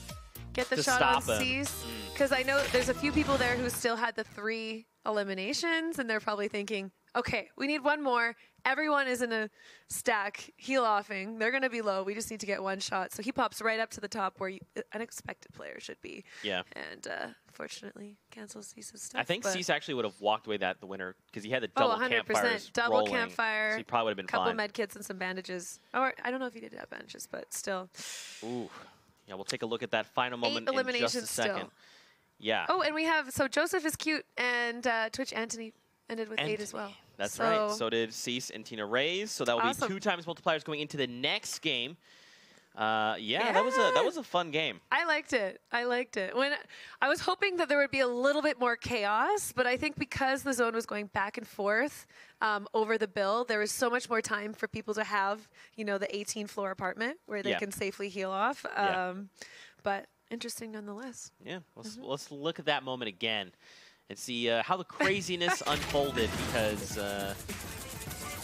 get the shot on Cease. Because I know there's a few people there who still had the 3 eliminations, and they're probably thinking, okay, we need one more. Everyone is in a stack, heal-offing. They're going to be low. We just need to get one shot. So he pops right up to the top where an expected player should be. Yeah. And fortunately, cancels Cease's stuff. I think Cease actually would have walked away the winner because he had the Oh, double 100%. campfires Double rolling, campfire. so he probably would have been couple fine. med kits and some bandages. Or I don't know if he did have bandages, but still. Ooh. Yeah, we'll take a look at that final moment 8 in eliminations just a second. still. Yeah. Oh, and we have, so Joseph is cute, and Twitch Anthony ended with 8 as well. That's so, right. So did Cease and Tina Reyes. So that will Awesome. be 2 times multipliers going into the next game. Yeah, that was a fun game. I liked it. I liked it. When I was hoping that there would be a little bit more chaos, but I think because the zone was going back and forth over the build, there was so much more time for people to have, the 18-floor apartment where they can safely heal off. But interesting nonetheless. Yeah, let's look at that moment again and see how the craziness unfolded because,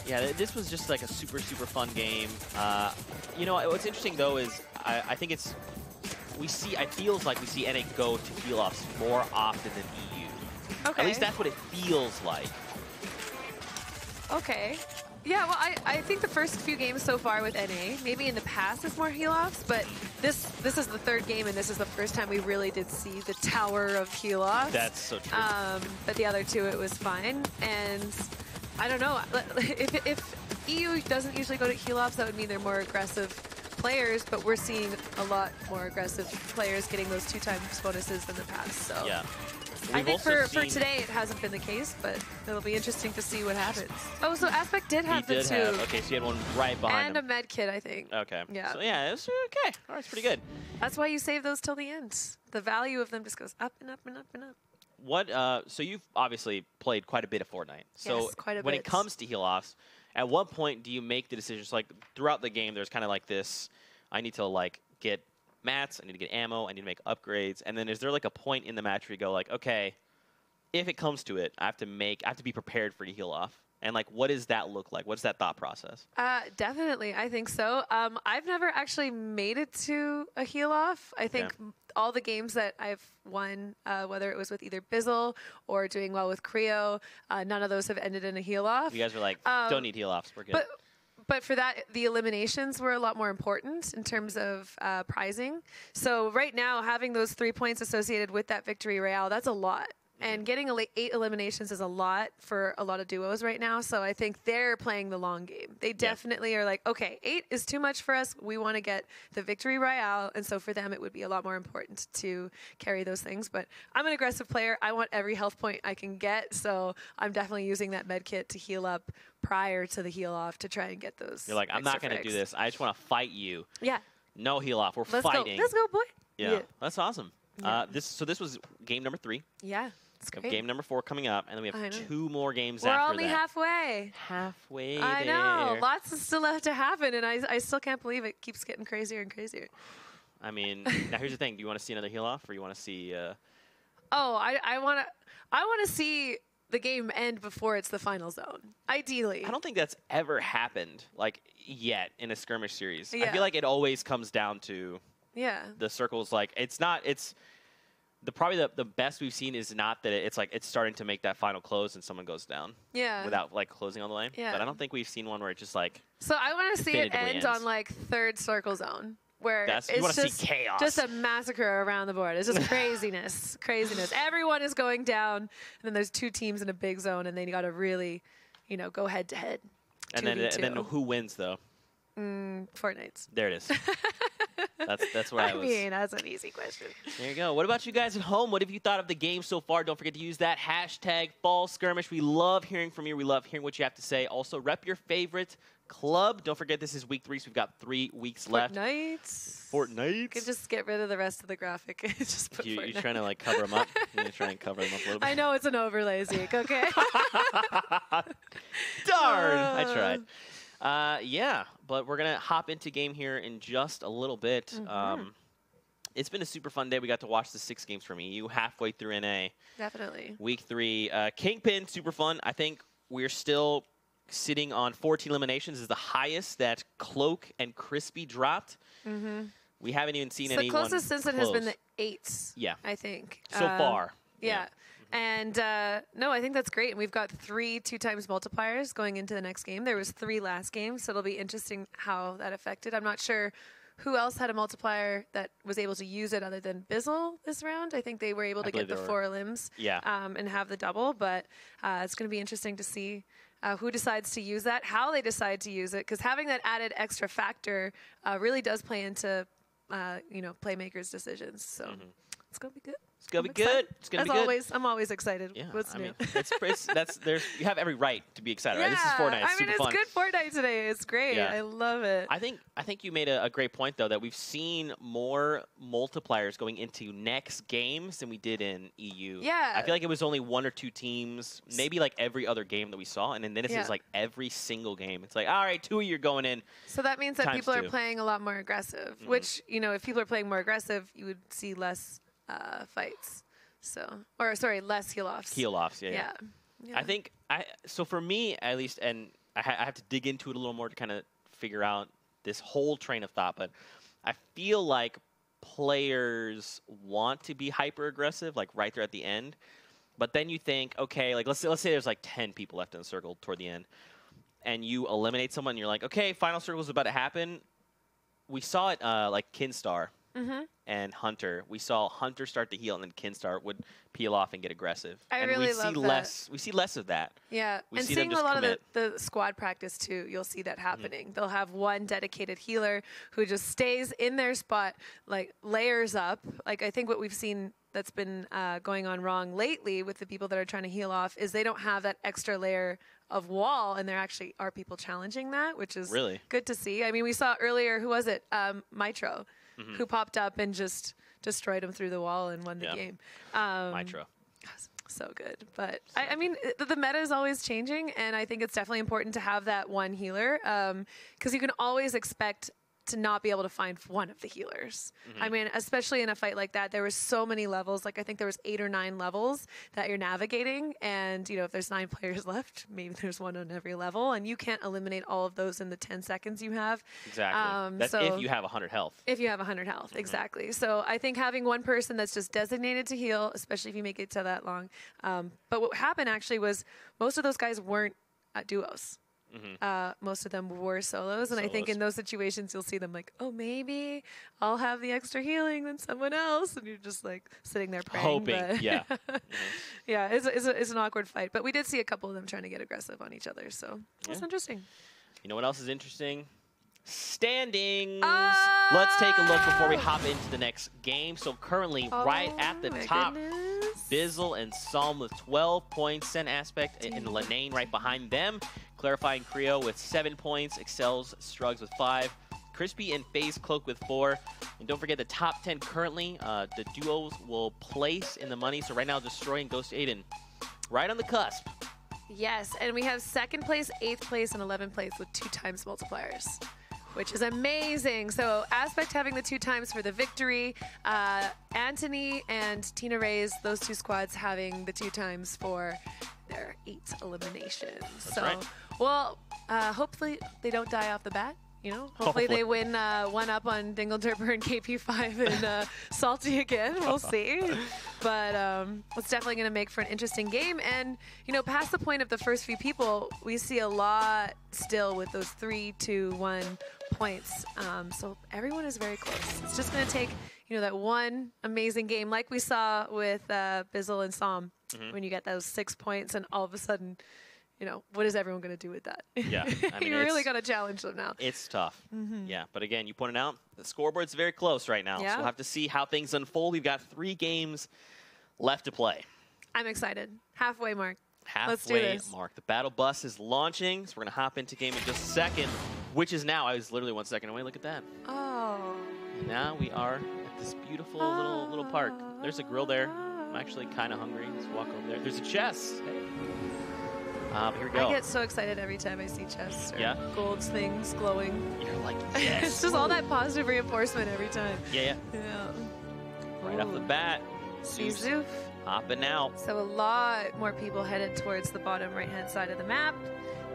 yeah, this was just like a super, super fun game. What's interesting, though, is I think it feels like we see NA go to heal-offs more often than EU. Okay. At least that's what it feels like. Okay. Yeah, well, I think the first few games so far with NA, maybe in the past it's more heal-offs, but this is the 3rd game, and this is the first time we really did see the tower of heal-offs. That's so true. But the other 2, it was fine. And I don't know, if EU doesn't usually go to heal-offs, that would mean they're more aggressive players, but we're seeing a lot more aggressive players getting those 2 times bonuses than the past. So yeah. I think for today it hasn't been the case, but it'll be interesting to see what happens. Oh, so Aspect did have the 2. Okay, so you had one right behind and him. a med kit, I think. Okay. Yeah. So yeah, it was okay. All right, it's pretty good. That's why you save those till the end. The value of them just goes up and up and up and up. What? So you've obviously played quite a bit of Fortnite. So yes, quite a when bit. it comes to heal-offs, at what point do you make the decisions? Like throughout the game, there's kind of like this, I need to like get mats, I need to get ammo, I need to make upgrades, and then is there like a point in the match where you go like, okay, if it comes to it, I have to be prepared for the heal-off. And like, what does that look like? What's that thought process? Definitely, I think so. I've never actually made it to a heal-off. I think all the games that I've won, whether it was with either Bizzle or doing well with Creo, none of those have ended in a heal-off. You guys were like, don't need heal-offs, we're good. But for that, the eliminations were a lot more important in terms of prizing. So right now, having those 3 points associated with that victory royale, that's a lot. And getting 8 eliminations is a lot for a lot of duos right now. So I think they're playing the long game. They definitely are like, okay, 8 is too much for us. We want to get the victory royale. And so for them, it would be a lot more important to carry those things. But I'm an aggressive player. I want every health point I can get. So I'm definitely using that med kit to heal up prior to the heal off to try and get those. You're like, I'm not going to do this. I just want to fight you. Yeah. No heal off. We're Let's fighting. Go. Let's go, boy. Yeah. That's awesome. Yeah. So this was game number 3. Yeah. It's great. Game number 4 coming up, and then we have 2 more games We're after only that. halfway. Halfway I there. know. Lots is still left to happen, and I still can't believe it keeps getting crazier and crazier. I mean, now here's the thing. Do you want to see another heal off, or you want to see... I want to see the game end before it's the final zone, ideally. I don't think that's ever happened, like, yet in a skirmish series. I Yeah. feel like it always comes down to Yeah. the circles. Like, it's not... It's... Probably the best we've seen is not that it's like it's starting to make that final close and someone goes down. Yeah. Without like closing all the way. Yeah. But I don't think we've seen one where it just like. So I want to see it definitively end ends. on like 3rd circle zone, where You it's want to see chaos. just a massacre around the board. It's just craziness, craziness. Everyone is going down, and then there's 2 teams in a big zone, and then you got to really, go head to head. And then who wins though? Fortnite's. There it is. That's where I was. I mean, that's an easy question. There you go. What about you guys at home? What have you thought of the game so far? Don't forget to use that hashtag Fall Skirmish. We love hearing from you. We love hearing what you have to say. Also, rep your favorite club. Don't forget this is week 3, so we've got 3 weeks left. Fortnite. You could just get rid of the rest of the graphic. Just put You're Fortnite. trying to like cover them up. You're gonna try and cover them up a little bit. I know it's an overlay, Zeke. Okay. Darn! I tried. Yeah, but we're going to hop into game here in just a little bit. It's been a super fun day. We got to watch the 6 games from EU halfway through NA. Definitely. Week 3. KINGPIN, super fun. I think we're still sitting on 14 eliminations, is the highest that Cloak and Crispy dropped. We haven't even seen anyone The closest since it has been the 8s, yeah, I think. so far. Yeah. And no, I think that's great. And we've got 3 2x multipliers going into the next game. There was 3 last game, so it'll be interesting how that affected. I'm not sure who else had a multiplier that was able to use it other than Bizzle this round. I think they were able to get the 4 limbs and have the double, but it's going to be interesting to see who decides to use that, how they decide to use it, because having that added extra factor really does play into playmakers' decisions. So it's going to be good. It's gonna be good. It's gonna be good. Always, I'm always excited. Yeah, What's new? mean, you have every right to be excited. Right? This is Fortnite. It's super fun. Good Fortnite today. It's great. Yeah. I love it. I think you made a great point though, that we've seen more multipliers going into next games than we did in EU. Yeah. I feel like it was only 1 or 2 teams, maybe like every other game that we saw, and then this is like every single game. It's like, all right, 2 of you are going in. So that means that people are ×2. playing a lot more aggressive. Which if people are playing more aggressive, you would see less fights. Less heal-offs. Heal-offs, yeah. I think, so for me at least, and I have to dig into it a little more to kind of figure out this whole train of thought, but I feel like players want to be hyper-aggressive, like right there at the end, but then you think, okay, like let's say there's like 10 people left in the circle toward the end, and you eliminate someone, and you're like, okay, final circle is about to happen. We saw it like Kinstar. And Hunter. We saw Hunter start to heal, and then Kinstar would peel off and get aggressive. I really love that. We see less of that. Yeah, We and see seeing them a just lot commit. of the squad practice too, you'll see that happening. They'll have one dedicated healer who just stays in their spot, like layers up. Like I think what we've seen that's been going on wrong lately with the people that are trying to heal off is they don't have that extra layer of wall, and there actually are people challenging that, which is really good to see. I mean, we saw earlier, who was it? Mitro. Who popped up and just destroyed him through the wall and won the game. Mitro. So good. But, I mean, the meta is always changing, and I think it's definitely important to have that one healer because you can always expect to not be able to find one of the healers. I mean, especially in a fight like that, there were so many levels. Like I think there was 8 or 9 levels that you're navigating, and if there's 9 players left, maybe there's one on every level, and you can't eliminate all of those in the 10 seconds you have. Exactly. That's so if you have 100 health. If you have 100 health, exactly. So I think having one person that's just designated to heal, especially if you make it to that long. But what happened actually was most of those guys weren't duos. Most of them were solos, and I think in those situations you'll see them like, oh, maybe I'll have the extra healing than someone else, and you're just like sitting there praying. Hoping, but yeah. Yeah, it's an awkward fight, but we did see a couple of them trying to get aggressive on each other, so that's interesting. You know what else is interesting? Standings. Let's take a look before we hop into the next game. So currently, right at the top, Bizzle and Psalm with 12 points. Sen Aspect and Lenane right behind them. Clarifying Creo with 7 points. Excels Strugs with 5. Crispy and FaZe Cloak with 4. And don't forget the top 10 currently, the duos will place in the money. So right now, Destroy and Ghost Aiden right on the cusp. Yes, and we have 2nd place, 8th place, and 11th place with 2x multipliers, which is amazing. So Aspect having the 2 times for the victory. Anthony and Tina Reyes, those 2 squads having the 2 times for their 8 eliminations. That's right. Well, hopefully they don't die off the bat. Hopefully they win 1 up on Dingle Derper and KP5 and Salty again. We'll see. But it's definitely going to make for an interesting game. And, past the point of the first few people, we see a lot still with those 3, 2, 1 points. So everyone is very close. It's just going to take, that one amazing game like we saw with Bizzle and Psalm when you get those 6 points and all of a sudden, what is everyone going to do with that? Yeah. I mean, you really got to challenge them now. It's tough. Yeah. But again, you pointed out the scoreboard's very close right now. Yeah. So we'll have to see how things unfold. We've got 3 games left to play. I'm excited. Halfway mark. Let's do Halfway this. mark. The battle bus is launching. So we're going to hop into game in just a second, which is now. I was literally 1 second away. Look at that. Oh. And now we are at this beautiful little park. There's a grill there. I'm actually kind of hungry. Let's walk over there. There's a chest. Hey. Here we go. I get so excited every time I see chests or Yeah? gold things glowing. You're like, yes. It's just all that positive reinforcement every time. Yeah. Yeah. Right off the bat. Zeus. Zeus hopping out. So a lot more people headed towards the bottom right-hand side of the map.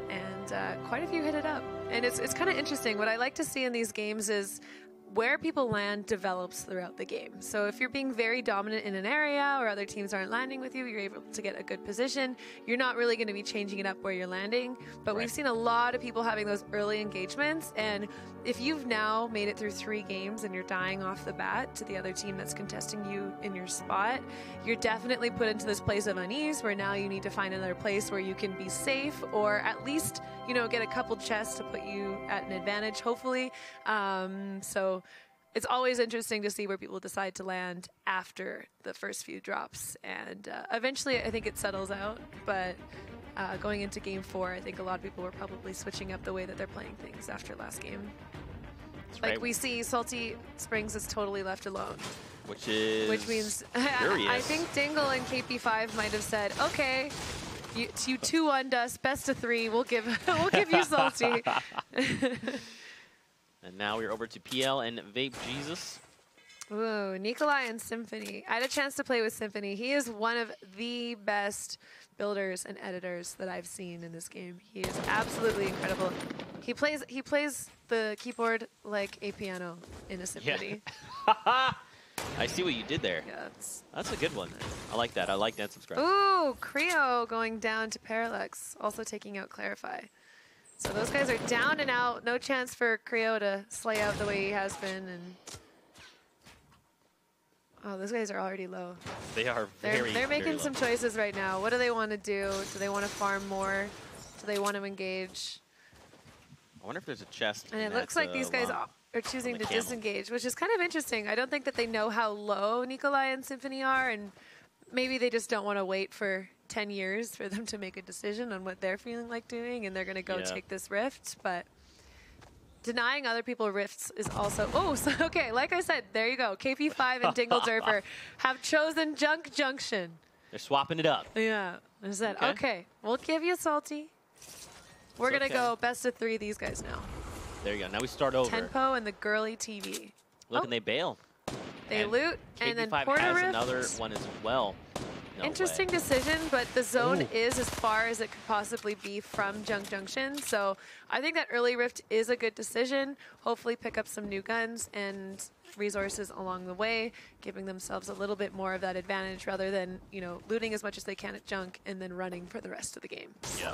And quite a few hit it up. And it's kind of interesting. What I like to see in these games is where people land develops throughout the game. So if you're being very dominant in an area or other teams aren't landing with you, you're able to get a good position. You're not really going to be changing it up where you're landing. But we've seen a lot of people having those early engagements. And if you've now made it through 3 games and you're dying off the bat to the other team that's contesting you in your spot, you're definitely put into this place of unease where now you need to find another place where you can be safe or at least, you know, get a couple chests to put you at an advantage, hopefully. So it's always interesting to see where people decide to land after the first few drops. And eventually I think it settles out. But going into game 4, I think a lot of people were probably switching up the way that they're playing things after last game. Like we see Salty Springs is totally left alone. Which means curious. I think Dingle and KP5 might have said, okay, you 2-1'd us, best of 3, we'll give you Salty. And now we're over to PL and Vape Jesus. Ooh, Nikolai and Symphony. I had a chance to play with Symphony. He is one of the best builders and editors that I've seen in this game. He is absolutely incredible. He plays the keyboard like a piano in a symphony. Yeah. I see what you did there. Yeah, that's a good one. I like that. I like that subscribe. Ooh, Creo going down to Parallax, also taking out Clarify. So those guys are down and out. No chance for Creo to slay out the way he has been. And oh, those guys are already low. They are They're making low. some choices right now. What do they want to do? Do they want to farm more? Do they want to engage? I wonder if there's a chest. And it looks like these guys are choosing to disengage, which is kind of interesting. I don't think that they know how low Nikolai and Symphony are, and maybe they just don't want to wait for 10 years for them to make a decision on what they're feeling like doing, and they're going to go take this rift. But denying other people rifts is also... Oh, so, okay, like I said, there you go. KP5 and Dingle Derper have chosen Junk Junction. They're swapping it up. Yeah. I said, okay, we'll give you Salty. We're going to go best of 3 these guys now. There you go. Now we start over. Tempo and the girly TV. Look, and they bail. They loot, and then KP5 Porter has Rift. another one as well. No Interesting way. decision, but the zone is as far as it could possibly be from Junk Junction. So I think that early rift is a good decision. Hopefully pick up some new guns and resources along the way, giving themselves a little bit more of that advantage rather than, you know, looting as much as they can at Junk and then running for the rest of the game. Yeah.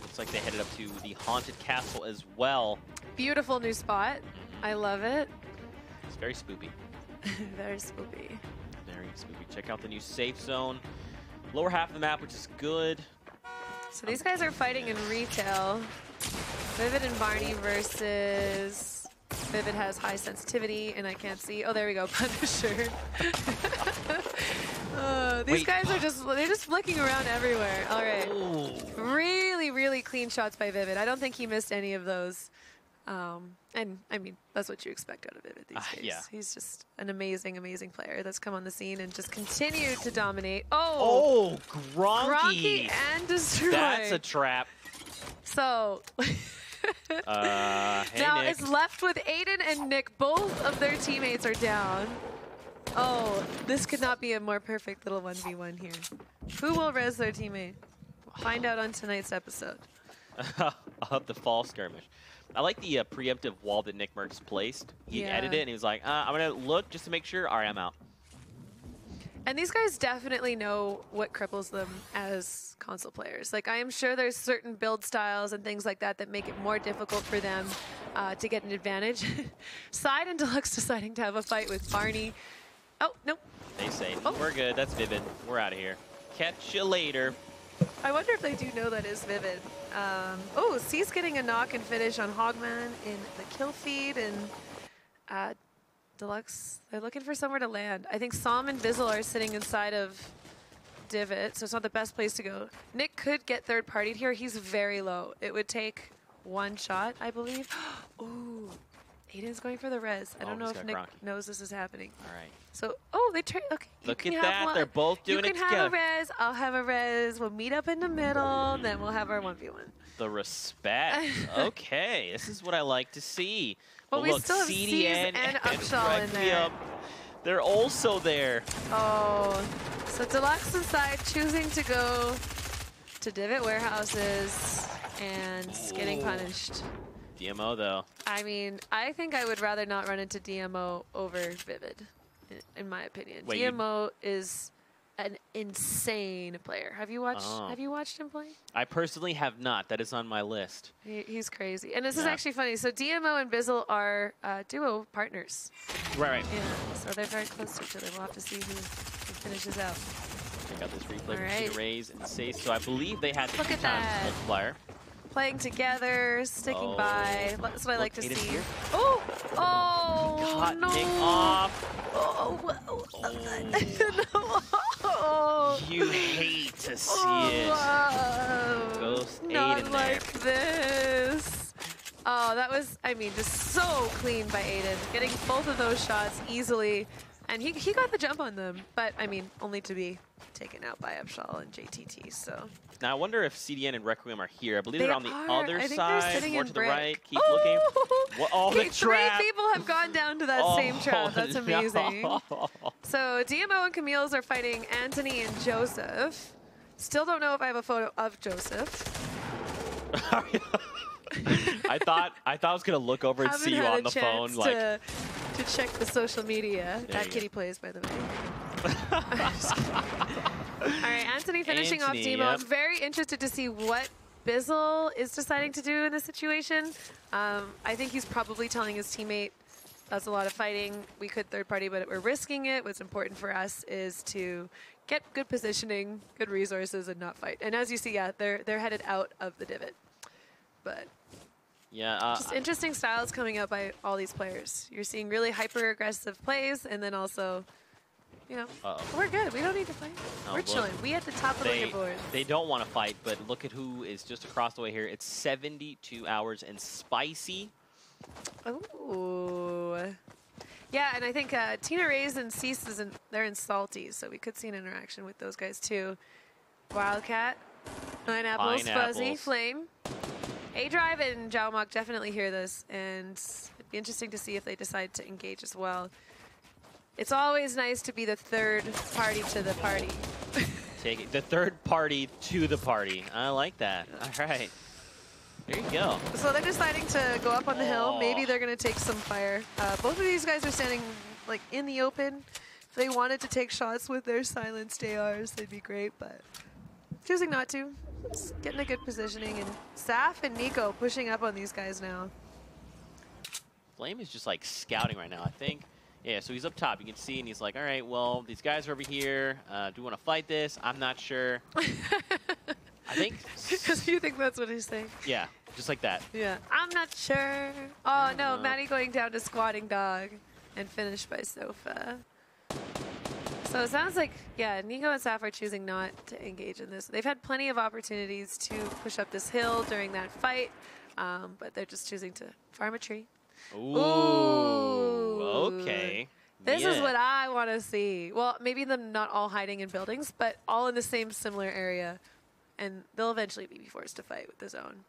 Looks like they headed up to the Haunted Castle as well. Beautiful new spot. I love it. It's very spoopy. Very spoopy. Very spoopy. Check out the new safe zone. Lower half of the map, which is good. So these guys are fighting in retail. Vivid and Barney versus... Vivid has high sensitivity, and I can't see. Oh, there we go, Punisher. These guys are they're just flicking around everywhere. All right. Ooh. Really, really clean shots by Vivid. I don't think he missed any of those. And I mean, that's what you expect out of Vivid these days. Yeah. He's just an amazing, amazing player that's come on the scene and just continued to dominate. Oh, Gronky. and Destroy. That's a trap. So... Hey, now Nick. it's left with Aiden and Nick. Both of their teammates are down. Oh, this could not be a more perfect little 1v1 here. Who will res their teammate? Find out on tonight's episode. I'll have the fall skirmish. I like the preemptive wall that Nick Merckx placed. He edited it and he was like, I'm going to look just to make sure. All right, I'm out. And these guys definitely know what cripples them as console players. Like, I am sure there's certain build styles and things like that that make it more difficult for them to get an advantage. Side and Deluxe deciding to have a fight with Barney. Oh, nope. They say, we're good. That's Vivid. We're out of here. Catch you later. I wonder if they do know that is Vivid. Oh, C's getting a knock and finish on Hogman in the kill feed, and Deluxe, they're looking for somewhere to land. I think Som and Vizzle are sitting inside of Divot, so it's not the best place to go. Nick could get third-partied here. He's very low. It would take one shot, I believe. Ooh, Aiden's going for the res. I don't know if Nick knows this is happening. All right. So, they trade. Okay, look at that. They're both doing it together. You can have a res. I'll have a res. We'll meet up in the middle. Then we'll have our 1v1. The respect. Okay, this is what I like to see. Well, we look, still have CDN C's and Upshaw in there. They're also there. Oh, so Deluxe inside choosing to go to Divot Warehouses and getting punished. DMO though. I mean, I think I would rather not run into DMO over Vivid, in my opinion. Wait, DMO is an insane player. Have you watched him play? I personally have not. That is on my list. He's crazy. And this is actually funny. So DMO and Bizzle are duo partners. Right. Yeah, so they're very close to each other. We'll have to see who finishes out. Check out this replay All between right. Rays and Sace. So I believe they had the Look 2 at times that. multiplier. Playing together, sticking by. That's what I like to Aiden's see. here. Oh! Oh, Cut no! Nick off. Oh, no. You hate to see it. Wow. Ghost Not Aiden like this. Oh, that was, I mean, just so clean by Aiden. Getting both of those shots easily. And he got the jump on them. But, I mean, only to be taken out by Upshaw and JTT, so. Now I wonder if CDN and Requiem are here. I believe They they're on the are. other I think side, they're sitting more in to the brick. right. Keep looking. What? Oh, the Okay, 3 trap. people have gone down to that same trap. That's amazing. No. So DMO and Camille's are fighting Anthony and Joseph. Still don't know if I have a photo of Joseph. I thought I was gonna look over and Haven't see you had on a the phone, chance like. to check the social media. There That you kitty plays, by the way. All right, Anthony finishing off Anthony, Demo. yep. I'm very interested to see what Bizzle is deciding to do in this situation. I think he's probably telling his teammate, that's a lot of fighting. We could third party, but we're risking it. What's important for us is to get good positioning, good resources, and not fight. And as you see, yeah, they're headed out of the divot. But Yeah. just interesting styles coming out by all these players. You're seeing really hyper-aggressive plays, and then also, you know, we're good. We don't need to fight. Oh, We're look. chilling. We at the top of the leaderboard. They don't want to fight, but look at who is just across the way here. It's 72 hours and Spicy. Ooh. Yeah, and I think Tina Rays and Cease they're in Salty, so we could see an interaction with those guys too. Wildcat, Pineapples, Fuzzy, Flame. A-Drive and Jaomok definitely hear this, and it'd be interesting to see if they decide to engage as well. It's always nice to be the third party to the party. Take it. The third party to the party. I like that. All right. There you go. So they're deciding to go up on the hill. Maybe they're going to take some fire. Both of these guys are standing like in the open. If they wanted to take shots with their silenced ARs, they'd be great, but choosing not to. Just getting a good positioning. And Saf and Nico pushing up on these guys now. Flame is just like scouting right now, I think. Yeah, so he's up top. You can see, and he's like, all right, well, these guys are over here. Do you want to fight this? I'm not sure. I think. Because you think that's what he's saying. Yeah, just like that. Yeah. I'm not sure. Oh, no. Maddie going down to squatting dog and finished by Sofa. So it sounds like, yeah, Nico and Saf are choosing not to engage in this. They've had plenty of opportunities to push up this hill during that fight, but they're just choosing to farm a tree. Ooh. Okay. This is what I want to see. Well, maybe them not all hiding in buildings, but all in the same similar area. And they'll eventually be forced to fight with the zone.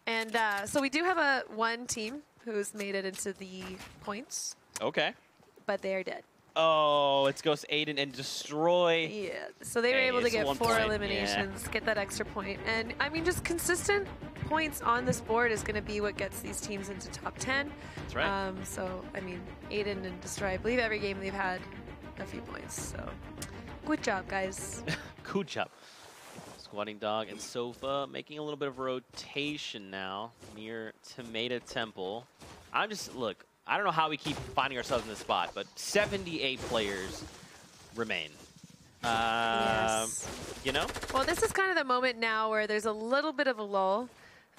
And so we do have one team who's made it into the points. Okay. But they are dead. Oh, it's Ghost Aiden and Destroy. Yeah, so they were able to get 4 point. eliminations, get that extra point. And, I mean, just consistent points on this board is going to be what gets these teams into top 10. That's right. So, I mean, Aiden and Destroy, I believe every game they've had a few points. So, good job, guys. Good job. Squatting Dog and Sofa making a little bit of rotation now near Tomato Temple. Look, I don't know how we keep finding ourselves in this spot, but 78 players remain. Yes. You know? Well, this is kind of the moment now where there's a little bit of a lull.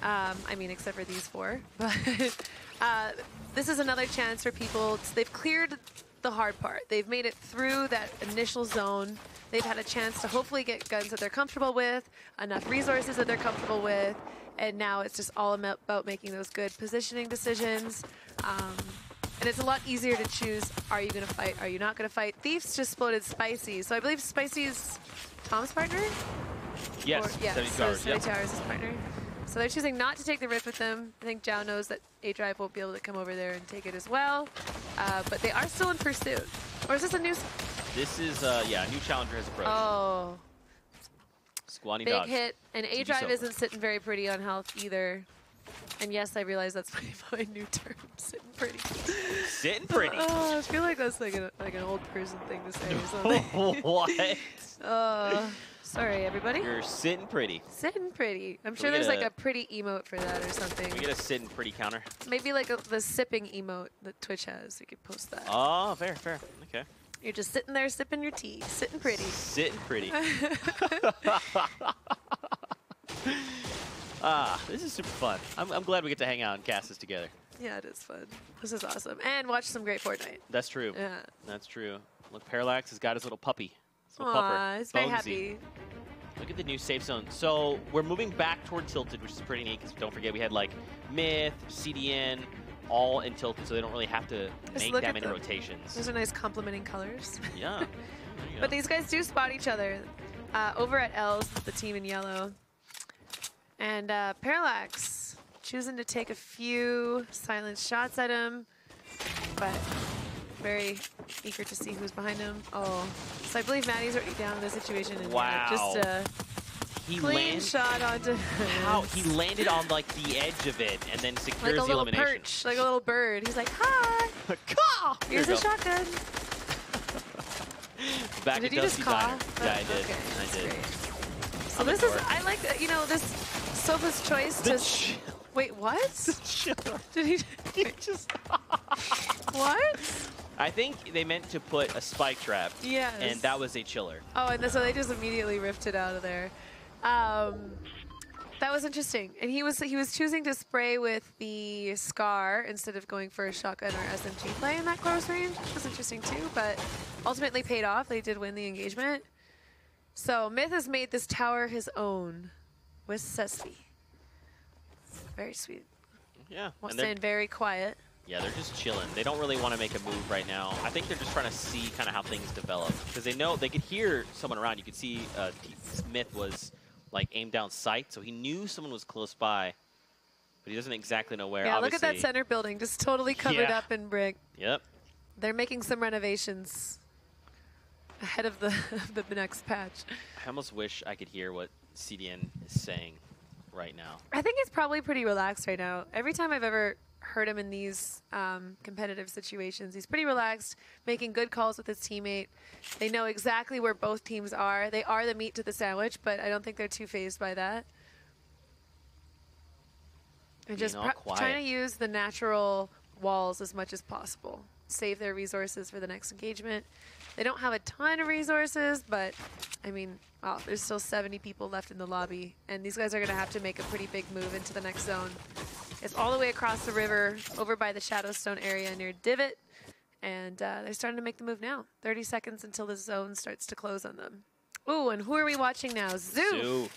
I mean, except for these 4. But this is another chance for people. They've cleared the hard part. They've made it through that initial zone. They've had a chance to hopefully get guns that they're comfortable with, enough resources that they're comfortable with, and now it's just all about making those good positioning decisions. And it's a lot easier to choose, are you going to fight, are you not going to fight? Thieves just exploded Spicy. So I believe Spicy is Tom's partner? Yes, 72 hours. 72 hours is partner. So they're choosing not to take the rift with them. I think Zhao knows that A-Drive won't be able to come over there and take it as well. But they are still in pursuit. Or is this a new... This is, yeah, a new challenger has approached. Oh. Squatty Big dogs. hit. And TV's A-Drive over. isn't sitting very pretty on health either. And yes, I realize that's my new term, sitting pretty. Sitting pretty. Oh, I feel like that's like an old person thing to say or something. What? Sorry, everybody. You're sitting pretty. Sitting pretty. I'm Can sure we there's get like a pretty emote for that or something. We get a sitting pretty counter. Maybe like the sipping emote that Twitch has. You could post that. Oh, fair, fair. Okay. You're just sitting there sipping your tea, sitting pretty. Sitting pretty. This is super fun. I'm glad we get to hang out and cast this together. Yeah, it is fun. This is awesome. And watch some great Fortnite. That's true. Yeah. That's true. Look, Parallax has got his little puppy. His little Aw, pupper. it's very Bonesy. happy. Look at the new safe zone. So we're moving back toward Tilted, which is pretty neat because don't forget we had like Myth, CDN, all in Tilted, so they don't really have to make look that at many them. rotations. Those are nice complementing colors. Yeah. There you But go. these guys do spot each other. Over at L's, the team in yellow. And Parallax choosing to take a few silent shots at him, but very eager to see who's behind him. Oh, so I believe Maddie's already down in the situation. And Wow. just a he clean shot onto How he landed on like the edge of it and then like secures a the little elimination. perch, like a little bird. He's like, hi, Caw! here's There a you go. shotgun. Back Did at you just Dusty caw? Diner. Yeah, I did. Okay, I that's did. great. So I'm this is, adoring. I like, you know, this Sofa's choice The to... Wait, what? Did he... just What? I think they meant to put a spike trap. Yes. And that was a chiller. Oh, and so they just immediately ripped it out of there. That was interesting. And he was choosing to spray with the Scar instead of going for a shotgun or SMG play in that close range, which was interesting too, but ultimately paid off. They did win the engagement. So Myth has made this tower his own with Sespi. Very sweet. Yeah. Well, And they're, staying very quiet. yeah, they're just chilling. They don't really want to make a move right now. I think they're just trying to see kind of how things develop. Because they know they could hear someone around. You could see Smith was like aimed down sight, so he knew someone was close by. But he doesn't exactly know where. Yeah, look at that Obviously- center building, just totally covered Yeah. up in brick. Yep. They're making some renovations ahead of the next patch. I almost wish I could hear what CDN is saying right now. I think he's probably pretty relaxed right now. Every time I've ever heard him in these competitive situations, he's pretty relaxed, making good calls with his teammate. They know exactly where both teams are. They are the meat to the sandwich, but I don't think they're too fazed by that. And just Being all quiet. trying to use the natural walls as much as possible. Save their resources for the next engagement. They don't have a ton of resources, but I mean, wow, there's still 70 people left in the lobby, and these guys are going to have to make a pretty big move into the next zone. It's all the way across the river, over by the Shadowstone area near Divot, and they're starting to make the move now. 30 seconds until the zone starts to close on them. Ooh, and who are we watching now? Zoo. Zoo.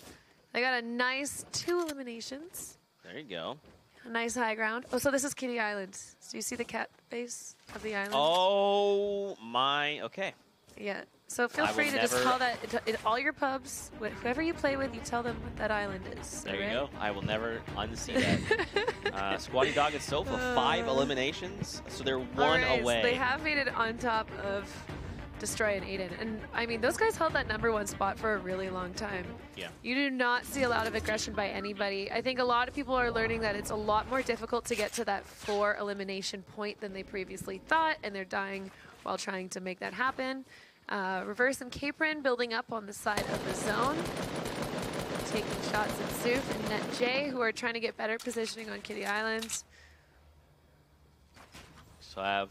They got a nice 2 eliminations. There you go. A nice high ground. Oh, so this is Kitty Island. So you see the cat base of the island? Oh my. Okay. Yeah. So feel I will free to just never- call that all your pubs, whoever you play with, you tell them what that island is. There you alright? go. I will never unsee that. Squatty Dog and Sofa, 5 eliminations, so they're 1 Alright, away. So they have made it on top of Destroy and Aiden. And I mean, those guys held that #1 spot for a really long time. Yeah. You do not see a lot of aggression by anybody. I think a lot of people are learning that it's a lot more difficult to get to that 4 elimination point than they previously thought, and they're dying while trying to make that happen. Reverse and KINGPIN building up on the side of the zone. Taking shots at Soof and NetJ, who are trying to get better positioning on Kitty Island. So I have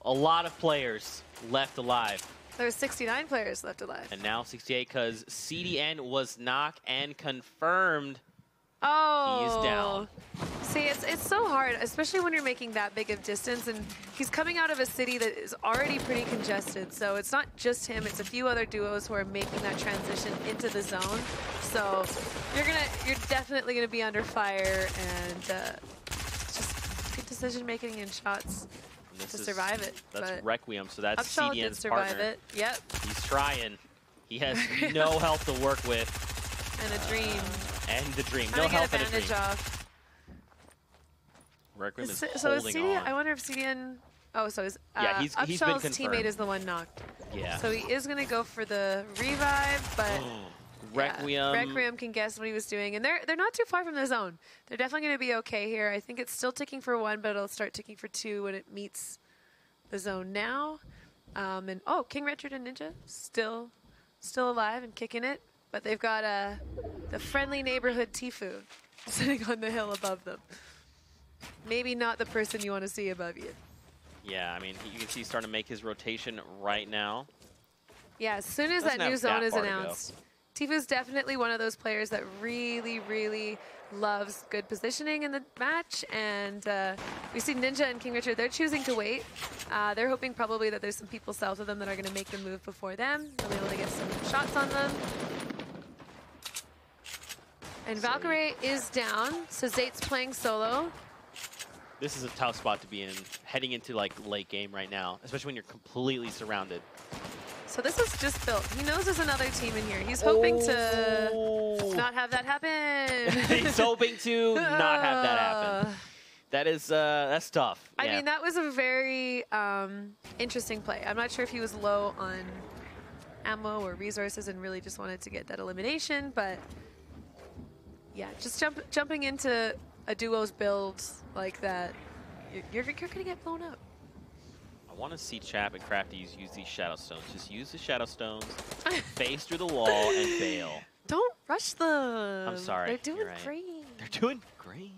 a lot of players left alive. There's 69 players left alive. And now 68 because CDN was knocked and confirmed. Oh, He's down. See, it's so hard, especially when you're making that big of distance, and he's coming out of a city that is already pretty congested. So it's not just him; it's a few other duos who are making that transition into the zone. So you're definitely gonna be under fire, and it's just good decision making and shots And this to is- survive it. That's but Requiem, so that's Upshot did CDN's survive partner. it. Yep, He's trying. He has no health to work with. and a dream. And the dream. Trying No to get health a and a bandage dream. off. Requiem is So is holding CDN, on. I wonder if CDN. Oh, so is Yeah, he's been Upshaw's confirmed. teammate is the one knocked. Yeah. So he is going to go for the revive, but Requiem. Requiem can guess what he was doing, and they're not too far from the zone. They're definitely going to be okay here. I think it's still ticking for 1, but it'll start ticking for 2 when it meets the zone now. And oh, King Richard and Ninja still alive and kicking it, but they've got the friendly neighborhood Tfue sitting on the hill above them. Maybe not the person you want to see above you. Yeah, I mean, you can see he's starting to make his rotation right now. Yeah, as soon as that new zone is announced, Tfue's definitely one of those players that really, really loves good positioning in the match. And we see Ninja and King Richard, they're choosing to wait. They're hoping probably that there's some people south of them that are going to make the move before them. They'll be able to get some shots on them. And Valkyrie is down, so Zate's playing solo. This is a tough spot to be in, heading into like late game right now, especially when you're completely surrounded. So this is just built. He knows there's another team in here. He's hoping to not have that happen. He's hoping to not have that happen. That is, that's tough. I mean, that was a very interesting play. I'm not sure if he was low on ammo or resources and really just wanted to get that elimination, but yeah, just jumping into a duo's build like that, you're going to get blown up. I want to see Chap and Crafty use these Shadow Stones. Just use the Shadow Stones, face through the wall, and bail. Don't rush them. I'm sorry. They're doing right. great. They're doing great.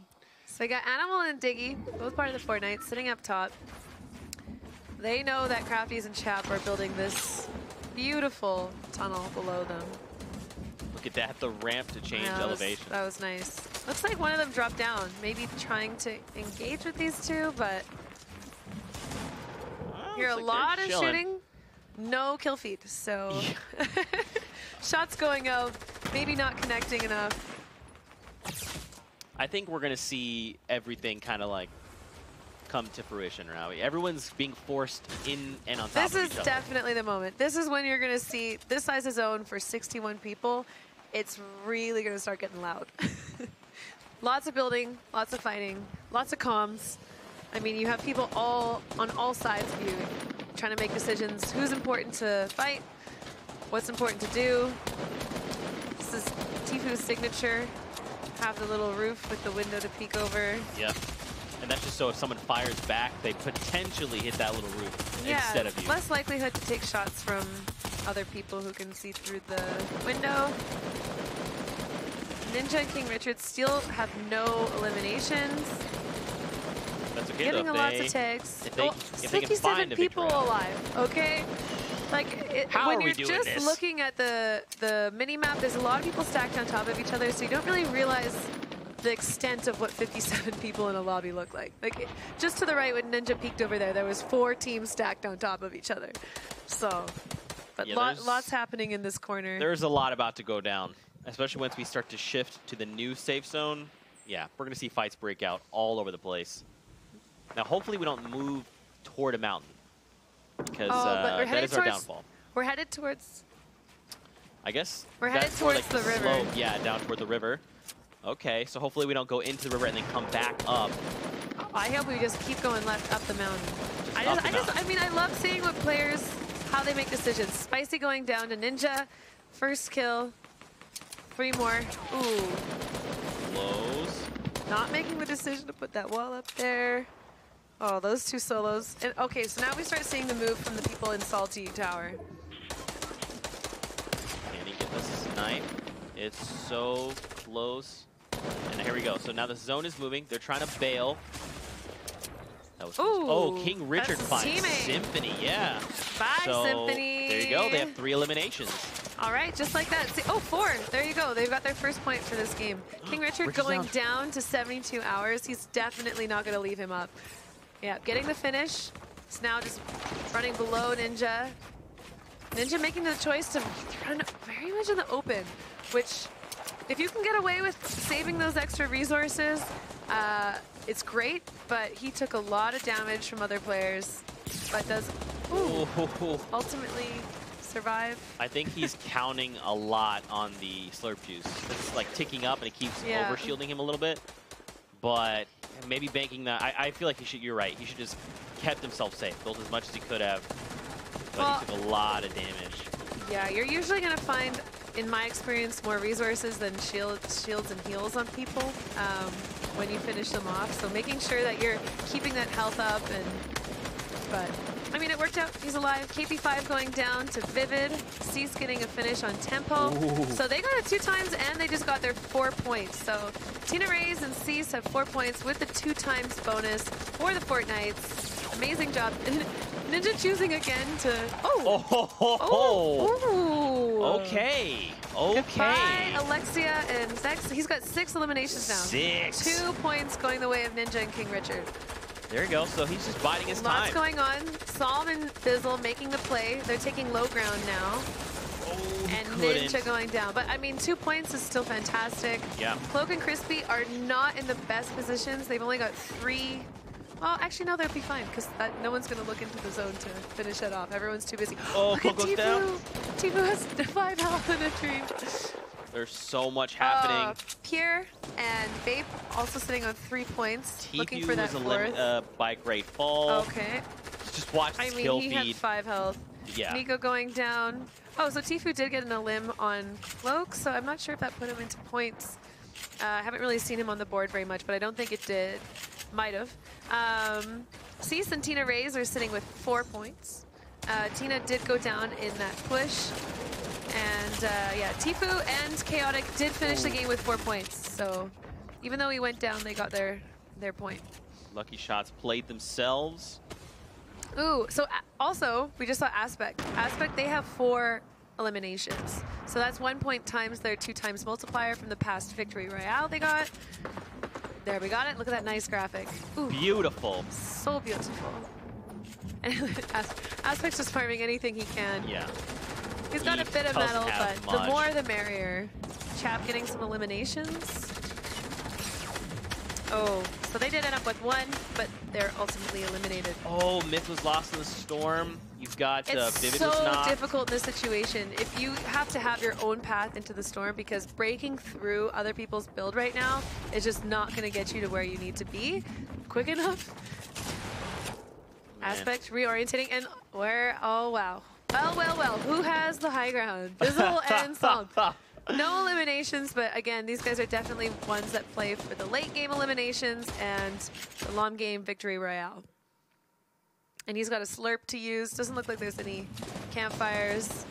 So I got Animal and Diggy, both part of the Fortnite, sitting up top. They know that Crafties and Chap are building this beautiful tunnel below them. Look at that, the ramp to change elevation. That was nice. Looks like one of them dropped down, maybe trying to engage with these two, but hear a lot of shooting, no kill feed, so shots going out, maybe not connecting enough. I think we're gonna see everything kind of like come to fruition now. Everyone's being forced in and on top of each other. This is definitely the moment. This is when you're gonna see this size of zone for 61 people. It's really gonna start getting loud. Lots of building, lots of fighting, lots of comms. I mean, you have people all on all sides of you trying to make decisions. Who's important to fight? What's important to do? This is Tfue's signature. Have the little roof with the window to peek over. Yep. And that's just so if someone fires back, they potentially hit that little roof instead of you. Less likelihood to take shots from other people who can see through the window. Ninja and King Richard still have no eliminations. That's okay, Getting though. lots of tags. If they can find a people victory. alive, okay? Like, when you're just looking at the mini-map, there's a lot of people stacked on top of each other, so you don't really realize the extent of what 57 people in a lobby look like. Like, just to the right when Ninja peeked over there was 4 teams stacked on top of each other. So, but yeah, lots happening in this corner. There's a lot about to go down, especially once we start to shift to the new safe zone. Yeah, we're going to see fights break out all over the place. Now, hopefully we don't move toward a mountain, because that is our downfall. We're headed towards... I guess we're headed towards like the river. Slope. Yeah, down toward the river. Okay, so hopefully we don't go into the river and then come back up. I hope we just keep going left up the mountain. I mean, I love seeing what players, how they make decisions. Spicy going down to Ninja. First kill. 3 more. Ooh. Close. Not making the decision to put that wall up there. Oh, those 2 solos. And, okay, so now we start seeing the move from the people in Salty Tower. Can he get the snipe? It's so close. And here we go. So now the zone is moving. They're trying to bail. That was oh, King Richard finds Symphony. Yeah. Bye, Symphony. There you go. They have 3 eliminations. All right, just like that. See, oh, 4. There you go. They've got their first point for this game. King Richard going down to 72 hours. He's definitely not going to leave him up. Yeah, getting the finish. It's now just running below Ninja. Ninja making the choice to run very much in the open, which if you can get away with saving those extra resources, it's great, but he took a lot of damage from other players, but does ultimately survive. I think he's counting a lot on the slurp juice. It's like ticking up and it keeps over-shielding him a little bit, but maybe banking that. I feel like you're right. He should just kept himself safe, built as much as he could have, but he took a lot of damage. Yeah, you're usually going to find in my experience, more resources than shields and heals on people when you finish them off. So making sure that you're keeping that health up. But I mean, it worked out. He's alive. KP5 going down to Vivid. Cease getting a finish on Tempo. Ooh. So they got it 2 times, and they just got their 4 points. So Tina Reyes and Cease have 4 points with the 2 times bonus for the Fortnites. Amazing job. Ninja choosing again to... Okay. Goodbye, Alexia and Zex. He's got 6 eliminations now. 6. 2 points going the way of Ninja and King Richard. There you go. So he's just biding his time. Lots going on. Psalm and Bizzle making the play. They're taking low ground now. And Ninja going down. But I mean, 2 points is still fantastic. Yeah. Cloak and Crispy are not in the best positions. They've only got 3. Well, actually, no, they'll be fine because no one's going to look into the zone to finish it off. Everyone's too busy. Look at Tfue. down. Tfue has 5 health in a tree. There's so much happening. Pierre and Vape also sitting on 3 points, Tfue looking for that 4th. By Great Fall. Okay. Just watch his kill feed. He had 5 health. Yeah. Nico going down. Oh, so Tfue did get an elim on Cloak, so I'm not sure if that put him into points. I haven't really seen him on the board very much, but I don't think it did. Might have. Cease and Tina Reyes are sitting with 4 points. Tina did go down in that push. And yeah, Tfue and Chaotic did finish the game with 4 points. So even though he went down, they got their point. Lucky Shots played themselves. Ooh, so also, we just saw Aspect. Aspect, they have 4 eliminations. So that's 1 point times their 2 times multiplier from the past Victory Royale they got. There, we got it. Look at that nice graphic. Ooh, beautiful. So beautiful. Aspect's just farming anything he can. Yeah. He's got a bit of metal, but the more the merrier. Chap getting some eliminations. Oh, so they did end up with 1, but they're ultimately eliminated. Oh, Myth was lost in the storm. You've got Vivid It's was so not. difficult in this situation. If you have to have your own path into the storm, because breaking through other people's build right now is just not going to get you to where you need to be quick enough. Man. Aspect reorientating, and where? Oh, wow. Well. Who has the high ground? Bizzle and Psalm. No eliminations, but again, these guys are definitely ones that play for the late game eliminations and the long game Victory Royale. And he's got a slurp to use. Doesn't look like there's any campfires.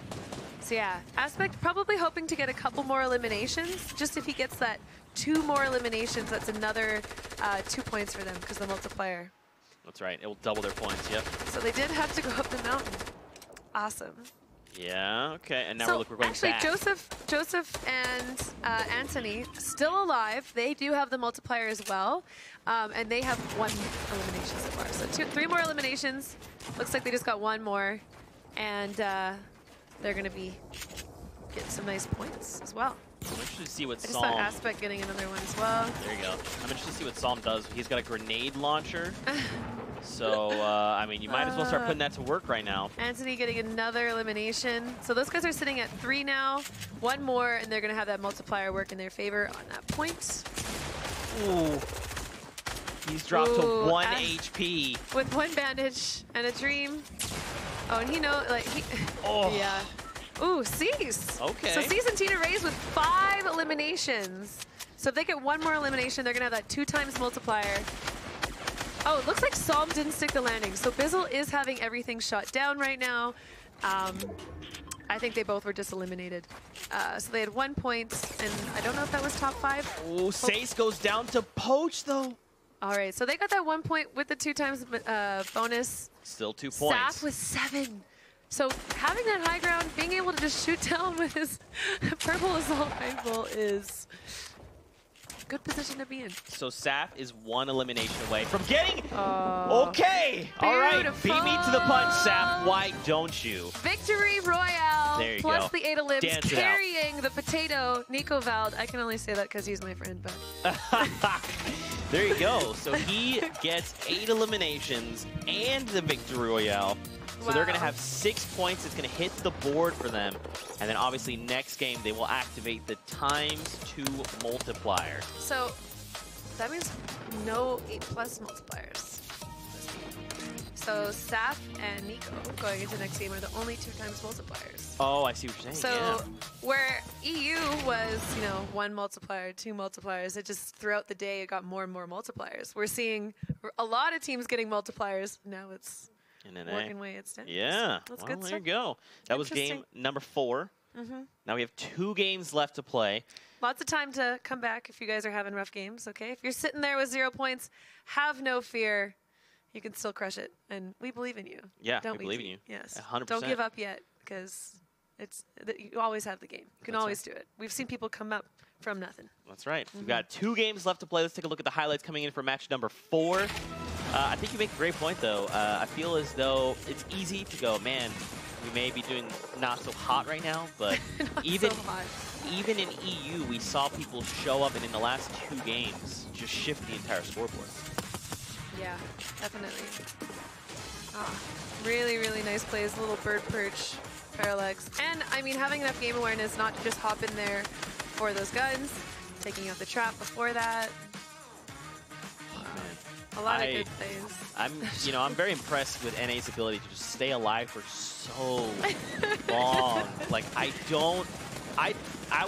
So yeah, Aspect probably hoping to get a couple more eliminations. Just if he gets that 2 more eliminations, that's another 2 points for them because the multiplier. That's right. It will double their points, yep. So they did have to go up the mountain. Awesome. Yeah, okay. And now so we're going actually, back. Joseph and Anthony still alive. They do have the multiplier as well. And they have 1 elimination so far. So 3 more eliminations. Looks like they just got 1 more. And they're going to be getting some nice points as well. I'm interested to see what I just Psalm... saw Aspect getting another one as well. There you go. I'm interested to see what Psalm does. He's got a grenade launcher. So, I mean, you might as well start putting that to work right now. Anthony getting another elimination. So those guys are sitting at 3 now. 1 more, and they're going to have that multiplier work in their favor on that point. Ooh. He's dropped to 1 HP. With 1 bandage and a dream. Oh, and he knows, like, he... Oh. Yeah. Ooh, Cease. Okay. So Cease and Tina Reyes with 5 eliminations. So if they get 1 more elimination, they're going to have that 2 times multiplier. Oh, it looks like Psalm didn't stick the landing. So Bizzle is having everything shut down right now. I think they both were just eliminated. So they had 1 point, and I don't know if that was top 5. Oh, Sace goes down to Poach, though. All right, so they got that 1 point with the 2 times bonus. Still 2 points. Saf with 7. So having that high ground, being able to just shoot down with his purple assault rifle is a good position to be in. So Saf is 1 elimination away from getting... okay! All right, beat me to the punch, Saf. Why don't you? Victory Royale. There you plus go. the 8 limbs Dance carrying the potato, Nico Vald. I can only say that because he's my friend, but... There you go. So he gets 8 eliminations and the Victory Royale. So they're going to have 6 points. It's going to hit the board for them. And then obviously next game, they will activate the ×2 multiplier. So that means no 8+ multipliers. So Saf and Nico going into next game are the only 2 times multipliers. Oh, I see what you're saying. So where EU was, you know, 1 multiplier, 2 multipliers, it just throughout the day it got more and more multipliers. We're seeing a lot of teams getting multipliers. Now it's working way at standings. Yeah. That's well, good there stuff. you go. That was game number 4. Now we have 2 games left to play. Lots of time to come back if you guys are having rough games, okay? If you're sitting there with 0 points, have no fear. You can still crush it, and we believe in you. Yeah, Don't we believe in you. Yes. 100%. Don't give up yet, because you always have the game. You can always do it. We've seen people come up from nothing. That's right. We've got 2 games left to play. Let's take a look at the highlights coming in for match number 4. I think you make a great point, though. I feel as though it's easy to go, man, we may be doing not so hot right now, but even in EU, we saw people show up and in the last 2 games just shift the entire scoreboard. Yeah, definitely. Really, really nice plays. Little bird perch, parallax. And, I mean, having enough game awareness not to just hop in there for those guns, taking out the trap before that. A lot of good plays. I'm very impressed with NA's ability to just stay alive for so long. Like, I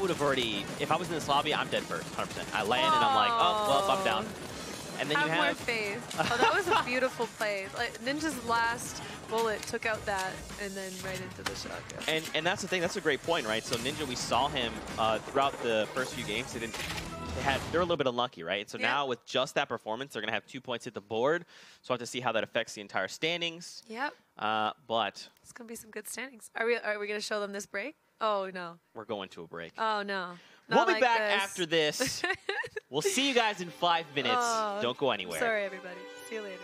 would have already, if I was in this lobby, I'm dead first, 100%. I land and I'm like, oh, well, I'm down. And then have more faith. Oh, that was a beautiful play. Like, Ninja's last bullet took out that and then right into the shotgun. And that's the thing. That's a great point, right? So Ninja, we saw him throughout the first few games. They're a little bit unlucky, right? So now with just that performance, they're going to have 2 points at the board. So we'll have to see how that affects the entire standings. Yep. But it's going to be some good standings. Are we going to show them this break? Oh, no. We're going to a break. Oh, no. We'll be back after this. We'll see you guys in 5 minutes. Oh, don't go anywhere. Sorry, everybody. See you later.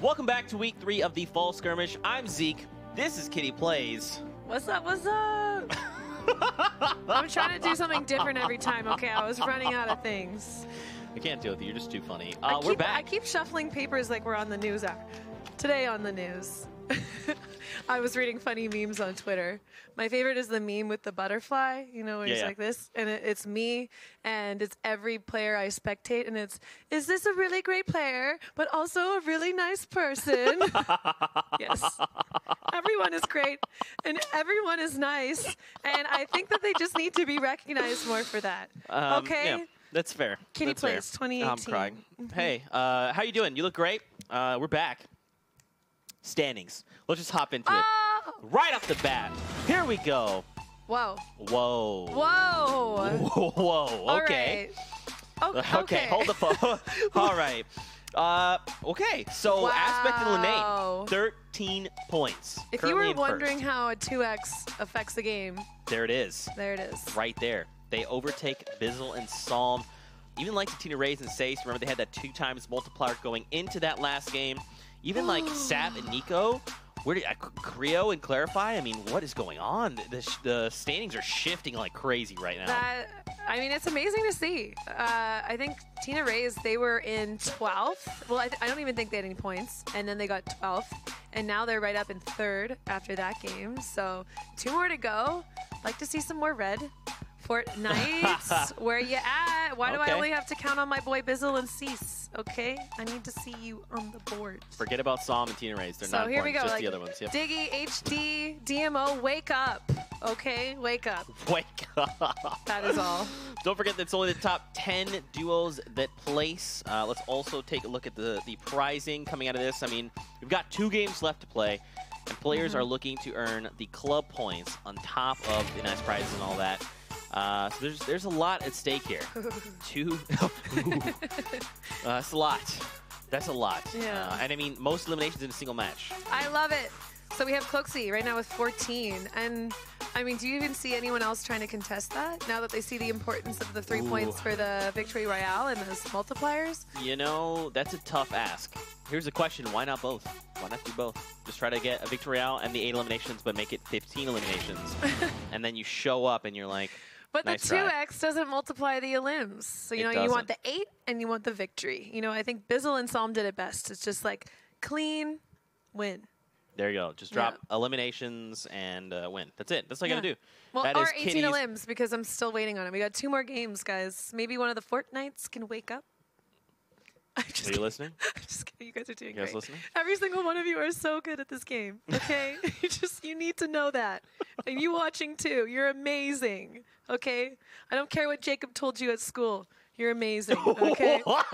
Welcome back to week 3 of the Fall Skirmish. I'm Zeke. This is Kitty Plays. What's up? What's up? I'm trying to do something different every time. Okay, I was running out of things. I can't deal with you. You're just too funny. We're back. I keep shuffling papers like we're on the news. Today on the news. I was reading funny memes on Twitter. My favorite is the meme with the butterfly, you know, where he's like this, and it's me, and it's every player I spectate, and it's, is this a really great player, but also a really nice person? Yes. Everyone is great, and everyone is nice, and I think that they just need to be recognized more for that. Okay? Yeah, that's fair. Kitty That's Plays fair. 2018. I'm crying. Hey, how you doing? You look great. We're back. Standings. Let's just hop into it. Right off the bat. Here we go. Whoa. Whoa. Whoa. Whoa. Okay. All right. Okay. Hold the phone. All right. Okay. So Wow. Aspect and Lene, 13 points. If you Currently were in wondering first. how a 2x affects the game, There it is. there it is. Right there. They overtake Bizzle and Psalm. Even like Tina Reyes and Sace. Remember, they had that 2 times multiplier going into that last game. Even like Sap and Nico. Where did Creo and Clarify? I mean, what is going on? The standings are shifting like crazy right now. I mean, it's amazing to see. I think Tina Reyes, they were in 12th. Well, I don't even think they had any points. And then they got 12th. And now they're right up in 3rd after that game. So 2 more to go. Like to see some more red. Fortnite, where you at? Why do I only have to count on my boy Bizzle and Cease? Okay, I need to see you on the board. Forget about Psalm and Tina Reyes. They're not So here we important. go. Just Like, the other ones. Yep. Diggy, HD, DMO, wake up. Okay, wake up. Wake up. That is all. Don't forget that it's only the top 10 duos that place. Let's also take a look at the prizing coming out of this. I mean, we've got 2 games left to play, and players are looking to earn the club points on top of the nice prizes and all that. So there's a lot at stake here. 2. That's a lot. That's a lot. Yeah. And I mean, most eliminations in a single match. I love it. So we have Cloaksy right now with 14. And, I mean, do you even see anyone else trying to contest that now that they see the importance of the 3 points for the Victory Royale and those multipliers? You know, that's a tough ask. Here's the question. Why not both? Why not do both? Just try to get a Victory Royale and the 8 eliminations, but make it 15 eliminations. And then you show up and you're like, But nice the try. 2x doesn't multiply the elims. So, you It know, you want the doesn't. 8 and you want the victory. You know, I think Bizzle and Psalm did it best. It's just like clean win. there you go. Just drop eliminations and win. That's it. That's all you got to do. Well, That or is 18 Kitty's- elims because I'm still waiting on it. We got 2 more games, guys. Maybe one of the Fortnites can wake up. I'm just Are you kidding. listening? I'm just kidding. You guys are doing You guys great. listening? Every single one of you are so good at this game. Okay, you need to know that, and you watching too. You're amazing. Okay, I don't care what Jacob told you at school. You're amazing. Okay. What?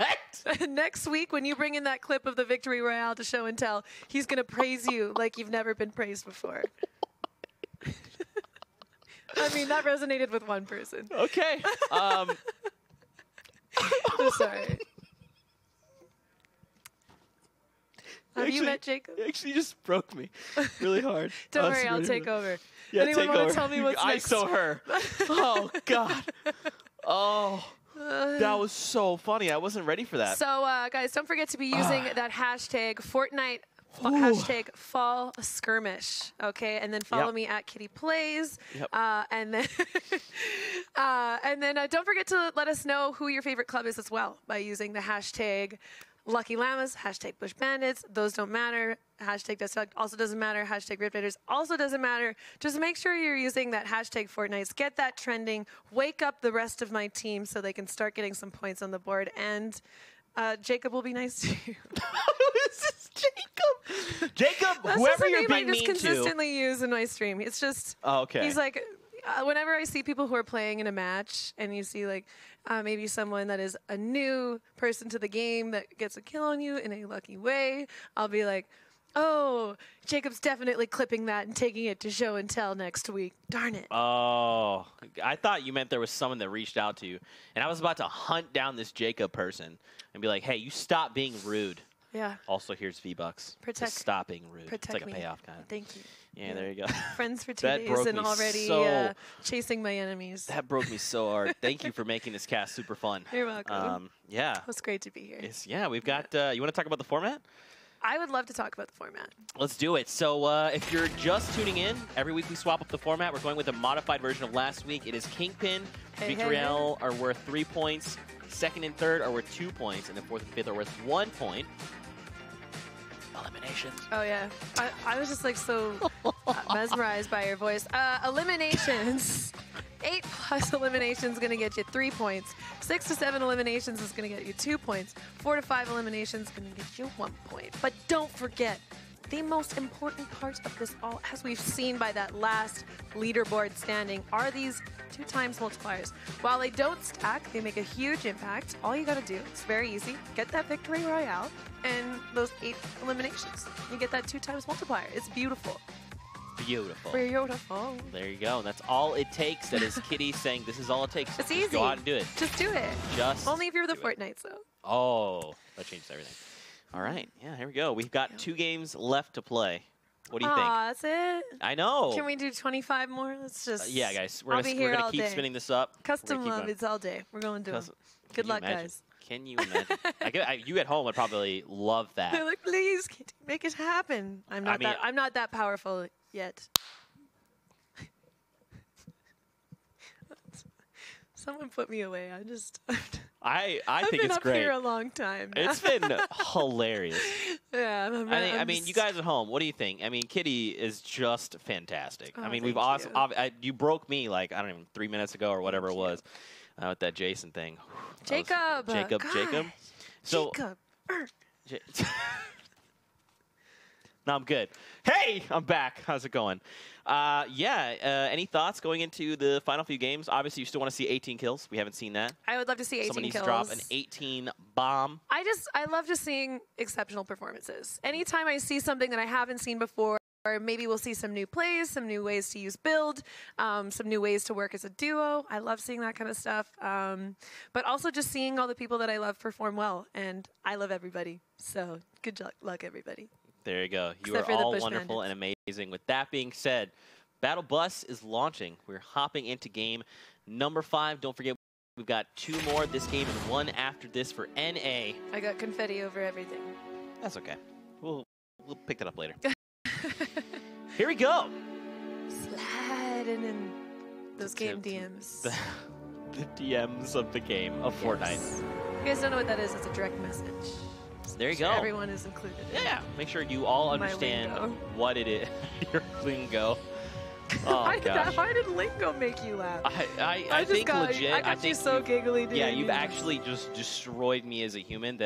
Next week, when you bring in that clip of the Victory Royale to show and tell, he's gonna praise you like you've never been praised before. I mean, that resonated with one person. Okay. I'm sorry. Have you met Jacob? Actually, you just broke me really hard. Don't worry, I'll take over. Yeah, Anyone take want over. to tell me what's I next? saw her. Oh, God. Oh, that was so funny. I wasn't ready for that. So, guys, don't forget to be using that hashtag Fortnite, hashtag Fall Skirmish, okay? And then follow me at Kitty Plays. Yep. And then, don't forget to let us know who your favorite club is as well by using the hashtag Lucky Llamas, hashtag Bush Bandits. Those don't matter. Hashtag Deselect also doesn't matter. Hashtag Rift Raiders also doesn't matter. Just make sure you're using that hashtag Fortnite. Get that trending. Wake up the rest of my team so they can start getting some points on the board. And Jacob will be nice to you. This is Jacob. Jacob, That's whoever just a you're name I being just mean to. consistently use in my stream. It's just, Oh, okay. he's like, whenever I see people who are playing in a match and you see like maybe someone that is a new person to the game that gets a kill on you in a lucky way, I'll be like, oh, Jacob's definitely clipping that and taking it to show and tell next week. Darn it. Oh, I thought you meant there was someone that reached out to you. And I was about to hunt down this Jacob person and be like, hey, you stop being rude. Yeah. Also, here's V-Bucks. Protect- Just stop being rude. Protect it's like me. a payoff kind of. Thank you. Yeah, there you go. Friends for 2 That days broke and me already so- chasing my enemies. That broke me so hard. Thank you for making this cast super fun. You're welcome. Yeah. It was great to be here. Yeah, we've got, you want to talk about the format? I would love to talk about the format. Let's do it. So if you're just tuning in, every week we swap up the format. We're going with a modified version of last week. It is Kingpin. Victoriel are worth 3 points. Second and third are worth 2 points. And the fourth and fifth are worth 1 point. Eliminations. Oh, yeah. I was just like so mesmerized by your voice. Eliminations. 8+ eliminations is going to get you 3 points. 6 to 7 eliminations is going to get you 2 points. 4 to 5 eliminations is going to get you 1 point. But don't forget, the most important part of this all, as we've seen by that last leaderboard standing, are these 2 times multipliers. While they don't stack, they make a huge impact. All you got to do, it's very easy, get that victory royale and those 8 eliminations. You get that 2 times multiplier. It's beautiful. Beautiful. Beautiful. There you go. And that's all it takes. That is Kitty saying this is all it takes. It's Just easy. go out and do it. Just do it. Just only if you're the do it. Fortnite, though. Oh, that changes everything. All right. Yeah, here we go. We've got 2 games left to play. What do you think? Aw, that's it? I know. Can we do 25 more? Let's just... yeah, guys. We're I'll going be here to all keep day. spinning this up. Custom love, it's all day. We're going to do it. Good luck, guys. Can you imagine? You at home would probably love that. They're like, please, make it happen. I'm not that powerful yet. Someone put me away. I think it's I've been up great. here a long time now. It's been hilarious. Yeah, I mean, you guys at home, what do you think? I mean, Kitty is just fantastic. Oh, I mean, thank you broke me like, I don't even 3 minutes ago or whatever it was with that Jason thing. Jacob. Jacob. So, Jacob. No, I'm good. Hey, I'm back. How's it going? Any thoughts going into the final few games? Obviously, you still want to see 18 kills. We haven't seen that. I would love to see 18 Someone needs kills. to drop an 18 bomb. I love just seeing exceptional performances. Anytime I see something that I haven't seen before, or maybe we'll see some new plays, some new ways to use build, some new ways to work as a duo. I love seeing that kind of stuff. But also just seeing all the people that I love perform well. And I love everybody. So good luck, everybody. There you go. You Except are for the all Bush wonderful Bandits. and amazing. With that being said, Battle Bus is launching. We're hopping into game number 5. Don't forget, we've got 2 more this game and 1 after this for NA. I got confetti over everything. That's okay. We'll pick that up later. Here we go. Sliding in those game DMs. The DMs of the game of Fortnite. Yes. If you guys don't know what that is, it's a direct message. There you So go. everyone is included. Yeah, make sure you all My understand lingo. what it is. Your lingo. Oh, gosh. How did lingo make you laugh? I think legit. I got you so giggly. Yeah, you've actually just destroyed me as a human.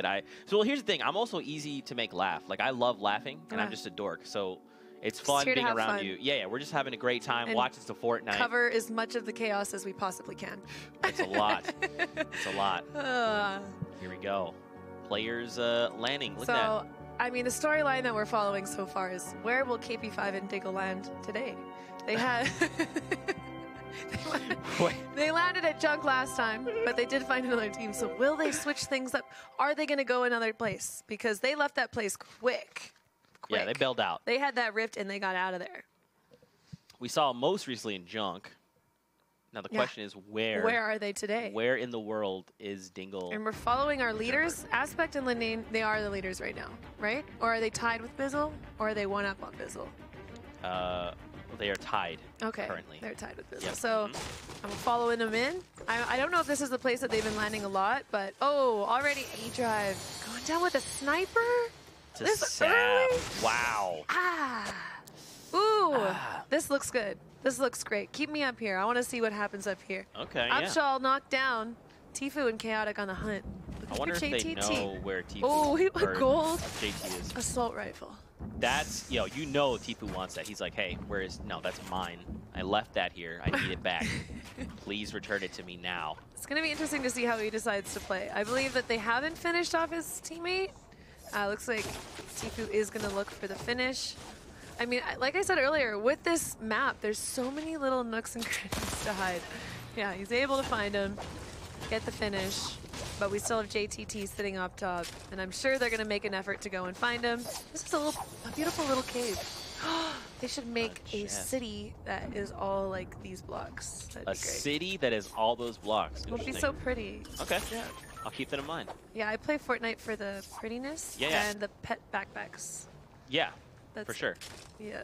So here's the thing. I'm also easy to make laugh. Like, I love laughing, and I'm just a dork. So it's fun here to being have around fun. you. Yeah, we're just having a great time. And Watching some Fortnite. Cover as much of the chaos as we possibly can. It's a lot. It's a lot. Here we go. Players landing. Look at that. So, I mean, the storyline that we're following so far is where will KP5 and Diggle land today? They had... They landed at Junk last time, but they did find another team. So will they switch things up? Are they going to go another place? Because they left that place quick. Yeah, they bailed out. They had that rift and they got out of there. We saw most recently in Junk. Now the question is where? Where are they today? Where in the world is Dingle? And we're following our leaders. Aspect and Lindane, they are the leaders right now, right? Or are they tied with Bizzle? Or are they one up on Bizzle? They are tied currently. They're tied with Bizzle. Yep. So I'm following them in. I don't know if this is the place that they've been landing a lot, but already A-Drive. Going down with a sniper? This early? Wow. This looks good. This looks great. Keep me up here. I want to see what happens up here. Okay, Upshall knocked down. Tfue and Chaotic on the hunt. I wonder if they know where Tfue a gold JT is. assault rifle. That's, you know Tfue wants that. He's like, hey, no, that's mine. I left that here. I need it back. Please return it to me now. It's going to be interesting to see how he decides to play. I believe that they haven't finished off his teammate. Looks like Tfue is going to look for the finish. I mean, like I said earlier, with this map, there's so many little nooks and crannies to hide. Yeah, he's able to find him, get the finish, but we still have JTT sitting up top, and I'm sure they're going to make an effort to go and find him. This is a beautiful little cave. They should make a chest. city that is all like these blocks. That'd be A great. city that is all those blocks. It would be Interesting. so pretty. Okay. Yeah. I'll keep that in mind. Yeah, I play Fortnite for the prettiness Yeah. and the pet backpacks. Yeah, That's for sure. Yeah.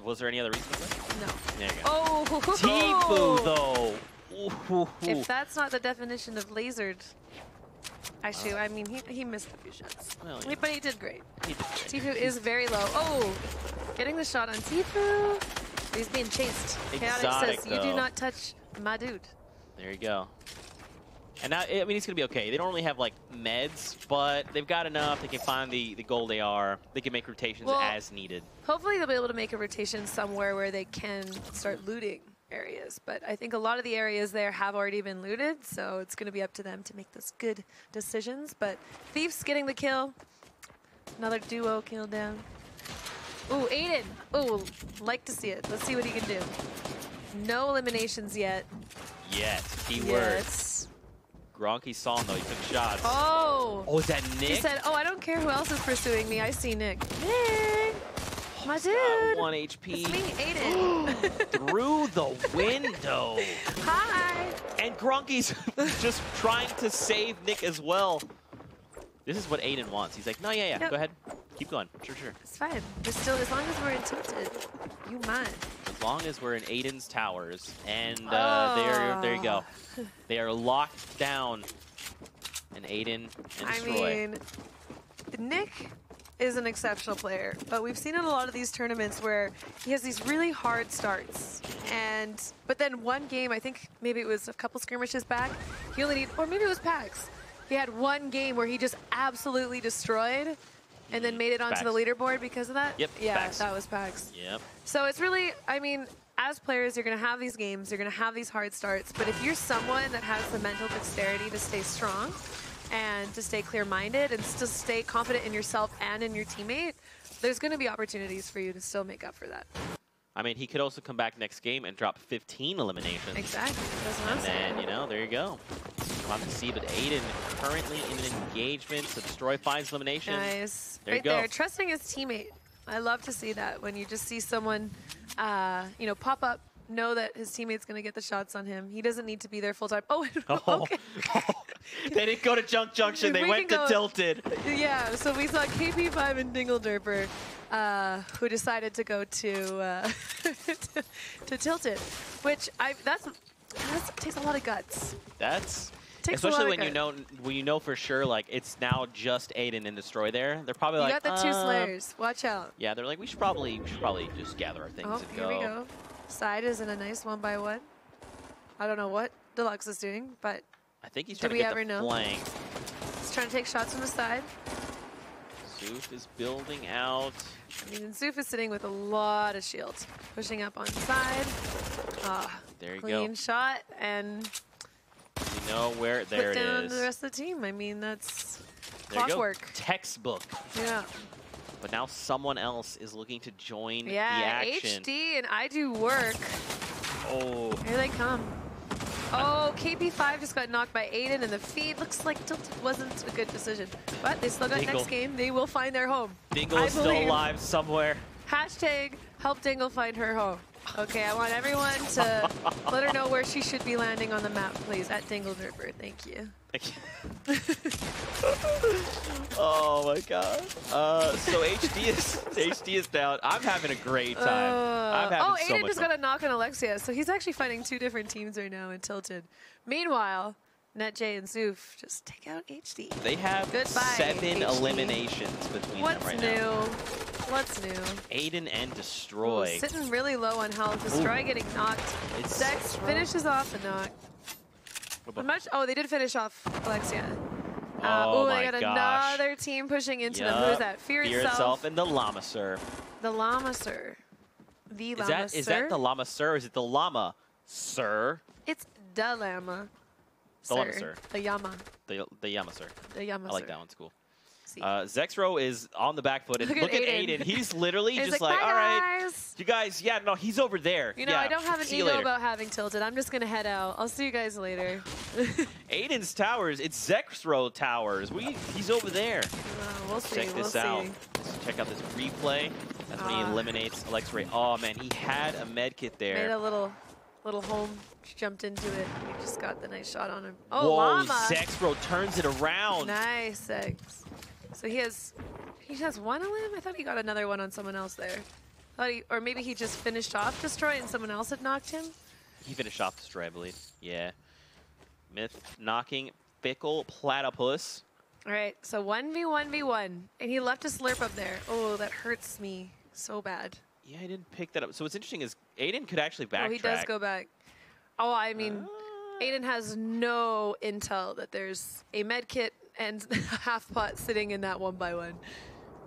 Was there any other reason for that? No. There you go. Oh. Tfue, though. Ooh. If that's not the definition of lasered. Actually, I mean, he missed a few shots. Well, Wait, but he did great. He did great. Tfue is very low. Oh, getting the shot on Tfue. He's being chased. Chaotic Exotic, says, you do though. not touch my dude. There you go. And now, I mean, he's going to be okay. They don't really have, like, meds, but they've got enough. They can find the gold AR. They can make rotations Well, as needed. Hopefully they'll be able to make a rotation somewhere where they can start looting areas. But I think a lot of the areas there have already been looted, so it's going to be up to them to make those good decisions. But Thief's getting the kill. Another duo kill down. Ooh, Aiden. Ooh, like to see it. Let's see what he can do. No eliminations yet. Yes, keyword. Yes. Gronky saw him, though. He took shots. Oh. Oh, is that Nick? He said, oh, I don't care who else is pursuing me. I see Nick. Nick. My dude. Got 1 HP. It's me, Aiden. Through the window. Hi. And Gronky's just trying to save Nick as well. This is what Aiden wants. He's like, no, yeah, Yep. go ahead. Keep going. Sure. It's fine. We're still, as long as we're in tilted, you mind. As long as we're in Aiden's towers. And there you go. They are locked down. And Aiden and I Destroy. mean, Nick is an exceptional player, but we've seen in a lot of these tournaments where he has these really hard starts. But then one game, I think maybe it was a couple skirmishes back, he only or maybe it was PAX. He had one game where he just absolutely destroyed and then made it onto PAX. the leaderboard because of that. Yep, Yeah, PAX. that was PAX. Yep. So it's really, I mean, as players, you're going to have these games, you're going to have these hard starts, but if you're someone that has the mental dexterity to stay strong and to stay clear-minded and still stay confident in yourself and in your teammate, there's going to be opportunities for you to still make up for that. I mean, he could also come back next game and drop 15 eliminations. Exactly. That's what I'm And saying. then, you know, there you go. We'll have to see, but Aiden currently in an engagement, so Destroy finds elimination. Nice. There you Right go. there, trusting his teammate. I love to see that when you just see someone, you know, pop up, know that his teammate's going to get the shots on him. He doesn't need to be there full time. Oh, okay. They didn't go to Junk Junction. They We went can to go- Tilted. Yeah, so we saw KP5 and Dingledurper, who decided to go to to Tilted, which that takes a lot of guts. That's Takes a especially lot of when you know for sure like it's now just Aiden and Destroy there. They're probably You like got the two Slayers. Watch out. Yeah, they're like we should probably just gather our things Oh, and here go. we go. Side is in a nice 1-by-1. I don't know what Deluxe is doing, but I think he's Do trying to we get ever the know? flank. he's trying to take shots from the side. Zoof is building out. I mean, Zoof is sitting with a lot of shields, pushing up on side. There you Clean go. shot and You know where there put it down is. the rest of the team. I mean, that's There you go. clockwork. Textbook. Yeah. But now someone else is looking to join the Yeah, action. HD and I do work. Oh, Here they come. Oh, KP5 just got knocked by Aiden, and the feed looks like Tilted wasn't a good decision. But they still got Dingle. next game. They will find their home. Dingle I is still believe. alive somewhere. Hashtag help Dingle find her home. Okay, I want everyone to let her know where she should be landing on the map, please. At Dingledurper, thank you. Oh my god. So HD is down. I'm having a great time. I'm having so Aiden much just fun. got a knock on Alexia, so he's actually fighting two different teams right now in Tilted. Meanwhile, NetJ and Zoof just take out HD. They have Goodbye, 7 HD. eliminations between What's them right new? now. What's new? Aiden and Ooh, Destroy. sitting really low on health. Destroy getting knocked. It's Dex finishes off the knock. Oh, they did finish off Alexia. Oh they my got gosh. another team pushing into them. Yup. Who's that? Fear Fear itself and the Llama Sir. The Llama Sir. The Llama Sir. Is that the Llama Sir or is it the Llama Sir? It's the Llama. The Llama Sir. The Yama. The Llama Sir. The Yama I like Sir. that one. It's cool. See. Zexro is on the back foot. And Look look at at Aiden. Aiden. He's literally He's just like, like, "Bye, all right, guys." you guys, yeah, no, he's over there. You know, yeah, I don't have an see you ego later. about having tilted. I'm just going to head out. I'll see you guys later. Aiden's towers, it's Zexro towers. He's over there. We'll see. Check we'll this see. out. Let's check out this replay. That's when he eliminates Alex Ray. Oh man, he had a med kit there. Made a little home, jumped into it. He just got the nice shot on him. Oh, whoa, Llama! Zexro turns it around. Nice, Zex. So he has one elim? I thought he got another one on someone else there. Or maybe he just finished off Destroy and someone else had knocked him? He finished off Destroy, I believe. Yeah. Myth knocking Fickle Platypus. All right, so 1v1v1. And he left a slurp up there. Oh, that hurts me so bad. Yeah, I didn't pick that up. So what's interesting is Aiden could actually backtrack. Oh, he does go back. Oh, I mean, Aiden has no intel that there's a med kit and a half pot sitting in that 1x1.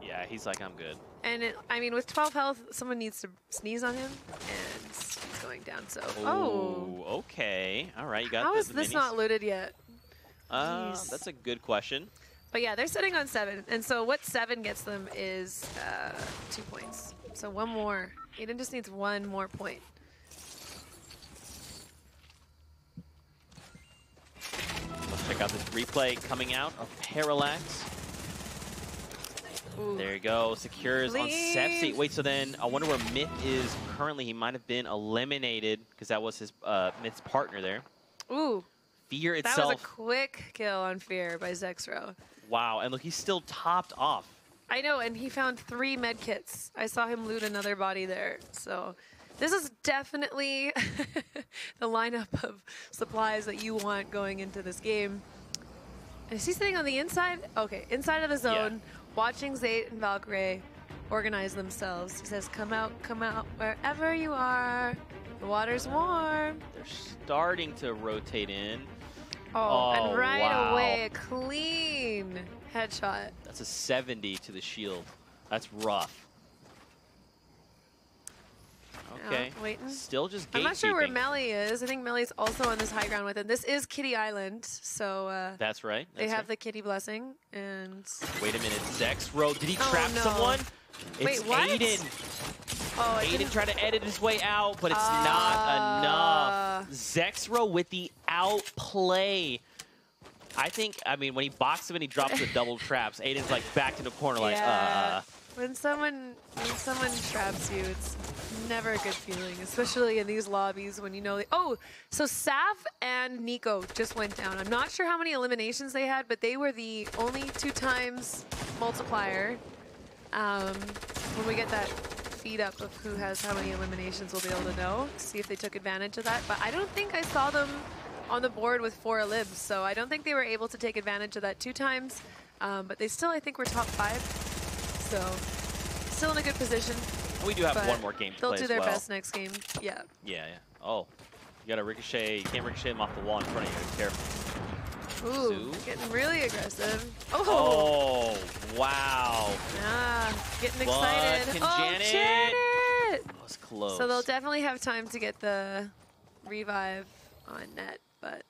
Yeah, he's like, I'm good. And I mean, with 12 health, someone needs to sneeze on him, and he's going down. So, okay. All right, you got. How is this not looted yet? That's a good question. But yeah, they're sitting on 7, and so what 7 gets them is 2 points. So one more. Aiden just needs one more point. Let's check out this replay coming out of Parallax. Ooh. There you go. Secures on Sepsi. Wait, so then I wonder where Myth is currently. He might have been eliminated because that was his Myth's partner there. Ooh. Fear itself. That was a quick kill on Fear by Zexro. Wow, and look, he's still topped off. I know, and he found 3 med kits. I saw him loot another body there. So this is definitely the lineup of supplies that you want going into this game. And is he sitting on the inside? Okay, inside of the zone, watching Zayt and Valkyrie organize themselves. He says, come out, wherever you are. The water's warm. They're starting to rotate in. Oh, and right wow. away, a clean headshot. That's a 70 to the shield. That's rough. Okay. Waiting. Still just gatekeeping. I'm not sure where Melly is. I think Melly's also on this high ground with him. This is Kitty Island, so that's right. They have the Kitty blessing. And wait a minute, Zexro. Did he trap someone? Wait, it's what? Aiden. Oh, Aiden tried to edit his way out, but it's not enough. Zexro with the outplay. I mean, when he boxed him and he drops the double traps, Aiden's like back in the corner like, When someone traps you, it's never a good feeling, especially in these lobbies when you know so Saf and Nico just went down. I'm not sure how many eliminations they had, but they were the only 2 times multiplier. When we get that feed up of who has how many eliminations, we'll be able to know, see if they took advantage of that. But I don't think I saw them on the board with 4 elims, so I don't think they were able to take advantage of that 2 times. But they still, I think, were top 5, so still in a good position. We do have one more game to play They'll do their as well. best next game. Yeah. Yeah. Oh, you got to ricochet. You can't ricochet them off the wall in front of you. Be careful. Ooh, getting really aggressive. Oh, wow. Getting excited. Can Janet! That was close. So they'll definitely have time to get the revive on net, but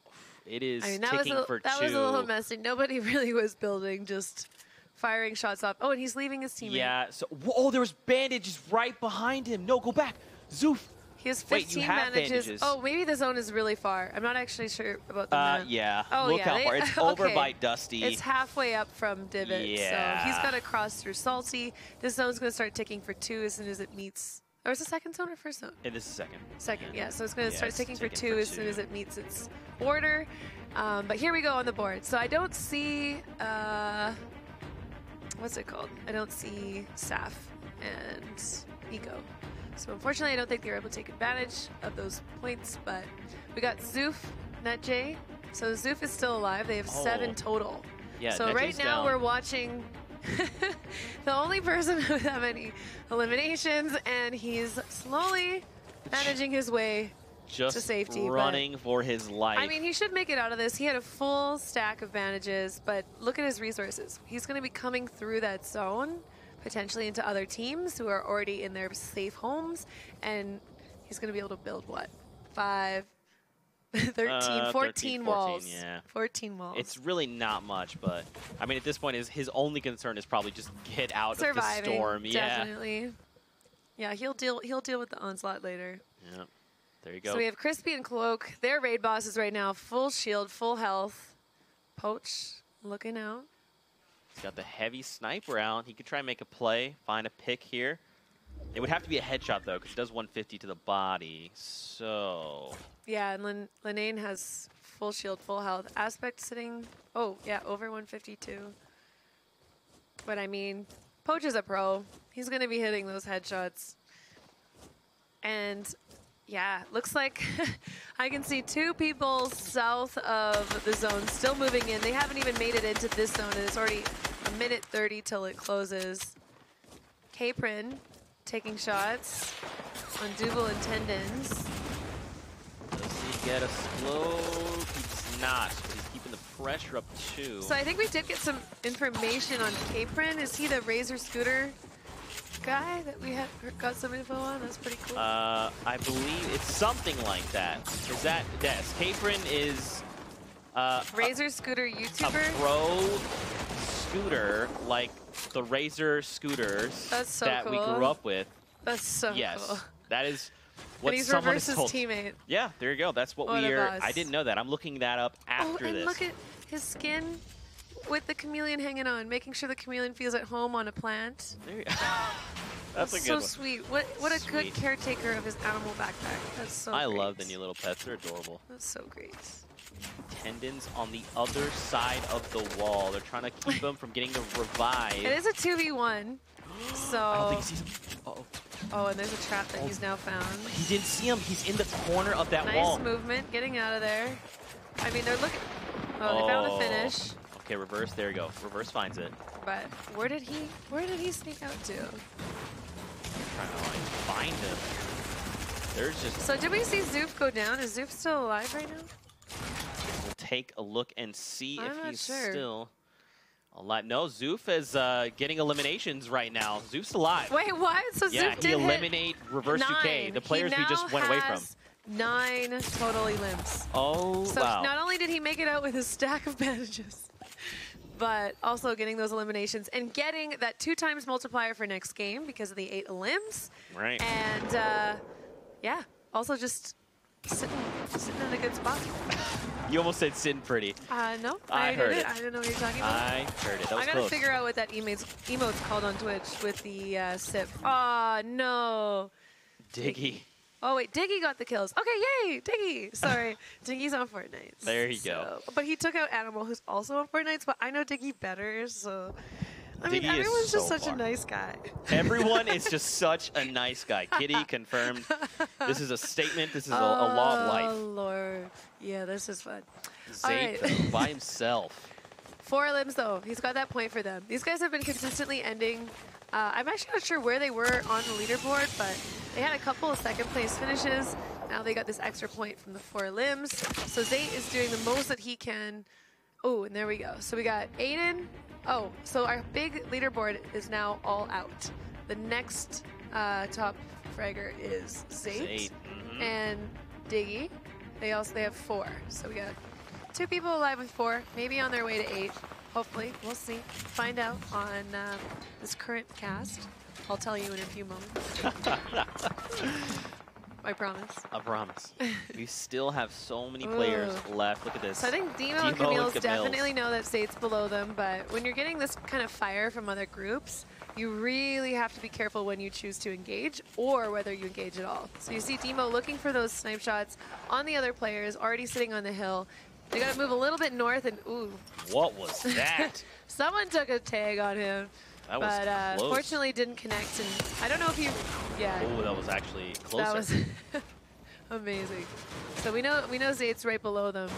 it is that ticking for 2. That was a little messy. Nobody really was building, just firing shots off. Oh, and he's leaving his teammate. Yeah, so, there was bandages right behind him. No, go back. Zoof. He has 15 bandages. Oh, maybe the zone is really far. I'm not actually sure about the map. Yeah. Oh, look how far. It's over by Dusty. It's halfway up from Divot. Yeah. So he's got to cross through Salty. This zone's going to start ticking for 2 as soon as it meets. Or is it second zone or first zone? It is second. Second, yeah. So it's going to start ticking for 2 as soon as it meets its border. But here we go on the board. So I don't see, what's it called? I don't see Saf and Nico. So unfortunately, I don't think they were able to take advantage of those points, but we got Zoof, NetJ. So Zoof is still alive. They have 7 total. Yeah, so right now we're watching the only person with that many eliminations, and he's slowly managing his way to safety. Running for his life. I mean, he should make it out of this. He had a full stack of bandages, but look at his resources. He's going to be coming through that zone, potentially into other teams who are already in their safe homes, and he's going to be able to build, what, 5, 13, 14 walls. Yeah. 14 walls. It's really not much, but I mean, at this point, his only concern is probably just get out of the storm. Definitely. Yeah, he'll deal with the onslaught later. Yeah. There you go. So we have Crispy and Cloak. They're raid bosses right now. Full shield, full health. Poach looking out. He's got the heavy sniper out. He could try and make a play, find a pick here. It would have to be a headshot, though, because it does 150 to the body. So... Yeah, and Linane has full shield, full health. Aspect sitting... Oh, yeah, over 152. But, I mean, Poach is a pro. He's going to be hitting those headshots. And, yeah, looks like I can see 2 people south of the zone still moving in. They haven't even made it into this zone, and it's already a minute 30 till it closes. KINGPIN taking shots on Double and Tendons. Does he get a slow? He's not. He's keeping the pressure up too. So I think we did get some information on KINGPIN. Is he the Razor Scooter guy that we had got some info on? That's pretty cool. I believe it's something like that. Is that yes? KINGPIN is Razor Scooter YouTuber. A pro scooter, like the Razor scooters That's so that cool. we grew up with. That's so Yes, cool. that is what and he's someone reversed is his told. teammate. Yeah, there you go. That's what What we a are. boss. I didn't know that. I'm looking that up after and this. look at his skin with the chameleon hanging on, making sure the chameleon feels at home on a plant. There you go. That's a good so one. sweet. What a good Sweet. caretaker of his animal backpack. That's so I great. love the new little pets. They're adorable. That's so great. Tendons on the other side of the wall. They're trying to keep him from getting the revive. It is a 2v1. So I don't think he sees him. Uh-oh. Oh, and there's a trap that he's now found. He didn't see him. He's in the corner of that Nice wall. movement, getting out of there. I mean, they're looking. Oh, they found the finish. Okay, reverse. There you go. Reverse finds it. But where did he sneak out to? Trying to like find him. There's just. So did we see Zoof go down? Is Zoof still alive right now? We'll take a look and see I'm if not he's sure. still alive. No, Zoof is getting eliminations right now. Zoof's alive. Wait, what? So Yeah, Zoof he did eliminate reverse 9. 2K. The players He we just now went away from. has 9 total elims. Oh, So wow. not only did he make it out with a stack of bandages, but also getting those eliminations and getting that 2x multiplier for next game because of the 8 elims. Right. And yeah, also just sitting in a good spot. You almost said sitting pretty. No, I heard didn't. it. I didn't know what you're talking about. I heard it. That was I gotta close. figure out what that emote's called on Twitch with the sip. Oh no. Diggy. Oh wait, Diggy got the kills. Okay, yay, Diggy. Sorry, Diggy's on Fortnite. There you go. But he took out Animal, who's also on Fortnite. But I know Diggy better, so I mean, Diggy is everyone's just so such a far. nice guy. Everyone is just such a nice guy. Kitty confirmed. This is a statement. This is a law of life. Oh Lord, yeah, this is fun. Zayt right. by himself. 4 limbs though. He's got that point for them. These guys have been consistently ending. I'm actually not sure where they were on the leaderboard, but they had a couple of second place finishes. Now they got this extra point from the 4 limbs. So Zayt is doing the most that he can. Oh, and there we go. So we got Aiden. Oh, so our big leaderboard is now all out. The next top fragger is Zayt and Diggy. They have 4. So we got 2 people alive with 4, maybe on their way to 8. Hopefully, we'll see. Find out on this current cast. I'll tell you in a few moments. I promise. I promise. We still have so many players left. Look at this. So I think Demo and Camille's definitely know that Zayt's below them, but when you're getting this kind of fire from other groups, you really have to be careful when you choose to engage or whether you engage at all. So you see Demo looking for those snipe shots on the other players, already sitting on the hill. They got to move a little bit north and ooh. What was that? Someone took a tag on him. That was But close. fortunately didn't connect, and I don't know if you, yeah. Oh, that was actually closer. That was amazing. So we know Zayt's right below them.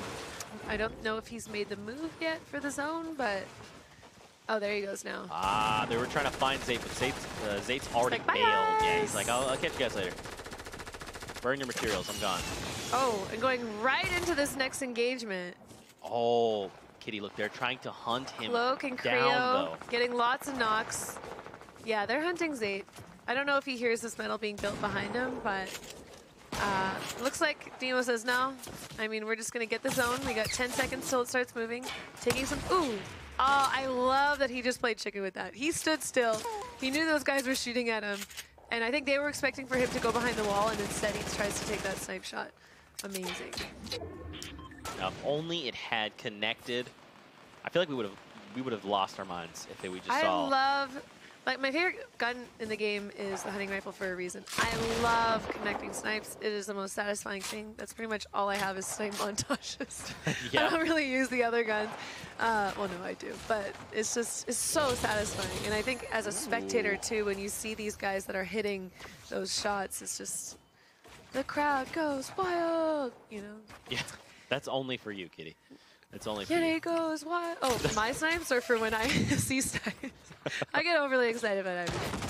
I don't know if he's made the move yet for the zone, but oh, there he goes now. Ah, they were trying to find Zayt, but Zayt's already like, bye, bailed. Yeah, guys. he's like, I'll catch you guys later. Burn your materials. I'm gone. Oh, and going right into this next engagement. Oh, Kitty, look, they're trying to hunt him Cloak and down, Creo though. getting lots of knocks. Yeah, they're hunting Zayt. I don't know if he hears this metal being built behind him, but looks like Demo says no. I mean, we're just going to get the zone. We got 10 seconds till it starts moving. Taking some... Ooh. Oh, I love that he just played chicken with that. He stood still. He knew those guys were shooting at him. And I think they were expecting for him to go behind the wall, and instead he tries to take that snipe shot. Amazing. Now, if only it had connected. I feel like we would have lost our minds if we just saw. I love Like, my favorite gun in the game is the hunting rifle for a reason. I love connecting snipes. It is the most satisfying thing. That's pretty much all I have is snipe montages. Yeah. I don't really use the other guns. Well, no, I do. But it's just, it's so satisfying. And I think as a spectator, too, when you see these guys that are hitting those shots, it's just, the crowd goes wild, you know? Yeah, that's only for you, Kitty. It's only for you. Kitty goes wild. Oh, for my snipes or for when I see snipes? I get overly excited about everything.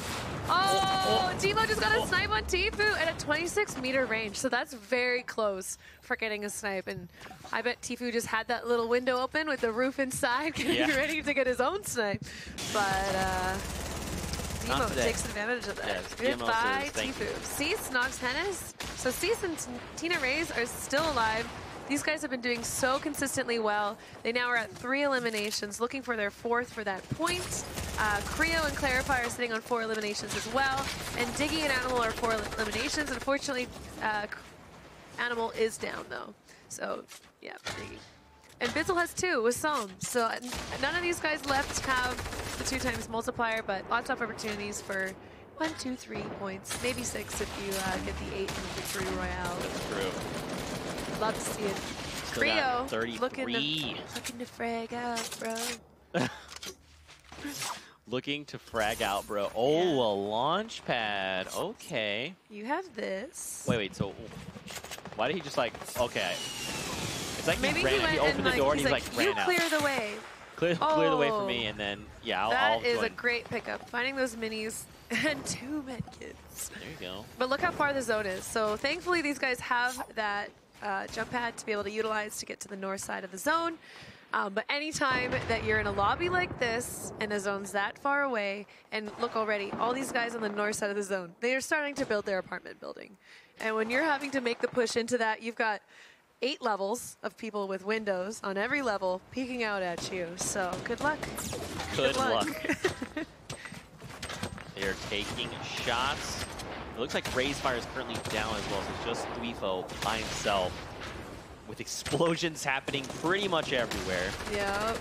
Oh, Tfue just got a snipe on Tfue at a 26-meter range. So that's very close for getting a snipe. And I bet Tfue just had that little window open with the roof inside, getting ready to get his own snipe. But Demo takes advantage of that. Yes, Goodbye, Tfue. Cease knocks Hennis. So Cease and Tina Rays are still alive. These guys have been doing so consistently well. They now are at 3 eliminations, looking for their 4th for that point. Creo and Clarify are sitting on 4 eliminations as well. And Diggy and Animal are 4 eliminations. Unfortunately, Animal is down, though. So, yeah, Diggy. And Bizzle has 2 with Psalm. So none of these guys left have the 2 times multiplier, but lots of opportunities for 1, 2, 3 points. Maybe 6 if you get the 8 in the victory royale. That's true. Love to see it. Still got Creo looking to frag out, bro. Looking to frag out, bro. Oh, Yeah. a launch pad. Okay. You have this. Wait. So, why did he just like? Okay. It's like Maybe he opened the door and he's like you ran out. clear the way. Clear the way for me, and then yeah, I'll That is join. a great pickup. Finding those minis and 2 medkits. There you go. But look how far the zone is. So thankfully these guys have that jump pad to be able to utilize to get to the north side of the zone. But anytime that you're in a lobby like this and the zone's that far away, and look already, all these guys on the north side of the zone, they are starting to build their apartment building. And when you're having to make the push into that, you've got 8 levels of people with windows on every level peeking out at you. So good luck. Good luck. They're taking shots. It looks like Ray's fire is currently down as well, so it's just Tfue by himself with explosions happening pretty much everywhere. Yep.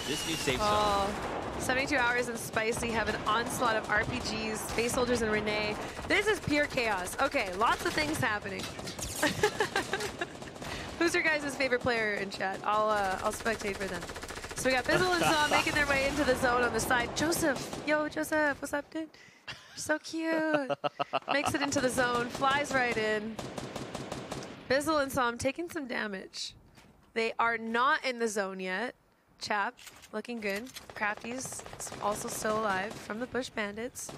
This new safe zone. 72 Hours and Spicy have an onslaught of RPGs, Space Soldiers and Renee. This is pure chaos. Okay, lots of things happening. Who's your guys' favorite player in chat? I'll spectate for them. So we got Bizzle and Saw making their way into the zone on the side. Joseph, yo, Joseph, what's up, dude? So cute. Makes it into the zone, flies right in. Bizzle and Som taking some damage. They are not in the zone yet. Chap, looking good. Crafty's also still alive from the Bush Bandits.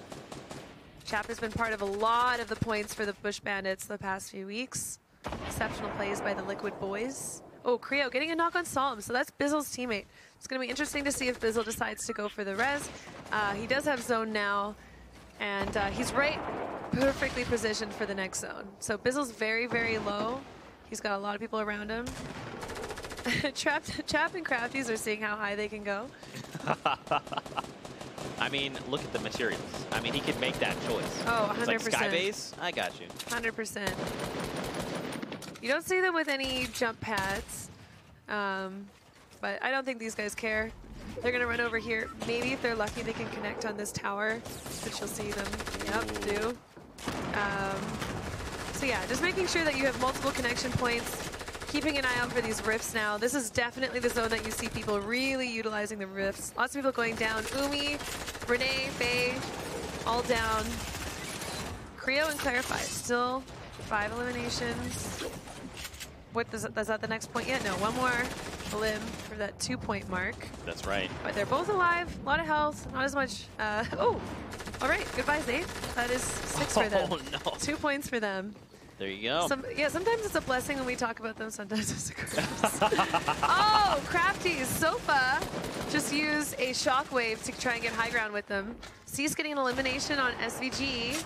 Chap has been part of a lot of the points for the Bush Bandits the past few weeks. Exceptional plays by the Liquid Boys. Oh, Creo getting a knock on Psalm, so that's Bizzle's teammate. It's going to be interesting to see if Bizzle decides to go for the res. He does have zone now, and he's right perfectly positioned for the next zone. So Bizzle's very, very low. He's got a lot of people around him. Chap and Crafties are seeing how high they can go. I mean, look at the materials. I mean, he could make that choice. Oh, 100%. It's like Skybase, I got you. 100%. You don't see them with any jump pads, but I don't think these guys care. They're going to run over here. Maybe if they're lucky, they can connect on this tower, which you'll see them, do. So yeah, just making sure that you have multiple connection points, keeping an eye out for these rifts now. This is definitely the zone that you see people really utilizing the rifts. Lots of people going down. Umi, Renee, Faye, all down. Creo and Clarify, still 5 eliminations. What is that the next point yet? No, one more limb for that 2-point mark. That's right. But they're both alive, a lot of health, not as much. Oh, all right, goodbye, Zane. That is 6 for them. Oh, no. 2 points for them. There you go. Sometimes it's a blessing when we talk about them, sometimes it's a curse. Oh, Crafty Sofa just used a shockwave to try and get high ground with them. Cease getting an elimination on SVG.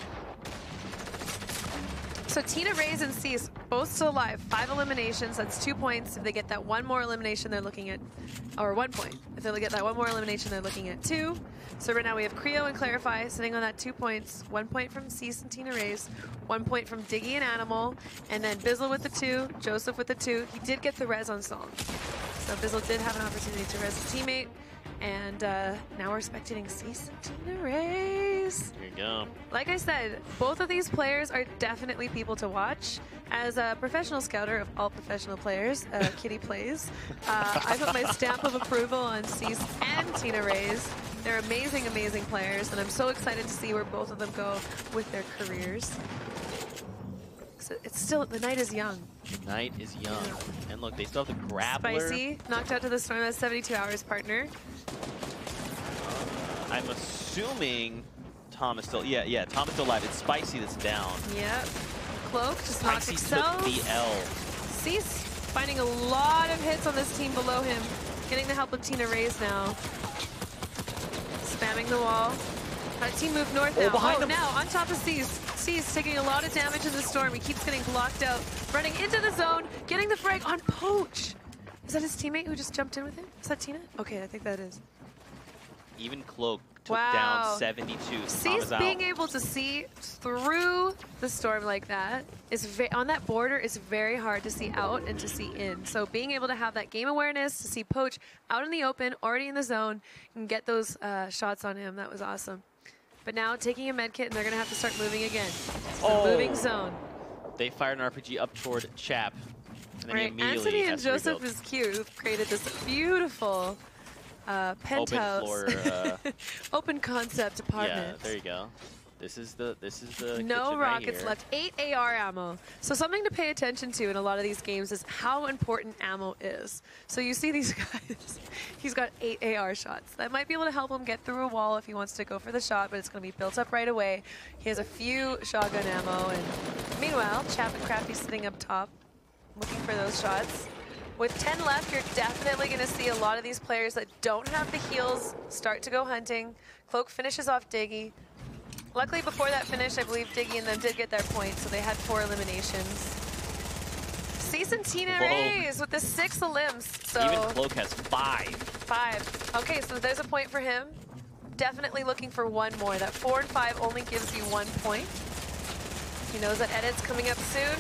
So Tina, Rays, and Cease both still alive. 5 eliminations, that's 2 points. If they get that one more elimination, they're looking at, or 1 point. If they get that one more elimination, they're looking at 2. So right now we have Creo and Clarify sitting on that 2 points. 1 point from Cease and Tina Rays, 1 point from Diggy and Animal, and then Bizzle with the 2, Joseph with the 2. He did get the res on Song. So Bizzle did have an opportunity to res his teammate. And now we're spectating Cease and Tina Rays. Here you go. Like I said, both of these players are definitely people to watch. As a professional scouter of all professional players, Kitty plays, I put my stamp of approval on Cease and Tina Rays. They're amazing, amazing players, and I'm so excited to see where both of them go with their careers. So it's still, the night is young. The night is young. And look, they still have the grappler. Spicy, knocked out to the storm. That's 72 hours, partner. I'm assuming Tom is still, yeah, Tom is still alive. It's Spicy that's down. Yep. Cloak just knocked Spicy Excel. took the L. Cease finding a lot of hits on this team below him. Getting the help of Tina Rays now. Spamming the wall. That team moved north now. Behind him. Now on top of Cease. Cease taking a lot of damage in the storm. He keeps getting blocked out. Running into the zone. Getting the frag on Poach. Is that his teammate who just jumped in with him? Is that Tina? Okay, I think that is. Even Cloak took Wow. down 72. Tom Cease is out. being able to see through the storm like that is on that border is very hard to see out and to see in. So being able to have that game awareness to see Poach out in the open, already in the zone, and get those shots on him, that was awesome. But now taking a med kit, and they're going to have to start moving again. It's a moving zone. They fired an RPG up toward Chap. And then he Right, immediately Anthony and has to Joseph rebuild. is cute. Who've created this beautiful penthouse, Open floor. open concept apartment. Yeah, there you go. This is the No kitchen rockets right here. left. 8 AR ammo. So something to pay attention to in a lot of these games is how important ammo is. So you see these guys, he's got 8 AR shots. That might be able to help him get through a wall if he wants to go for the shot, but it's going to be built up right away. He has a few shotgun ammo, and meanwhile, Chap and Crafty sitting up top, looking for those shots. With 10 left, you're definitely going to see a lot of these players that don't have the heals start to go hunting. Cloak finishes off Diggy. Luckily, before that finish, I believe Diggy and them did get their points, so they had 4 eliminations. Cease and Tina Rays with the 6 elims. So Even Cloak has 5. 5. Okay, so there's a point for him. Definitely looking for 1 more. That 4 and 5 only gives you 1 point. He knows that edit's coming up soon.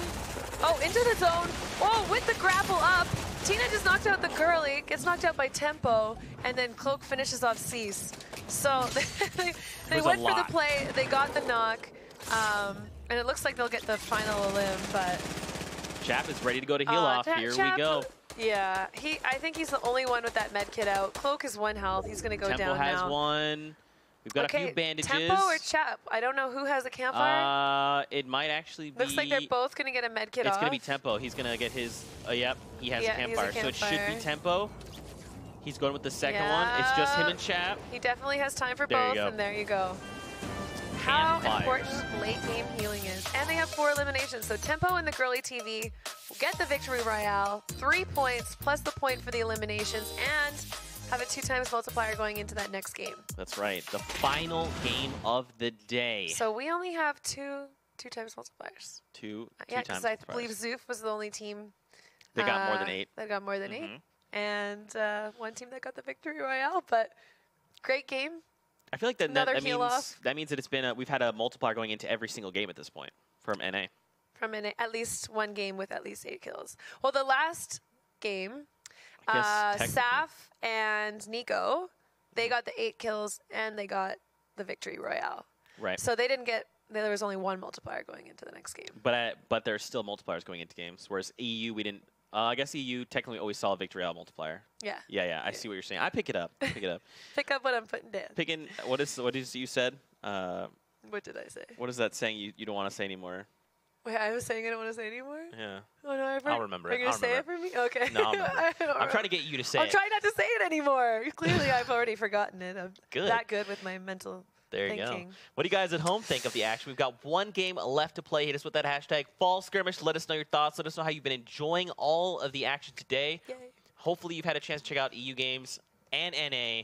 Oh, into the zone. Oh, with the grapple up. Tina just knocked out the girly, gets knocked out by Tempo, and then Cloak finishes off Cease. So they went for the play, they got the knock, and it looks like they'll get the final elim, but... Chap is ready to go to heal off. Here we go. Yeah, I think he's the only one with that med kit out. Cloak is 1 health, he's going to go down now. Tempo has 1. We've got a few bandages. Tempo or Chap? I don't know who has a campfire. It might actually be... Looks like they're both going to get a med kit off. It's going to be Tempo. He's going to get his... yep, he has a campfire. So it should be Tempo. He's going with the second one. It's just him and Chap. He definitely has time for both, and there you go. How important late game healing is. And they have 4 eliminations, so Tempo and the girly TV will get the victory royale, 3 points plus the point for the eliminations, and have a 2x multiplier going into that next game. That's right. The final game of the day. So we only have 2 2x multipliers. Two yeah, times because I believe Zoof was the only team that got more than 8. That got more than 8. And 1 team that got the victory royale, but great game. I feel like that means that it's been we've had a multiplier going into every single game at this point from NA. From NA, at least 1 game with at least 8 kills. Well, the last game, Saf and Nico, they got the 8 kills and they got the victory royale. Right. So they didn't get. There was only 1 multiplier going into the next game. But there's still multipliers going into games, whereas EU we didn't. I guess EU technically always saw a victory royale multiplier. Yeah. Yeah. I see what you're saying. I pick it up. Pick up what I'm putting down. Picking what is you said? What did I say? What is that saying you don't want to say anymore? Wait, I was saying I don't want to say anymore? Yeah. Oh, no, I'll remember it. Are you going to say it for me? Okay. No, I'm trying to get you to say it. I'm trying not to say it anymore. Clearly, I've already forgotten it. I'm that good with my mental There you thinking. go. What do you guys at home think of the action? We've got 1 game left to play. Hit us with that hashtag Fall Skirmish. Let us know your thoughts. Let us know how you've been enjoying all of the action today. Yay. Hopefully, you've had a chance to check out EU games and NA.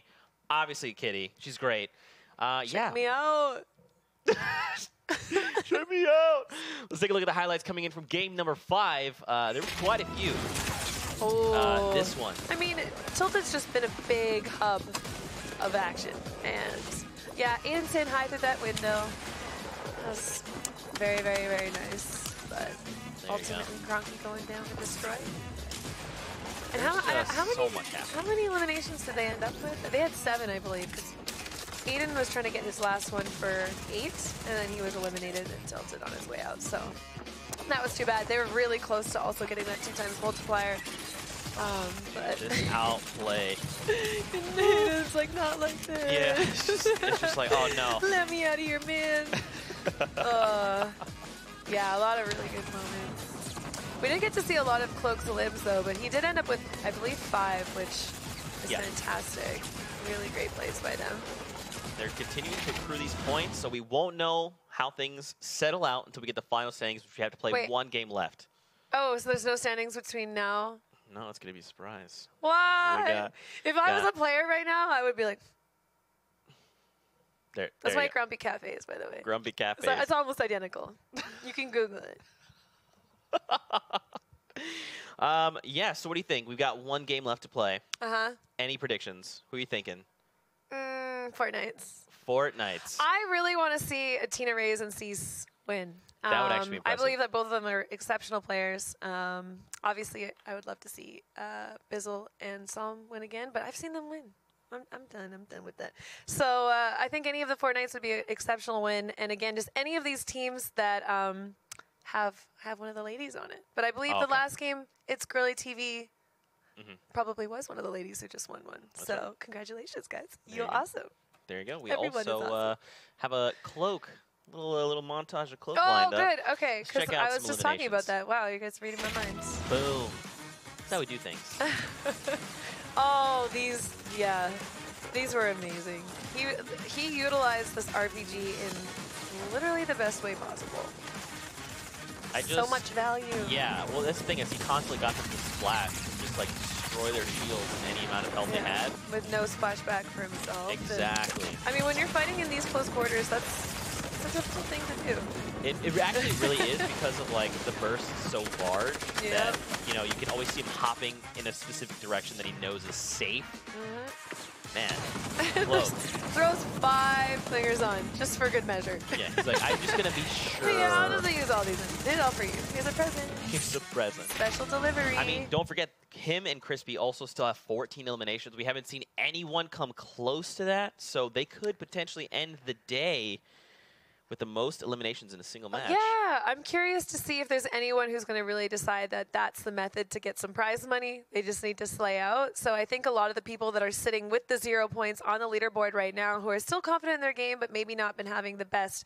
Obviously, Kitty. She's great. Check me out. Check me out. Let's take a look at the highlights coming in from game number 5. There were quite a few. Oh. This one. I mean, Tilted's just been a big hub of action. And, yeah, Aiden's high through that window. That was very, very, very nice. But ultimately, Gronky going down to destroy. And how so much happening. how many eliminations did they end up with? They had 7, I believe. 'Cause Aiden was trying to get his last one for 8, and then he was eliminated and tilted on his way out. So that was too bad. They were really close to also getting that 2x multiplier. But Just outplay. Aiden's like, not like this. Yeah, it's just like, oh no. Let me out of here, man. Yeah, a lot of really good moments. We didn't get to see a lot of Cloak's libs though, but he did end up with, I believe, 5, which is fantastic. Really great plays by them. They're continuing to accrue these points, so we won't know how things settle out until we get the final standings, which we have to play 1 game left. Oh, so there's no standings between now? No, it's going to be a surprise. Why? If I was a player right now, I would be like... That's why Grumpy Cafe is, by the way. Grumpy Cafe. So it's almost identical. You can Google it. Yeah, so what do you think? We've got 1 game left to play. Uh-huh. Any predictions? Who are you thinking? Fortnite's. Fortnite's. I really want to see Tina Reyes and Cease win. That would actually be impressive. I believe that both of them are exceptional players. Obviously, I would love to see Bizzle and Psalm win again, but I've seen them win. I'm done. I'm done with that. So I think any of the Fortnites would be an exceptional win. And again, just any of these teams that have one of the ladies on it. But I believe the last game, it's Girly TV, probably was one of the ladies who just won one. That's so right. Congratulations, guys. You're awesome. There you go. We Everyone also is awesome. have a Cloak, a little montage of Cloak Oh, lined up. good. Okay, Let's because check out I was some just talking about eliminations. that. Wow, you guys reading my minds. Boom. That's how we do things. Oh, these were amazing. He utilized this RPG in literally the best way possible. So much value. Yeah, well, that's the thing is he constantly got them to splash and just like destroy their shields and any amount of health they had. With no splashback for himself. Exactly. And, I mean, when you're fighting in these close quarters, that's a difficult thing to do. It actually really is because of like the burst is so large that you can always see him hopping in a specific direction that he knows is safe. Man, Cloak. Throws 5 fingers on just for good measure. Yeah, he's like, I'm just gonna be sure. Yeah, how does he use all these? Did it all for you. Here's a present. Here's a present. Special delivery. I mean, don't forget, him and Crispy also still have 14 eliminations. We haven't seen anyone come close to that, so they could potentially end the day with the most eliminations in a single match. Yeah, I'm curious to see if there's anyone who's going to really decide that that's the method to get some prize money. They just need to slay out. So I think a lot of the people that are sitting with the 0 points on the leaderboard right now who are still confident in their game but maybe not been having the best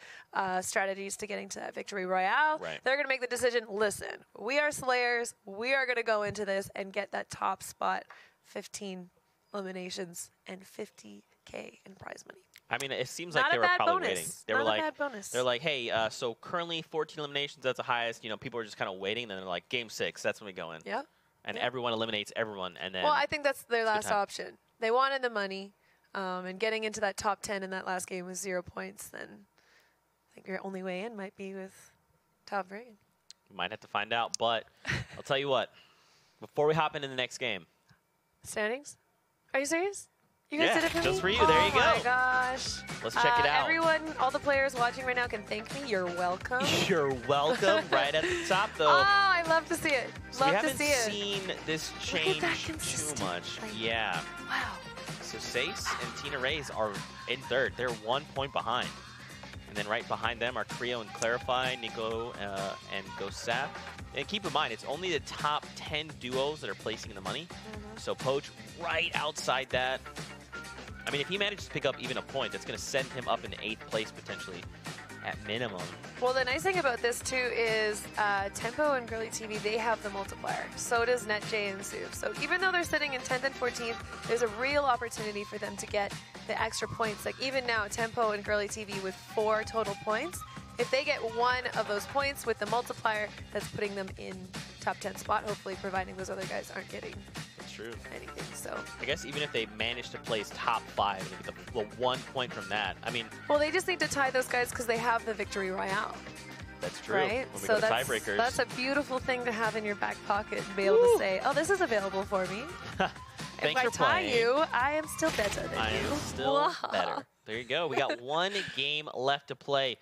strategies to getting to that victory royale, they're going to make the decision, listen, we are slayers. We are going to go into this and get that top spot, 15 eliminations and 50K in prize money. I mean, it seems like they were probably waiting. They were like, bad bonus. They're like, hey, so currently 14 eliminations, that's the highest. You know, people are just kind of waiting. Then they're like, game 6, that's when we go in. Yeah. And everyone eliminates everyone, and then. Well, I think that's their last option. They wanted the money, and getting into that top 10 in that last game with 0 points. Then I think your only way in might be with Top Dragon. We might have to find out, but I'll tell you what. Before we hop into the next game. Standings? Are you serious? You guys did it for me? just for you. There you go. Oh my gosh. Let's check it out. Everyone, all the players watching right now can thank me. You're welcome. You're welcome. Right at the top, though. Oh, I love to see it. So love we haven't to see it. seen this change too much. Yeah. Wow. So Sace and Tina Reyes are in 3rd. They're 1 point behind. And then right behind them are Creo and Clarify, Nico and Gosap. And keep in mind, it's only the top 10 duos that are placing in the money. So Poach right outside that. I mean, if he manages to pick up even a point, that's going to send him up in 8th place potentially at minimum. Well, the nice thing about this, too, is Tempo and Girly TV, they have the multiplier. So does NetJ and Suv. So even though they're sitting in 10th and 14th, there's a real opportunity for them to get the extra points. Like even now, Tempo and Girly TV with 4 total points. If they get 1 of those points with the multiplier, that's putting them in top 10 spot, hopefully, providing those other guys aren't getting anything. So I guess even if they manage to place top 5 and get the 1 point from that, I mean. Well, they just need to tie those guys because they have the victory royale. That's true. Right? When we So go to tiebreakers. that's a beautiful thing to have in your back pocket and be able to say, oh, this is available for me. Thanks if I for tie playing. you, I am still better than I you. am still better. There you go. We got 1 game left to play.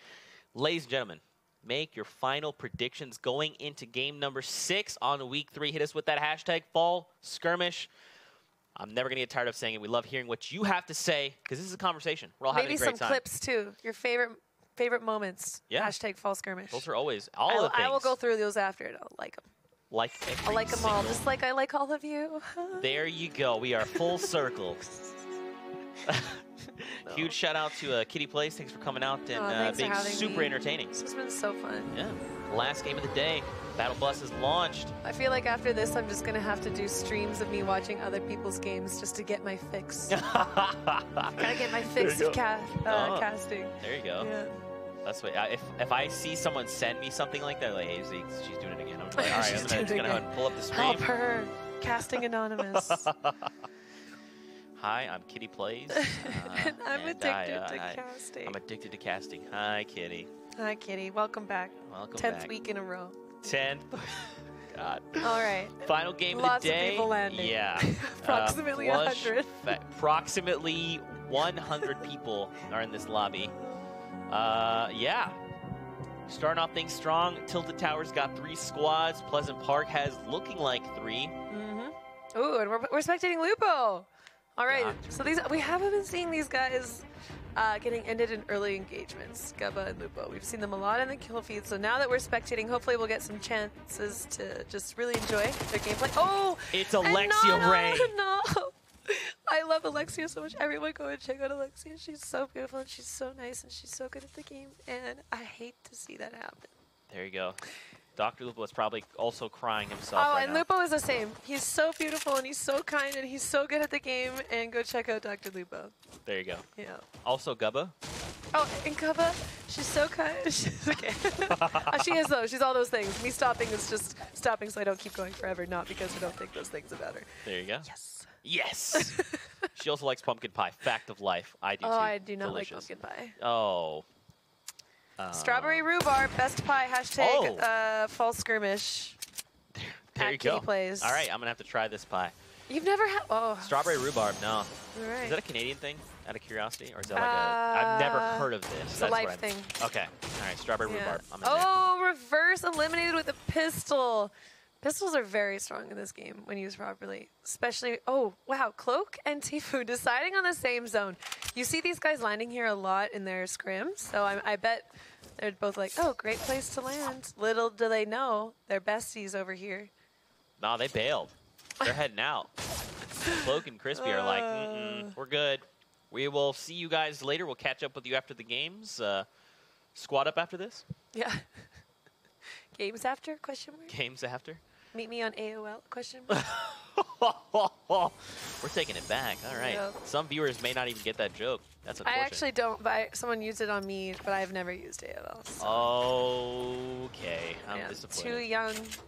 Ladies and gentlemen, make your final predictions going into game number 6 on week 3. Hit us with that hashtag fall skirmish. I'm never going to get tired of saying it. We love hearing what you have to say because this is a conversation. We're all having a great time. Maybe some clips too. Your favorite moments. Yeah. Hashtag fall skirmish. Those are always all the things. I will go through those after it. I'll like them. Like I like them all, just like I like all of you. There you go. We are full circle. Huge shout out to Kitty Plays. Thanks for coming out and being super entertaining. This has been so fun. Yeah. Last game of the day. Battle Bus is launched. I feel like after this, I'm just going to have to do streams of me watching other people's games just to get my fix. Gotta get my fix of casting. There you go. Yeah. That's what. If I see someone send me something like that, like, hey, Zeke, she's doing it again. I'm like, all right, I'm just gonna pull up the stream. Help her. Casting Anonymous. Hi, I'm Kitty Plays. I'm addicted to casting. I'm addicted to casting. Hi, Kitty. Hi, Kitty. Welcome back. Welcome 10th back. week in a row. 10th. God. All right. Final game Lots of the day. of people landing. Yeah. Approximately 100. Approximately 100 people are in this lobby. Yeah. Starting off things strong. Tilted Towers got 3 squads. Pleasant Park has looking like 3. Mm-hmm. Ooh, and we're spectating Lupo. All right. Yeah. So we haven't been seeing these guys getting ended in early engagements, Gubba and Lupo. We've seen them a lot in the kill feed. So now that we're spectating, hopefully we'll get some chances to just really enjoy their gameplay. Oh, it's Alexia Ray. No. I love Alexia so much. Everyone go and check out Alexia. She's so beautiful and she's so nice and she's so good at the game. And I hate to see that happen. There you go. Dr. Lupo is probably also crying himself Oh, right and now. Lupo is the same. He's so beautiful and he's so kind and he's so good at the game. And go check out Dr. Lupo. There you go. Yeah. Also Gubba. Oh, and Gubba, she's so kind. She's okay. She is though. She's all those things. Me stopping is just stopping so I don't keep going forever, not because I don't think those things about her. There you go. Yes. Yes. She also likes pumpkin pie. Fact of life. I do too. Oh, I do not Delicious. like pumpkin pie. Oh. Strawberry rhubarb, best pie, hashtag fall skirmish. There you Kitty go. Plays. All right, I'm gonna have to try this pie. You've never had Strawberry rhubarb, no. All right. Is that a Canadian thing? Out of curiosity, or is that like I've never heard of this. It's a life thing. Okay. All right. Strawberry rhubarb. I'm in Oh, reverse eliminated with a pistol. Pistols are very strong in this game when used properly. Especially, oh, wow, Cloak and Tfue deciding on the same zone. You see these guys landing here a lot in their scrims, so I bet they're both like, oh, great place to land. Little do they know, they're besties over here. there. No, they bailed. They're heading out. Cloak and Crispy are like, we're good. We will see you guys later. We'll catch up with you after the games. Squad up after this? Yeah. Games after, question mark? Games after? Meet me on AOL, question mark? We're taking it back. All right. Yep. Some viewers may not even get that joke. That's I unfortunate. actually don't, but someone used it on me, but I've never used AOL. So. Okay. I'm disappointed.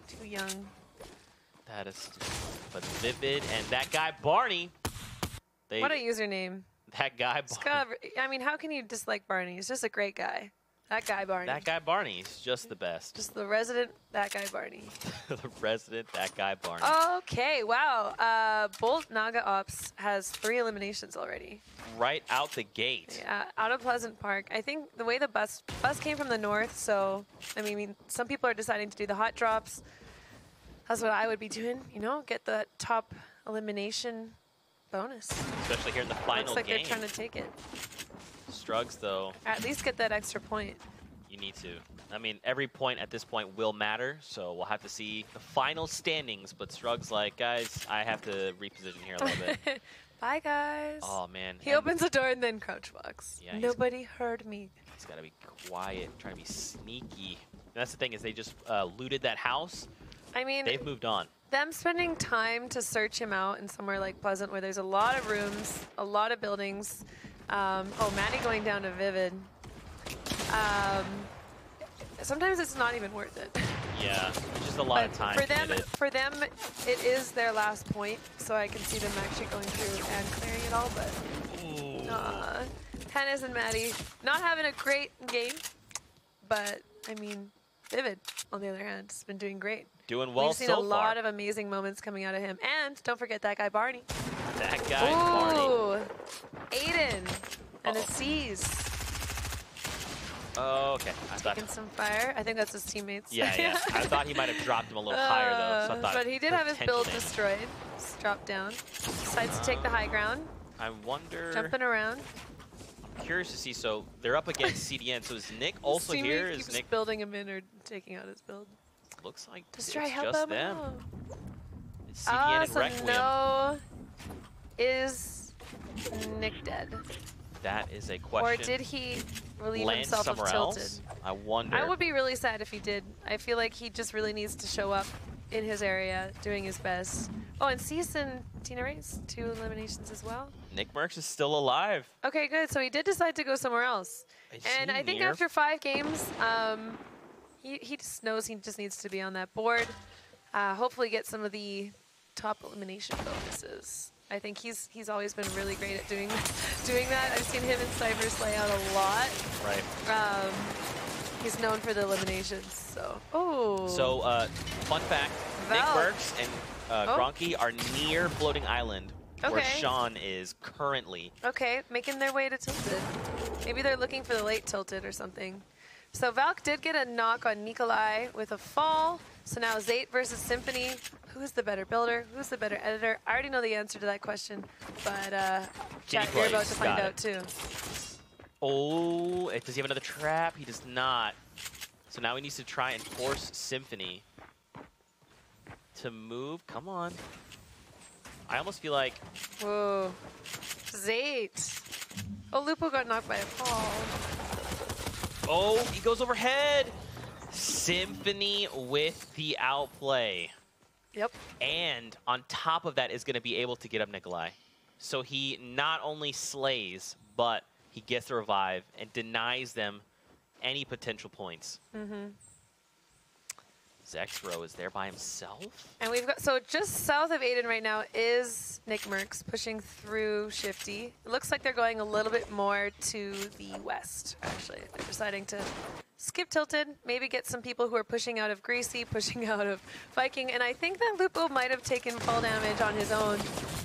Too young. That is, but Vivid and that guy Barney. What a username. That guy Barney. I mean, how can you dislike Barney? He's just a great guy. That guy Barney. That guy Barney is just the best. Just the resident, that guy Barney. The resident, that guy Barney. Okay, wow. Bolt Naga Ops has 3 eliminations already. Right out the gate. Yeah, out of Pleasant Park. I think the way the bus came from the north, so, I mean, some people are deciding to do the hot drops. That's what I would be doing, you know, get the top elimination bonus. Especially here in the final Looks like game. they're trying to take it. Strugs, though. At least get that extra point. You need to. I mean, every point at this point will matter, so we'll have to see the final standings. But Strugs like, guys, I have to reposition here a little bit. Bye, guys. Oh, man. He opens the door and then crouch walks. Yeah, Nobody heard me. He's got to be quiet, trying to be sneaky. And that's the thing is they just looted that house. I mean, They've moved on. them spending time to search him out in somewhere like Pleasant where there's a lot of rooms, a lot of buildings. Oh, Maddie going down to Vivid. Sometimes it's not even worth it. Yeah, it's just a lot of time. For them, it is their last point, so I can see them actually going through and clearing it all. But Hennis and Maddie not having a great game, but I mean, Vivid on the other hand has been doing great. Doing well We've seen so a lot far. of amazing moments coming out of him, and don't forget that guy Barney. That guy Barney. Aiden and the C's. Oh, okay. I thought. Taking some fire. I think that's his teammates. Yeah, yeah. I thought he might have dropped him a little higher though. So I thought but he did have his build potentially. destroyed. Just dropped down. Decides to take the high ground. I wonder. Jumping around. I'm curious to see. So they're up against CDN. So is Nick also His here? teammate Is keeps Nick? building him in or taking out his build. Looks like Just it's try help just him them. out. It's CDN and So Requiem. no. Is Nick dead? That is a question. Or did he relieve Land himself of somewhere Tilted? else? I wonder. I would be really sad if he did. I feel like he just really needs to show up in his area, doing his best. Oh, and Cease and Tina Reyes, 2 eliminations as well. Nick Merckx is still alive. Okay, good. So he did decide to go somewhere else. Is And he I think near? after 5 games, he just knows he just needs to be on that board. Hopefully get some of the top elimination bonuses. I think he's always been really great at doing that. I've seen him and Cyber slay out a lot. Right. He's known for the eliminations, so. Oh. So, fun fact, Nick Valve. Merckx and Gronky are near Floating Island, where Okay. Sean is currently. Okay, making their way to Tilted. Maybe they're looking for the late Tilted or something. So Valk did get a knock on Nikolai with a fall. So now Zayt versus Symphony. Who's the better builder? Who's the better editor? I already know the answer to that question, but chat, you're about to find out too. Oh, does he have another trap? He does not. So now he needs to try and force Symphony to move. Come on. I almost feel like. Whoa. Zayt. Oh, Lupo got knocked by a fall. Oh, he goes overhead. Symphony with the outplay. Yep. And on top of that is going to be able to get up Nikolai. So he not only slays, but he gets the revive and denies them any potential points. Mm-hmm. Zexro is there by himself. And we've got, so just south of Aiden right now is Nick Merckx pushing through Shifty. It looks like they're going a little bit more to the west, actually. They're deciding to skip Tilted, maybe get some people who are pushing out of Greasy, pushing out of Viking. And I think that Lupo might have taken fall damage on his own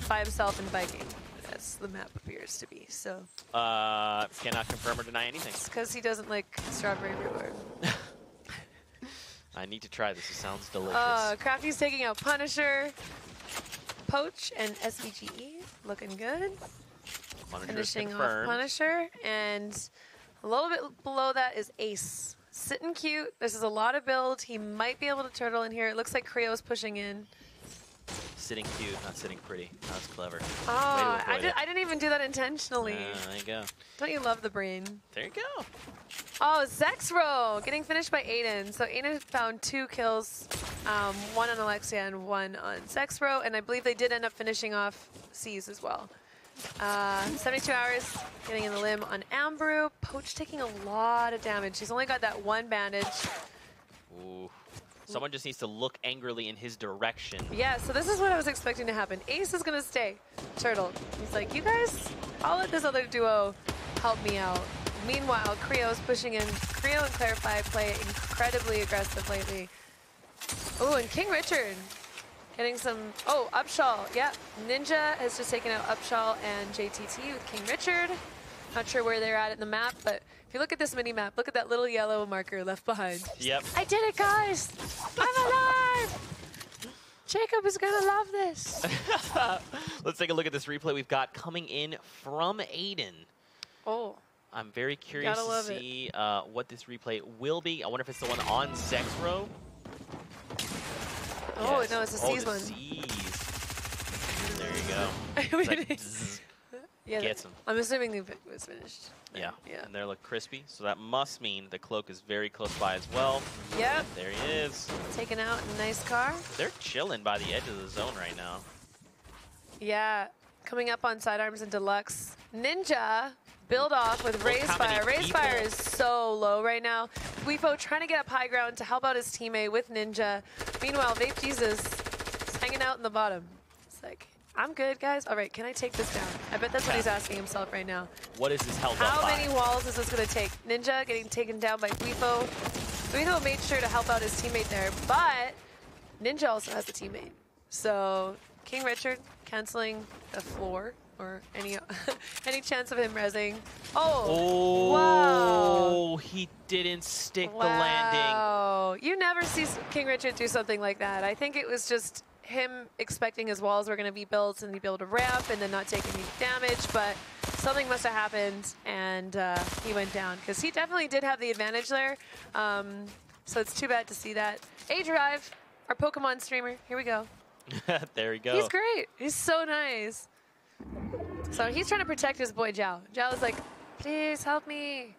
by himself in Viking, as the map appears to be. So Cannot confirm or deny anything. it's because he doesn't like strawberry rhubarb. I need to try this. It sounds delicious. Crafty's taking out Punisher, Poach, and SVGE. Looking good. Punisher Finishing confirmed. off Punisher. And a little bit below that is Ace. Sitting cute. This is a lot of build. He might be able to turtle in here. It looks like Creo's pushing in. Sitting cute, not sitting pretty. That was clever. Oh, Way to avoid it. I didn't even do that intentionally. There you go. Don't you love the brain? There you go. Oh, Zexro getting finished by Aiden. So Aiden found 2 kills, 1 on Alexia and 1 on Zexro, and I believe they did end up finishing off C's as well. 72 hours getting in the limb on Ambrew. Poach taking a lot of damage. He's only got that 1 bandage. Ooh. Someone just needs to look angrily in his direction. Yeah, so this is what I was expecting to happen. Ace is going to stay. Turtle. He's like, you guys, I'll let this other duo help me out. Meanwhile, Creo's pushing in. Creo and Clarify play incredibly aggressive lately. Oh, and King Richard getting some... Oh, Upshaw. Yeah, Ninja has just taken out Upshaw and JTT with King Richard. Not sure where they're at in the map, but if you look at this mini-map, look at that little yellow marker left behind. Yep. I did it, guys! I'm alive! Jacob is gonna love this. Let's take a look at this replay we've got coming in from Aiden. Oh. I'm very curious Gotta to love see what this replay will be. I wonder if it's the one on Zexro. Oh, Yes. no, it's a Oh, C's the one. C's. There you go. It's like, zzz. Yeah, Gets him. I'm assuming the pick was finished. Yeah. Yeah. And they look crispy, so that must mean the cloak is very close by as well. Yep. There he is. Taken out in a nice car. They're chilling by the edge of the zone right now. Yeah. Coming up on sidearms and deluxe. Ninja build off with Look how many Raisefire. Raisefire people- is so low right now. Weefo trying to get up high ground to help out his teammate with Ninja. Meanwhile, Vape Jesus is hanging out in the bottom. It's like, I'm good, guys. All right, can I take this down? I bet that's what he's asking himself right now. What is this held How up by? many walls is this going to take? Ninja getting taken down by Weefo. Weefo made sure to help out his teammate there, but Ninja also has a teammate. So King Richard canceling the floor or any any chance of him rezzing. Oh, Oh, he didn't stick the landing. wow. You never see King Richard do something like that. I think it was just him expecting his walls were going to be built and he'd be able to ramp and then not take any damage, but something must have happened and he went down because he definitely did have the advantage there. So it's too bad to see that. A-Drive, our Pokemon streamer, here we go. There we go. He's great. He's so nice. So he's trying to protect his boy Zhao. Zhao is like, please help me.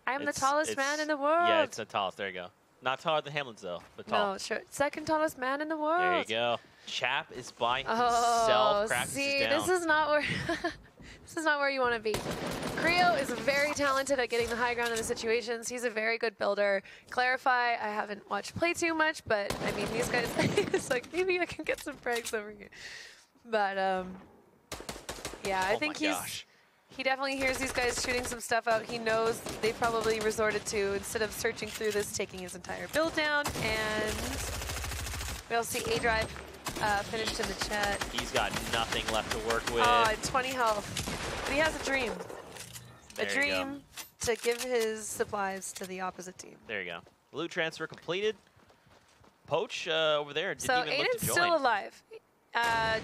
I'm the tallest man in the world. Yeah, it's the tallest. There you go. Not taller than Hamlin's though, but tall. No, sure. Second tallest man in the world. There you go. Chap is by himself. Oh, Practices see, down. this is not where this is not where you want to be. Creo is very talented at getting the high ground in the situations. He's a very good builder. Clarify, I haven't watched play too much, but I mean these guys. It's like maybe I can get some frags over here. But yeah, I think he definitely hears these guys shooting some stuff out. He knows they probably resorted to, instead of searching through this, taking his entire build down. And we'll see A-Drive finished in the chat. He's got nothing left to work with. Oh, and 20 health. But he has a dream. There A dream to give his supplies to the opposite team. There you go. Loot transfer completed. Poach over there didn't So even look to Aiden's join. still alive.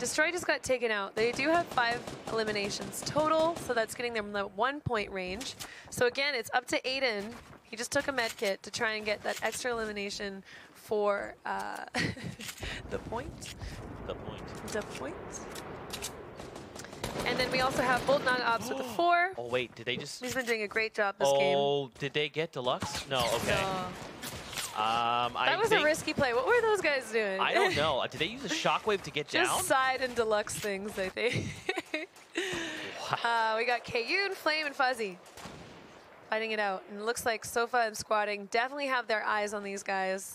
Destroy just got taken out. They do have 5 eliminations total, so that's getting them the 1 point range. So again, it's up to Aiden. He just took a med kit to try and get that extra elimination for the point. The point. The point. And then we also have Bolt Nog Ops with a 4. Oh wait, did they just? He's been doing a great job this game. Oh, did they get deluxe? No. Okay. No. That was a risky play. What were those guys doing? I don't know. Did they use a shockwave to get down? Just side and deluxe things, I think. Wow. We got Kayun, Flame, and Fuzzy fighting it out. And it looks like Sofa and Squatting definitely have their eyes on these guys.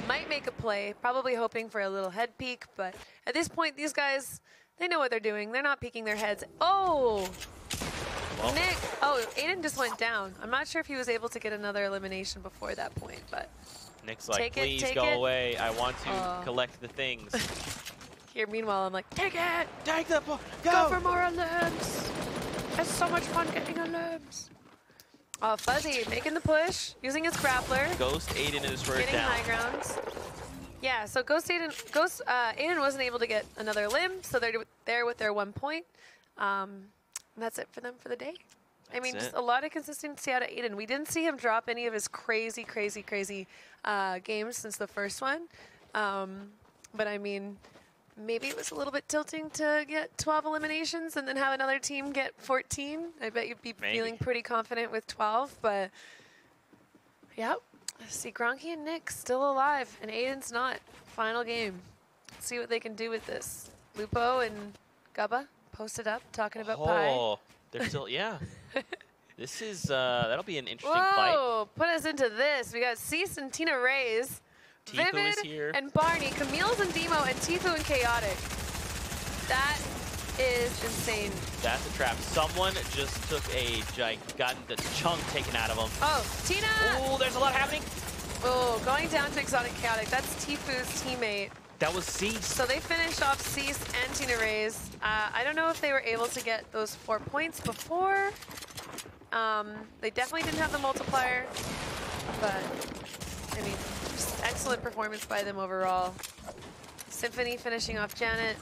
Might make a play, probably hoping for a little head peek, but at this point, these guys, they know what they're doing. They're not peeking their heads. Oh! Well. Nick! Oh, Aiden just went down. I'm not sure if he was able to get another elimination before that point, but... Nick's like, Take it, please take go it." away. I want to collect the things. Here, meanwhile, I'm like, take it! Take the ball. Go for more alarms! It's so much fun getting alarms. Oh, Fuzzy making the push, using his grappler. Ghost Aiden is for it Getting down. high grounds. Yeah, so Aiden wasn't able to get another limb, so they're there with their 1 point. And that's it for them for the day. I mean, just a lot of consistency out of Aiden. We didn't see him drop any of his crazy games since the first one. But I mean, maybe it was a little bit tilting to get 12 eliminations and then have another team get 14. I bet you'd be feeling pretty confident with 12, but yep. See, Gronky and Nick still alive, and Aiden's not. Final game. Let's see what they can do with this. Lupo and Gubba posted up, talking about pie. Oh, they're still, yeah. This is, that'll be an interesting Whoa, fight. put us into this. We got Cease and Tina Reyes, Tfue Vivid is here. and Barney, Camille's and Demo, and Tfue and Chaotic. That is insane. That's a trap. Someone just took got the chunk taken out of them. Oh, Tina! Oh, there's a lot happening. Oh, going down to Exotic Chaotic. That's Tfue's teammate. That was Cease. So they finished off Cease and Tina Reyes. I don't know if they were able to get those 4 points before. They definitely didn't have the multiplier, but I mean, just excellent performance by them overall. Symphony finishing off Janet.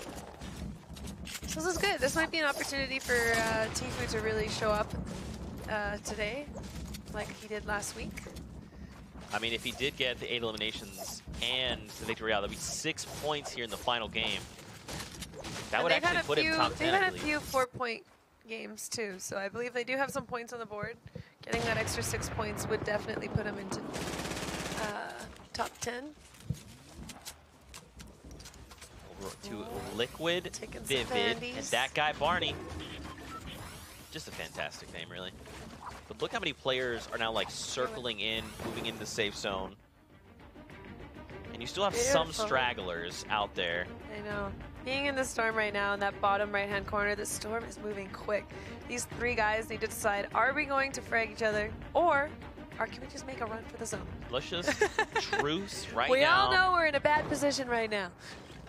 So this is good. This might be an opportunity for Tfue to really show up today, like he did last week. I mean, if he did get the 8 eliminations and the victory out, that'd be 6 points here in the final game. That would actually put him top 10. They've had a few 4-point games too, so I believe they do have some points on the board. Getting that extra 6 points would definitely put him into top 10. Over to Liquid, Taking some Vivid, bandies. and that guy Barney. Just a fantastic name, really. But look how many players are now like circling in, moving into the safe zone. And you still have some stragglers out there. I know. Being in the storm right now in that bottom right-hand corner, the storm is moving quick. These 3 guys need to decide, are we going to frag each other, or can we just make a run for the zone? Let's just truce right We now. all know we're in a bad position right now.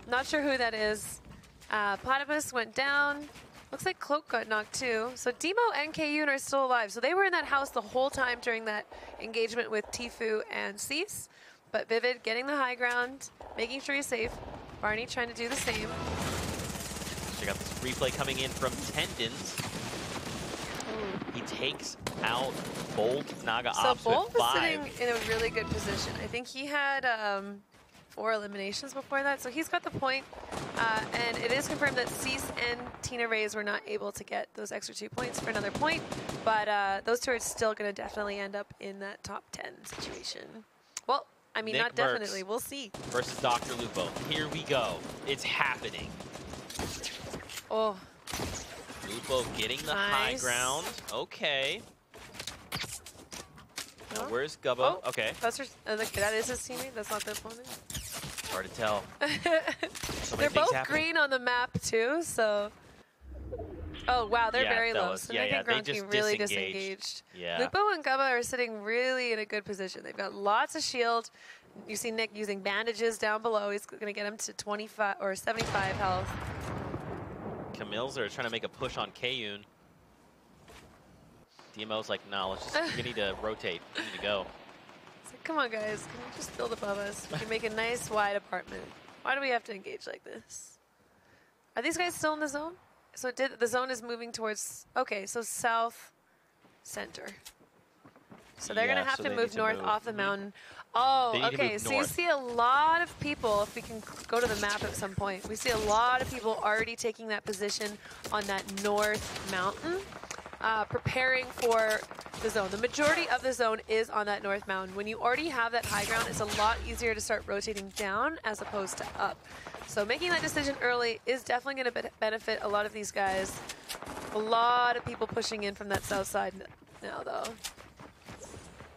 Not sure who that is. Platypus went down. Looks like Cloak got knocked too. So Demo and Kayun are still alive. So they were in that house the whole time during that engagement with Tfue and Cease. But Vivid getting the high ground, making sure he's safe. Barney trying to do the same. Check out this replay coming in from Tendons. Ooh. He takes out Bolt. Naga So ops Bolt with was 5. sitting in a really good position. I think he had 4 eliminations before that, so he's got the point. And it is confirmed that Cease and Tina Reyes were not able to get those extra 2 points for another point, but those two are still going to definitely end up in that top 10 situation. Well, I mean, Nick not definitely. We'll see. Versus Dr. Lupo. Here we go. It's happening. Oh. Lupo getting the high ground. Okay. No? Where's Gubba? Oh, okay. That's that is his teammate. That's not the opponent. Hard to tell. They're both green on the map too, so. Oh wow, they're very low. So Nick and Grunky really disengaged. Yeah. Lupo and Gubba are sitting really in a good position. They've got lots of shield. You see Nick using bandages down below. He's going to get him to 25 or 75 health. Camille's are trying to make a push on Kayun. DMO's like, no, let's just, we need to rotate. We need to go. It's like, come on, guys. Can you just build above us? We can make a nice, wide apartment. Why do we have to engage like this? Are these guys still in the zone? So the zone is moving towards, okay, so south center. So they're going to have to move north off the mountain. Oh, okay, so you see a lot of people, if we can go to the map at some point, we see a lot of people already taking that position on that north mountain, preparing for the zone. The majority of the zone is on that north mountain. When you already have that high ground, it's a lot easier to start rotating down as opposed to up. So making that decision early is definitely going to benefit a lot of these guys. A lot of people pushing in from that south side now, though.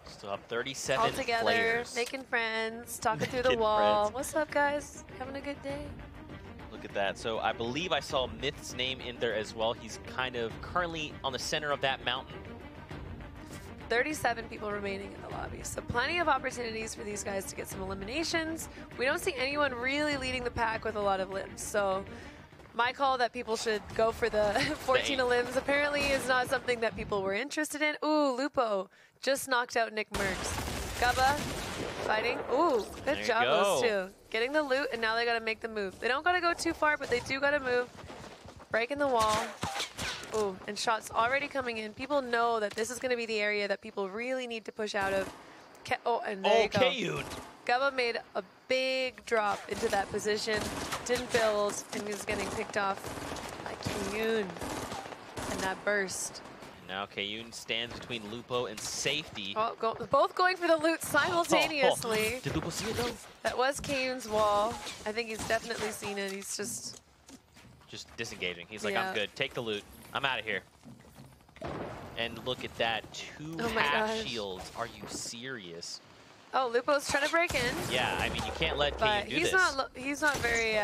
Still have 37 all together, players. Making friends, talking through the wall. What's up, guys? Having a good day? Look at that. So I believe I saw Myth's name in there as well. He's kind of currently on the center of that mountain. 37 people remaining in the lobby. So plenty of opportunities for these guys to get some eliminations. We don't see anyone really leading the pack with a lot of limbs. So my call that people should go for the 14 limbs apparently is not something that people were interested in. Ooh, Lupo just knocked out Nick Merckx. Gubba fighting. Ooh, good job those two. Getting the loot, and now they got to make the move. They don't got to go too far, but they do got to move. Breaking the wall. Ooh, and shots already coming in. People know that this is going to be the area that people really need to push out of. And there you go. Kayun. Gubba made a big drop into that position. Didn't build, and he was getting picked off by Kayun. And that burst. And now Kayun stands between Lupo and safety. Oh, both going for the loot simultaneously. Did Lupo see it though? That was Kayun's wall. I think he's definitely seen it. He's just disengaging. He's like, I'm good. Take the loot. I'm out of here. And look at that. 2 half shields. Are you serious? Oh, Lupo's trying to break in. Yeah, I mean, you can't let Kayun do this. He's not very...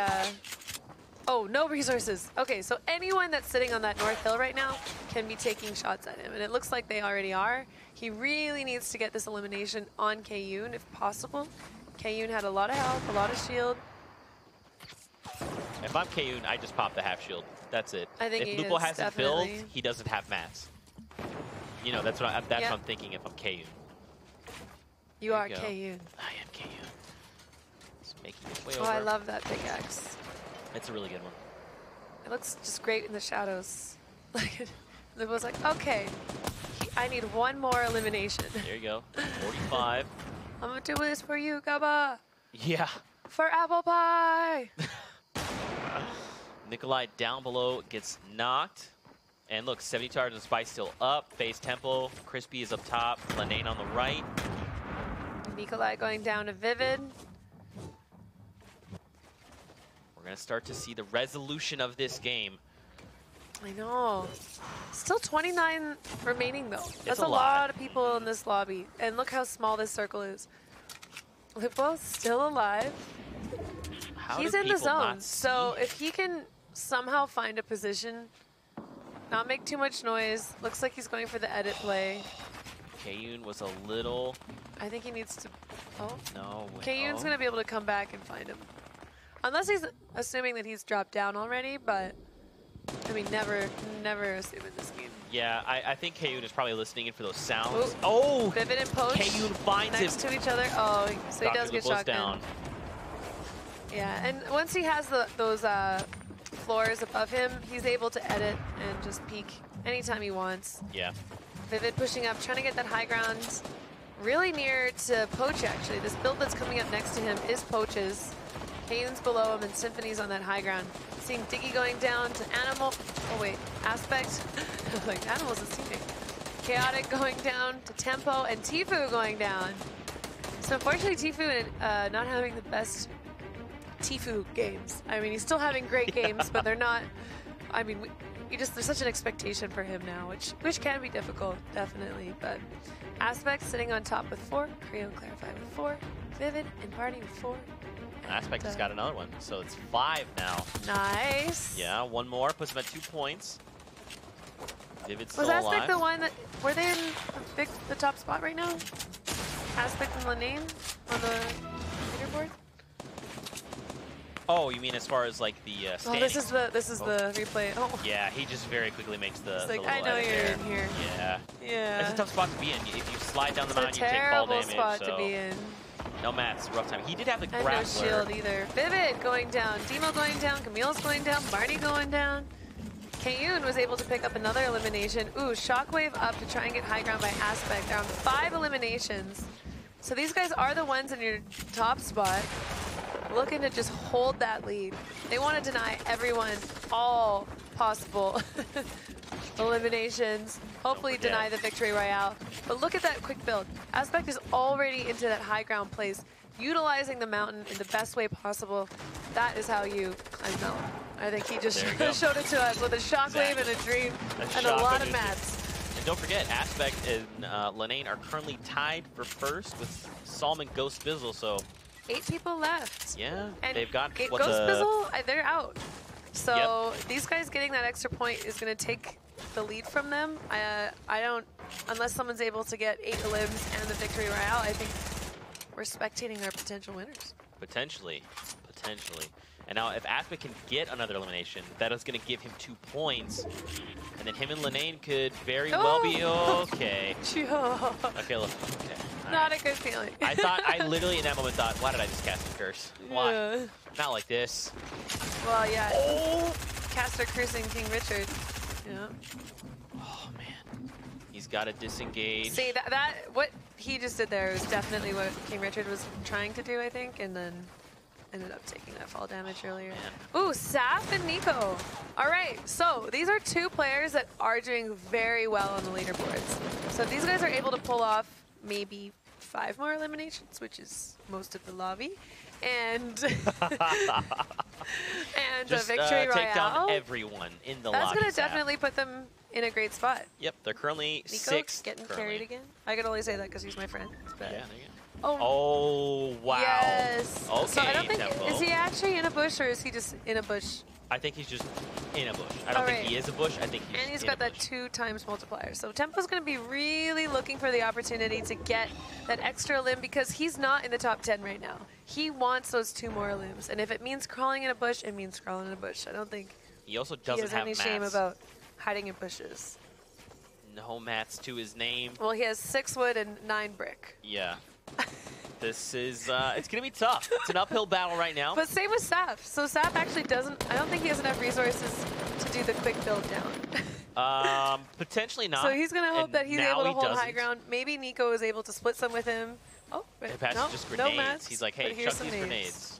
Oh, no resources. Okay, so anyone that's sitting on that north hill right now can be taking shots at him. And it looks like they already are. He really needs to get this elimination on Kayun if possible. Kayun had a lot of health, a lot of shield. If I'm Kayun, I just pop the half shield. That's it. I think if Lupo hasn't built, he doesn't have mats. You know, that's what I'm thinking if I'm Kayun. You are Kayun. I am Kayun. Just making his way over. Oh, I love that pickaxe. It's a really good one. It looks just great in the shadows. Like, Lupo's like, okay, I need one more elimination. There you go. 45. I'm gonna do this for you, Gubba. Yeah. For apple pie. Nikolai down below gets knocked. And look, 70 charge and Spice still up. Base Temple. Crispy is up top. Lenane on the right. Nikolai going down to Vivid. We're going to start to see the resolution of this game. I know. Still 29 remaining, though. That's a lot of people in this lobby. And look how small this circle is. Lupo's still alive. He's in the zone. So if he can somehow find a position, not make too much noise. Looks like he's going for the edit play. Kayun was a little... I think he needs to... Oh. No. Kayun's going to be able to come back and find him. Unless he's assuming that he's dropped down already, but I mean, never assume in this game. Yeah, I think Kayun is probably listening in for those sounds. Ooh. Oh! Vivid and Poach Kayun finds next him. to each other. Oh, so he does get shotgunned. Down. Yeah, and once he has those floors above him, he's able to edit and just peek anytime he wants. Yeah. Vivid pushing up, trying to get that high ground really near to Poach, actually. This build that's coming up next to him is Poach's. Kayun's below him and Symphony's on that high ground. Seeing Diggy going down to Animal. Oh, wait. Aspect. Like, Animal's his teammate. Chaotic going down to Tempo and Tfue going down. So, unfortunately, Tfue not having the best Tfue games. I mean, he's still having great games, but they're not. I mean, there's such an expectation for him now, which can be difficult, definitely. But Aspect sitting on top with 4, Creo and Clarify with 4, Vivid and Barney with 4. Aspect has got another one, so it's 5 now. Nice. Yeah, one more puts him at 2 points. Vivid still Was Aspect alive. the one that were they in the top spot right now? Aspect and Lanane on the leaderboard. Oh, you mean as far as like the Oh, standings? this is the replay. Oh. Yeah, he just very quickly makes the. It's like, the I know you're there. in here. Yeah. Yeah. It's a tough spot to be in. If you slide down the It's a mountain, you take fall terrible damage. spot so to be in. no mats, rough time. He did have the And no grappler. shield either. Vivid going down, Demo going down, Camille's going down, Barney going down. Kayun was able to pick up another elimination. Ooh, Shockwave up to try and get high ground by Aspect. They're on 5 eliminations. So these guys are the ones in your top spot, looking to just hold that lead. They want to deny everyone all possible eliminations. Hopefully deny the victory royale. But look at that quick build. Aspect is already into that high ground place, utilizing the mountain in the best way possible. That is how you climb the mountain. I think he just showed it to us with a shockwave and a dream and a lot of mats. And don't forget, Aspect and Lanane are currently tied for first with Psalm and Ghost Bizzle, so 8 people left. yeah, And they've got Ghost what the... Bizzle, they're out. So these guys getting that extra point is going to take the lead from them. I don't, unless someone's able to get 8 limbs and the victory royale, I think we're spectating our potential winners. Potentially. And now if Aspect can get another elimination, that is going to give him 2 points. And then him and Lanane could very well be okay. Okay, look. Okay. Not a good feeling. I literally in that moment thought, why did I just cast a curse? Why? Yeah. Not like this. Well, yeah. Caster cursing King Richard. Yeah. Oh, man. He's got to disengage. See, that what he just did there was definitely what King Richard was trying to do, I think, and then ended up taking that fall damage earlier. Ooh, Saf and Nico. All right, so these are 2 players that are doing very well on the leaderboards. So if these guys are able to pull off maybe 5 more eliminations, which is most of the lobby, and and just a victory royale. Take down everyone in the lobby. That's going to definitely put them in a great spot. Yep, they're currently Nico 6th. getting carried again. I could only say that because he's my friend. But Yeah, there you go. Oh, wow. Yes. Okay, So I don't think, Tempo. is he actually in a bush or is he just in a bush? I think he's just in a bush. I don't think he is a bush. I think he's And he's in got a that bush. 2 times multiplier. So Tempo's going to be really looking for the opportunity to get that extra limb because he's not in the top 10 right now. He wants those 2 more limbs. And if it means crawling in a bush, it means crawling in a bush. I don't think He also he doesn't has have any mats. shame about hiding in bushes. No mats to his name. Well, he has 6 wood and 9 brick. Yeah. This is, it's going to be tough. It's an uphill battle right now. But same with Saf. So Saf actually doesn't, I don't think he has enough resources to do the quick build down. Potentially not. So he's going to hope and that he's now able to he hold high doesn't. ground. Maybe Nico is able to split some with him. Oh, It passes no, just no grenades. mats, He's like, but hey, here's chuck some these nades. grenades.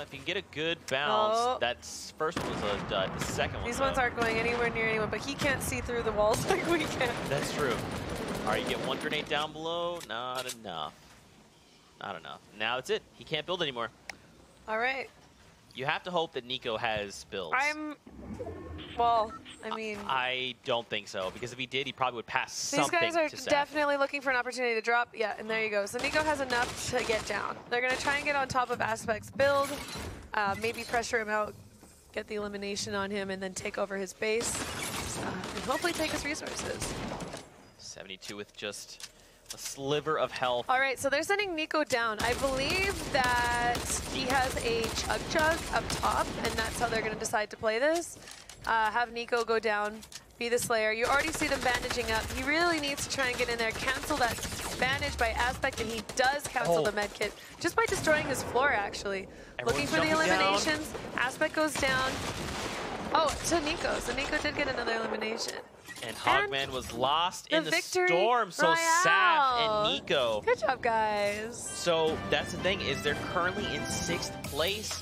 If you can get a good bounce, Oh. that's first one was a dud. The second one, These ones aren't going anywhere near anyone, but he can't see through the walls like we can. That's true. All right, you get 1 grenade down below. Not enough. Not enough. Now that's it. He can't build anymore. All right. You have to hope that Nico has builds. Well, I mean, I don't think so, because if he did, he probably would pass these something guys are to Saf. definitely looking for an opportunity to drop. Yeah, and there you go. So Nico has enough to get down. They're going to try and get on top of Aspect's build, maybe pressure him out, get the elimination on him, and then take over his base, and hopefully take his resources. 72 with just A sliver of health. All right, so they're sending Nico down. I believe that he has a Chug up top, and that's how they're going to decide to play this. Have Nico go down, be the Slayer. You already see them bandaging up. He really needs to try and get in there, cancel that bandage by Aspect, and he does cancel the med kit just by destroying his floor, actually. Looking for the eliminations. Down. Aspect goes down. Oh, to Nico. So Nico did get another elimination. And Hogman was lost in the storm. So Saf and Nico. Good job, guys. So that's the thing, is they're currently in 6th place.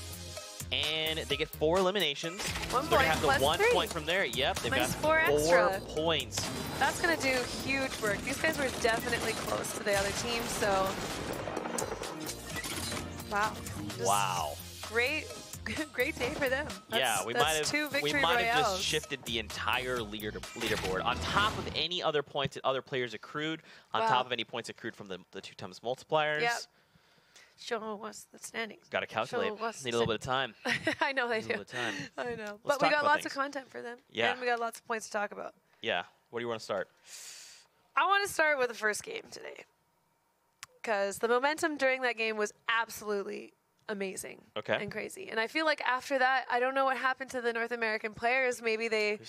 And they get 4 eliminations. 1 so point they have the plus 1 3. point from there. Yep, they've got 4 4 points. That's going to do huge work. These guys were definitely close to the other team, so... Wow. Wow. Great day for them. Yeah, we might have royales. just shifted the entire leaderboard on top of any other points that other players accrued, on top of any points accrued from the 2 times multipliers. Yep. Show us the standings. Got to calculate. Need a little bit of time. I know they do. A little bit of time. I know. Let's but we talk got about lots things. of content for them. Yeah. And we got lots of points to talk about. Yeah. Where do you want to start? I want to start with the first game today. Because the momentum during that game was absolutely amazing and crazy. And I feel like after that, I don't know what happened to the North American players. Maybe the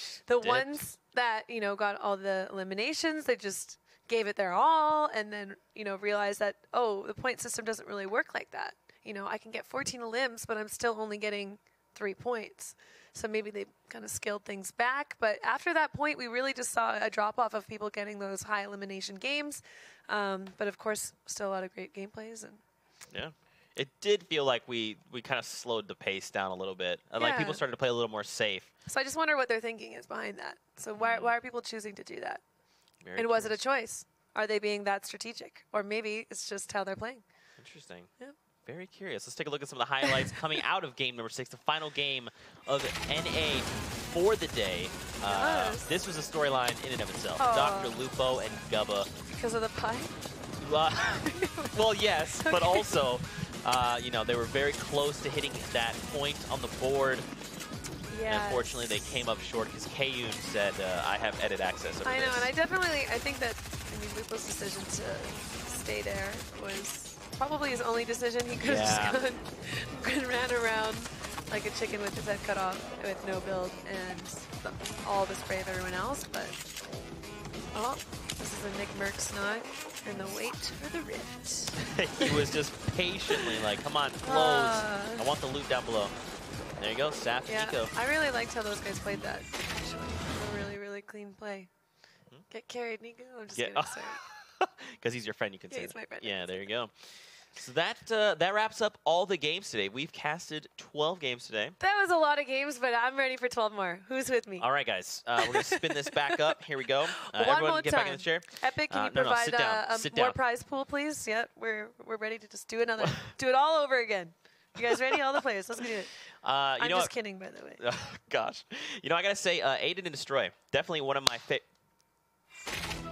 ones that, you know, got all the eliminations, they just gave it their all and then, you know, realized that, oh, the point system doesn't really work like that. You know, I can get 14 elims, but I'm still only getting 3 points. So maybe they kind of scaled things back. But after that point, we really just saw a drop-off of people getting those high elimination games. But of course, still a lot of great gameplays. And yeah. It did feel like we kind of slowed the pace down a little bit. Like people started to play a little more safe. So I just wonder what their thinking is behind that. So why are people choosing to do that? Very was it a choice? Are they being that strategic? Or maybe it's just how they're playing. Interesting. Yeah. Very curious. Let's take a look at some of the highlights coming out of game number 6, the final game of NA for the day. This was a storyline in and of itself. Dr. Lupo and Gubba. Because of the pie? Well, yes, but also, you know, they were very close to hitting that point on the board. Yeah. Unfortunately, they came up short because Kayun said, I have edit access over I know, this. and I think that, Lupo's decision to stay there was probably his only decision. He could have just gone, ran around like a chicken with his head cut off with no build and all the spray of everyone else, but this is a Nick Merck snug and the wait for the rift. He was just patiently like, come on, close. I want the loot down below. There you go, Saf and Nico. I really liked how those guys played that, actually. A really, really clean play. Get carried, Nico. I'm just kidding, sorry. Because he's your friend, you can say he's my friend. Yeah, there you go. So that wraps up all the games today. We've casted 12 games today. That was a lot of games, but I'm ready for 12 more. Who's with me? All right, guys. We're going to spin this back up. Here we go. One everyone more get time. back in the chair. Epic, can you provide a more prize pool, please? Yep, we're ready to just do another. Do it all over again. You guys ready? All the players. Let's do it. I'm just kidding, by the way. Oh, gosh. You know, I got to say, Aiden and Destroy, definitely one of my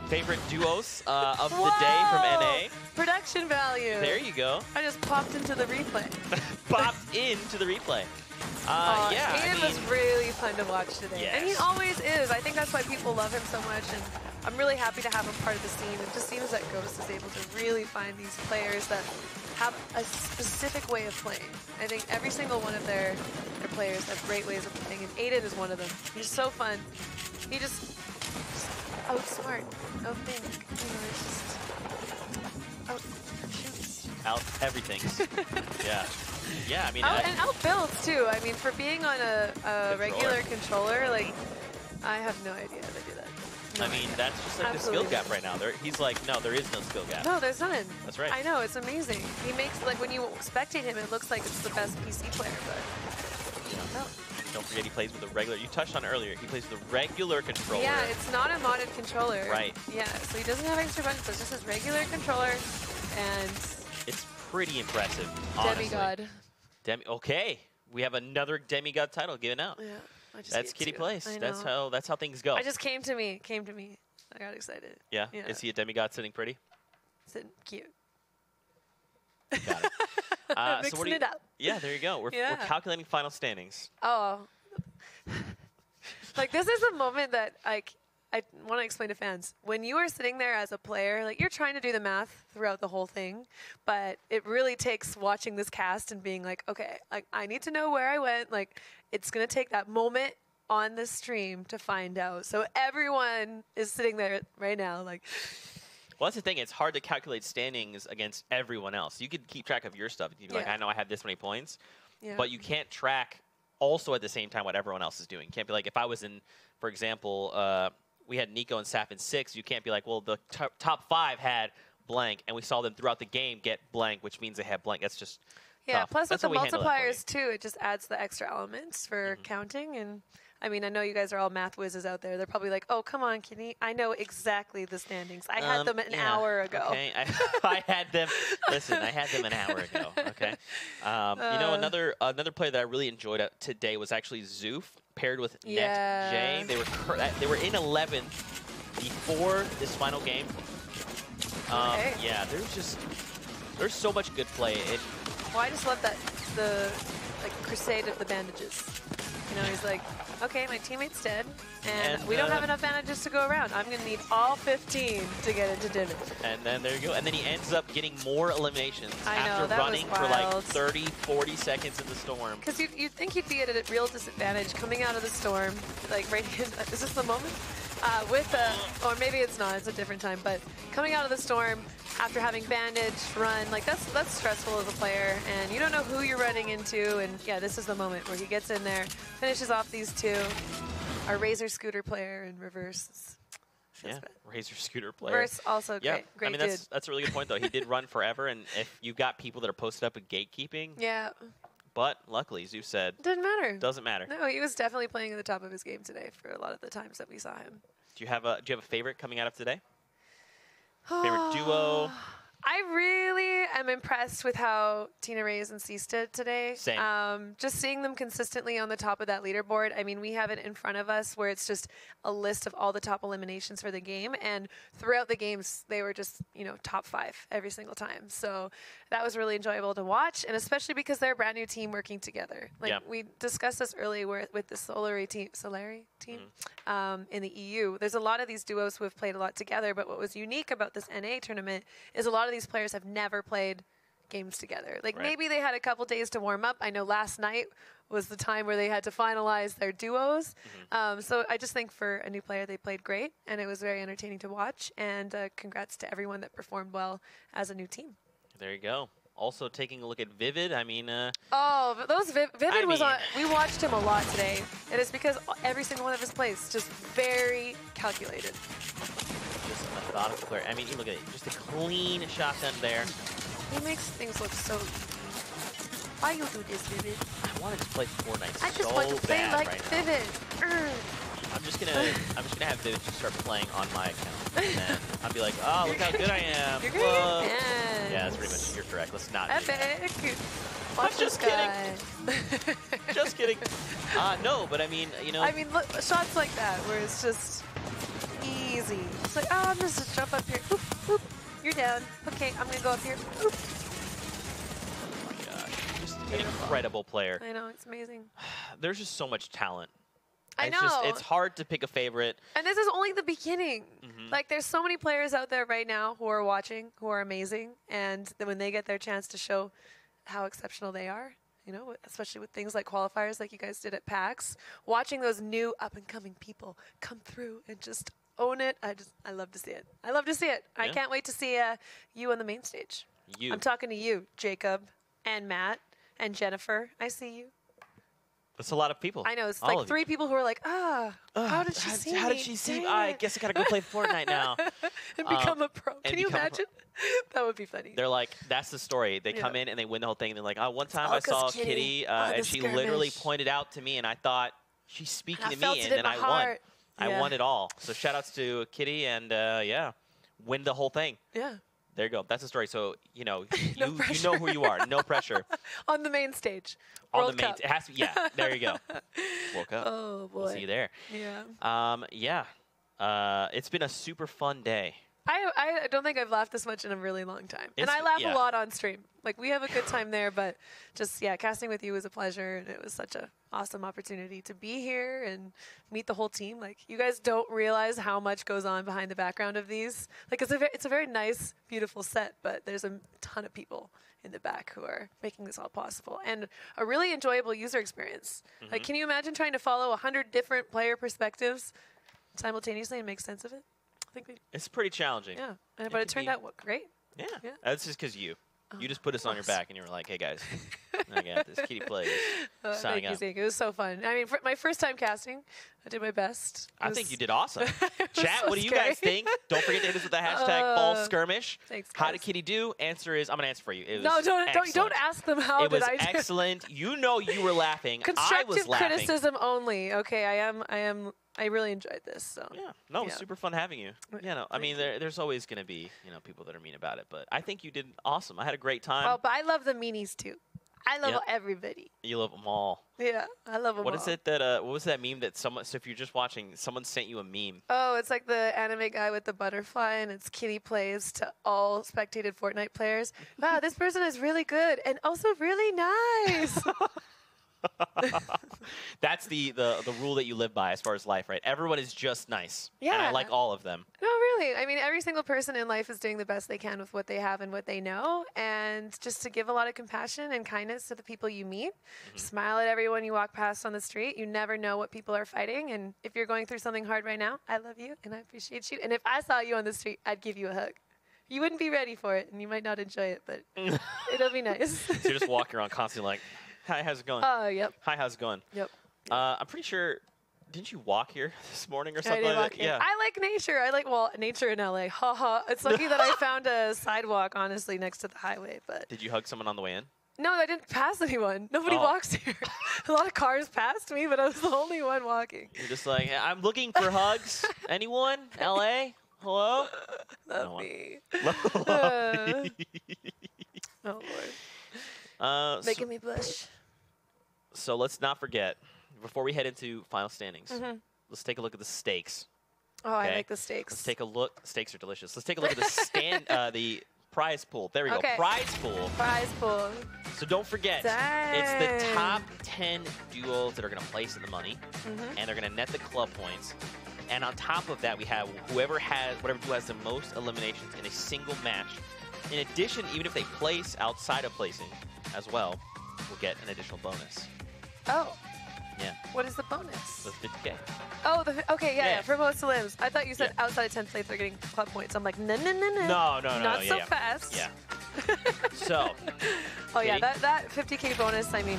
favorite duos of the day from NA. Production value. There you go. I just popped into the replay. Popped into the replay. Yeah, Aiden was really fun to watch today. Yes. And he always is. I think that's why people love him so much. And I'm really happy to have him part of the scene. It just seems that Ghost is able to really find these players that have a specific way of playing. I think every single one of their players have great ways of playing, and Aiden is one of them. He's so fun. He just outsmart, outthink. You know, it's just out everything. Yeah. Yeah, I mean, and out builds too. I mean, for being on a regular controller, like, I have no idea how to do that. I mean, that's just like the skill gap right now. He's like, no, there is no skill gap. No, there's none. That's right. I know, it's amazing. He makes, like, when you spectate him, it looks like it's the best PC player, but you don't know. Don't forget he plays with a regular, you touched on it earlier, he plays with a regular controller. Yeah, it's not a modded controller. Right. Yeah, so he doesn't have extra buttons, so it's just his regular controller, and it's pretty impressive, honestly. Demigod. Okay, we have another Demigod title given out. Yeah. That's Kitty Plays. That's how things go. I just came to me. I got excited. Yeah? Is he a demigod sitting pretty? Sitting cute. Got it. Mixing it up. Yeah, there you go. We're calculating final standings. Oh. Like, this is a moment that, like, I want to explain to fans, when you are sitting there as a player, like you're trying to do the math throughout the whole thing, but it really takes watching this cast and being like, okay, like I need to know where I went. Like it's going to take that moment on the stream to find out. So everyone is sitting there right now like... Well, that's the thing. It's hard to calculate standings against everyone else. You could keep track of your stuff. You'd be like, I know I have this many points. Yeah. But you can't track also at the same time what everyone else is doing. You can't be like, if I was in, for example, we had Nico and Saf in 6, you can't be like, well, the top 5 had blank, and we saw them throughout the game get blank, which means they had blank. That's just tough. Plus That's with the how we handle that for you. multipliers, too, it just adds the extra elements for counting. And I mean, I know you guys are all math whizzes out there. They're probably like, oh, come on, Kenny. I know exactly the standings. I had them an hour ago. Okay, I had them. Listen, I had them an hour ago. Okay, you know, another player that I really enjoyed today was actually Zoof paired with Net J. They were in 11th before this final game. Yeah, there's so much good play. Well, I just love that the crusade of the bandages. You know, he's like, okay, my teammate's dead, and we don't have enough bandages to go around. I'm going to need all 15 to get into Divid. And then there you go. And then he ends up getting more eliminations after that running was for like wild. 30, 40 seconds in the storm. Because you'd think he'd be at a real disadvantage coming out of the storm. Like, right here, is this the moment? Or maybe it's not, it's a different time, but coming out of the storm after having bandage, run, like that's stressful as a player, and you don't know who you're running into, and yeah, this is the moment where he gets in there, finishes off these two. Our Razor Scooter player in reverse. Razor Scooter player. Reverse also great, great I mean, dude. that's a really good point, though. He did run forever, and if you got people that are posted up at gatekeeping, but luckily, Zeus said, didn't matter. Doesn't matter. No, he was definitely playing at the top of his game today for a lot of the times that we saw him. Do you have a favorite coming out of today? Favorite duo? I really am impressed with how Tina Reyes and Cease did today. Same. Just seeing them consistently on the top of that leaderboard. I mean, we have it in front of us where it's just a list of all the top eliminations for the game. And throughout the games, they were just, you know, top 5 every single time. So that was really enjoyable to watch. And especially because they're a brand new team working together. Like we discussed this earlier with the Solari team in the EU. There's a lot of these duos who have played a lot together. But what was unique about this NA tournament is a lot of these players have never played games together. Like maybe they had a couple days to warm up. I know last night was the time where they had to finalize their duos. So I just think for a new player, they played great, and it was very entertaining to watch. And congrats to everyone that performed well as a new team. There you go. Also taking a look at Vivid, I mean... Vivid was on... We watched him a lot today. It is because every single one of his plays just very calculated. Just a methodical player. I mean, you look at it, just a clean shotgun there. He makes things look so easy. Why you do this, Vivid? I wanted to play Fortnite I just want to play like right Vivid. I'm just gonna have Vivid just start playing on my account, and then I'll be like, oh, look how good I am. You're good. Yeah, that's pretty much. You're correct. Let's not. Do that. Epic. I'm just kidding. Just kidding. No, but I mean, you know. I mean, look, shots like that where it's just easy. It's like, oh, I'm just gonna jump up here. Oop, oop. You're down. Okay, I'm gonna go up here. Oop. Oh my gosh, just an incredible player. I know, it's amazing. There's just so much talent. I know. It's hard to pick a favorite. And this is only the beginning. Like, there's so many players out there right now who are watching, who are amazing, and then when they get their chance to show how exceptional they are, you know, especially with things like qualifiers like you guys did at PAX, watching those new up-and-coming people come through and just own it, I love to see it. I love to see it. I can't wait to see you on the main stage. I'm talking to you, Jacob, and Matt, and Jennifer. I see you. That's a lot of people. I know. It's like 3 people who are like, how did she see me? How did she see me? I guess I got to go play Fortnite now. And become a pro. Can you imagine? That would be funny. They're like, that's the story. They come in and they win the whole thing. And they're like, oh, one time I saw Kitty and she literally pointed out to me and I thought, she's speaking to me. And then I won. I won it all. So shout outs to Kitty and win the whole thing. Yeah. There you go. That's the story. So, you know, you know who you are. No pressure. On the main stage. On the main. It has to be. Yeah. There you go. World Cup. Oh boy. We'll see you there. Yeah. It's been a super fun day. I don't think I've laughed this much in a really long time. And I laugh a lot on stream. Like, we have a good time there, but just, yeah, casting with you was a pleasure, and it was such a awesome opportunity to be here and meet the whole team. Like, you guys don't realize how much goes on behind the background of these. Like, it's a very nice, beautiful set, but there's a ton of people in the back who are making this all possible. And a really enjoyable user experience. Like, can you imagine trying to follow 100 different player perspectives simultaneously and make sense of it? I think it's pretty challenging. Yeah, but it turned out great. Yeah. That's just because you just put us on your back and you were like, hey guys, I got this. Kitty plays. Signing up. It was so fun. I mean, for my first time casting, I did my best. I think you did awesome. Chat, so what do you guys think? Don't forget to hit us with the hashtag Fall Skirmish. Thanks, guys. How did Kitty do? Answer is, I'm going to answer for you. It was don't ask them how did I do. It was excellent. You know you were laughing. Constructive I was laughing. criticism only. Okay, I really enjoyed this. So yeah, no, it was super fun having you. Yeah, no, I mean, there's always going to be people that are mean about it, but I think you did awesome. I had a great time. Oh, but I love the meanies too. I love everybody. You love them all. Yeah, I love them all. What is it that? What was that meme that someone? So if you're just watching, someone sent you a meme. Oh, it's like the anime guy with the butterfly, and it's Kitty plays to all spectated Fortnite players. Wow, this person is really good and also really nice. That's the rule that you live by as far as life, right? Everyone is just nice. Yeah. And I like all of them. No, really. I mean, every single person in life is doing the best they can with what they have and what they know. And just to give a lot of compassion and kindness to the people you meet. Smile at everyone you walk past on the street. You never know what people are fighting. And if you're going through something hard right now, I love you and I appreciate you. And if I saw you on the street, I'd give you a hug. You wouldn't be ready for it, and you might not enjoy it, but it'll be nice. So you're just walking around constantly like, hi, how's it going? Yep. Hi, how's it going? Yep. I'm pretty sure, didn't you walk here this morning or something? I did walk here. I like nature. I like, nature in LA. Ha ha. It's lucky that I found a sidewalk, honestly, next to the highway. But did you hug someone on the way in? No, I didn't pass anyone. Nobody walks here. A lot of cars passed me, but I was the only one walking. You're just like, hey, I'm looking for hugs. Anyone? LA? Hello? Love me. Love me. Oh, Lord. Making me blush. So let's not forget, before we head into final standings, let's take a look at the stakes. Oh, okay? I like the stakes. Let's take a look. Steaks are delicious. Let's take a look at the the prize pool. There we go. Prize pool. Prize pool. So don't forget, it's the top 10 duos that are going to place in the money, and they're going to net the club points. And on top of that, we have whatever duo has the most eliminations in a single match. In addition, even if they place outside of placing as well, we'll get an additional bonus. Oh. Yeah. What is the bonus? The 50K. Oh, okay, yeah. For most limbs. I thought you said outside of 10th place they're getting club points. I'm like, no. No. Not so fast. Yeah. So. Oh, yeah, that 50K bonus, I mean,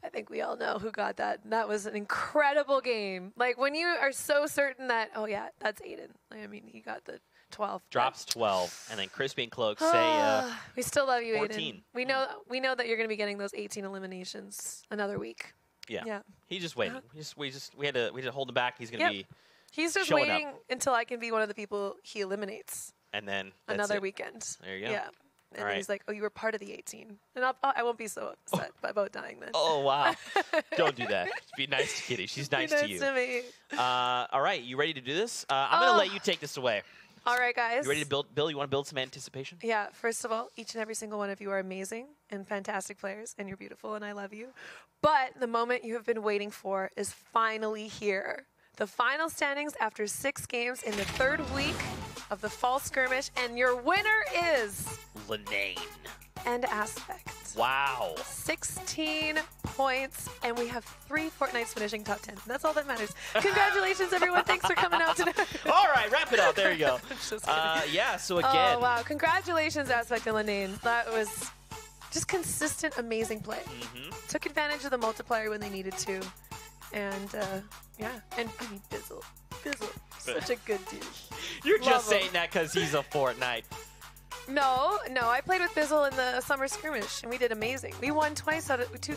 I think we all know who got that. That was an incredible game. Like, when you are so certain that, oh, yeah, that's Aiden. I mean, he got the 12. Drops 12. And then Crispy and Cloak say we still love you, 14. Aiden. We know that you're going to be getting those 18 eliminations another week. Yeah. He's just waiting. We had to hold him back. He's going to be He's just waiting until I can be one of the people he eliminates. And then another weekend. There you go. Yeah. And then he's like, oh, you were part of the 18. And I won't be so upset about dying then. Oh, wow. Don't do that. Just be nice to Kitty. She's nice to you. To me. All right. You ready to do this? I'm going to let you take this away. All right, guys. You ready to build? You want to build some anticipation? Yeah. First of all, each and every single one of you are amazing and fantastic players, and you're beautiful, and I love you. But the moment you have been waiting for is finally here. The final standings after 6 games in the 3rd week of the Fall Skirmish, and your winner is Lenane and Aspect. Wow. 16 points, and we have 3 Fortnites finishing top 10. That's all that matters. Congratulations, everyone. Thanks for coming out today. All right, wrap it up. There you go. Yeah, so again. Oh, wow. Congratulations, Aspect and Lenane. That was just consistent, amazing play. Took advantage of the multiplier when they needed to. And, yeah. And I mean, Bizzle. Such a good dude. You're just saying that because he's a Fortnite. No, I played with Bizzle in the summer skirmish, and we did amazing. We won 2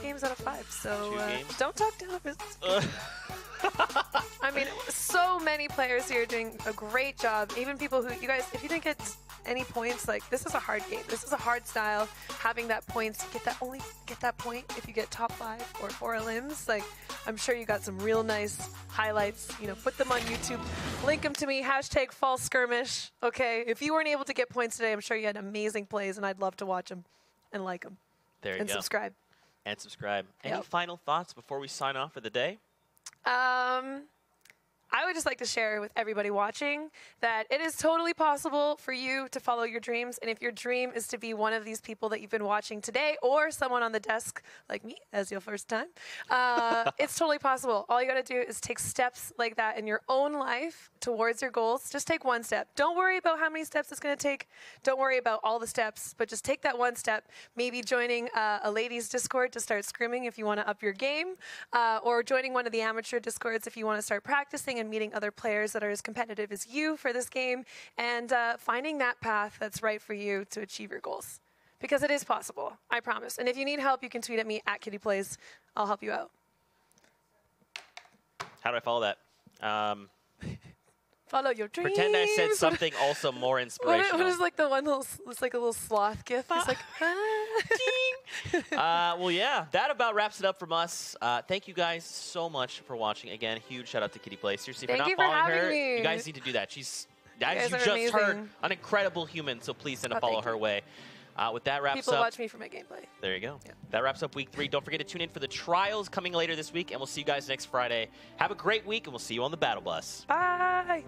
games out of 5, so don't talk down to Bizzle. I mean, so many players here doing a great job. Even people who, you guys, if you didn't get any points, like this is a hard game. This is a hard style. Having that points, only get that point if you get top 5 or 4 limbs. Like I'm sure you got some real nice highlights. You know, put them on YouTube. Link them to me. Hashtag fall skirmish. Okay. If you weren't able to get points today, I'm sure you had amazing plays, and I'd love to watch them and like them. There you and go. Subscribe. And subscribe. Any Yep. final thoughts before we sign off for the day? I would just like to share with everybody watching that it is totally possible for you to follow your dreams. And if your dream is to be one of these people that you've been watching today, or someone on the desk like me as your first time, it's totally possible. All you got to do is take steps like that in your own life towards your goals. Just take one step. Don't worry about how many steps it's going to take. Don't worry about all the steps, but just take that one step. Maybe joining a ladies' Discord to start scrimming if you want to up your game, or joining one of the amateur Discords if you want to start practicing and meeting other players that are as competitive as you for this game, and finding that path that's right for you to achieve your goals. Because it is possible, I promise. And if you need help, you can tweet at me at KittyPlays. I'll help you out. How do I follow that? Follow your dreams. Pretend I said something also more inspirational. What is like the one little, it's like a little sloth gif? It's like, well, yeah, that about wraps it up from us. Thank you guys so much for watching. Again, huge shout out to Kitty Play. Seriously, if Thank you're not you for following her, having me. you guys need to do that. She's, as guys you are just heard, amazing. an incredible human. So please send a Oh, follow thank her you. way. With that wraps People up. watch me for my gameplay. There you go. Yeah. That wraps up week 3. Don't forget to tune in for the trials coming later this week, and we'll see you guys next Friday. Have a great week, and we'll see you on the Battle Bus. Bye.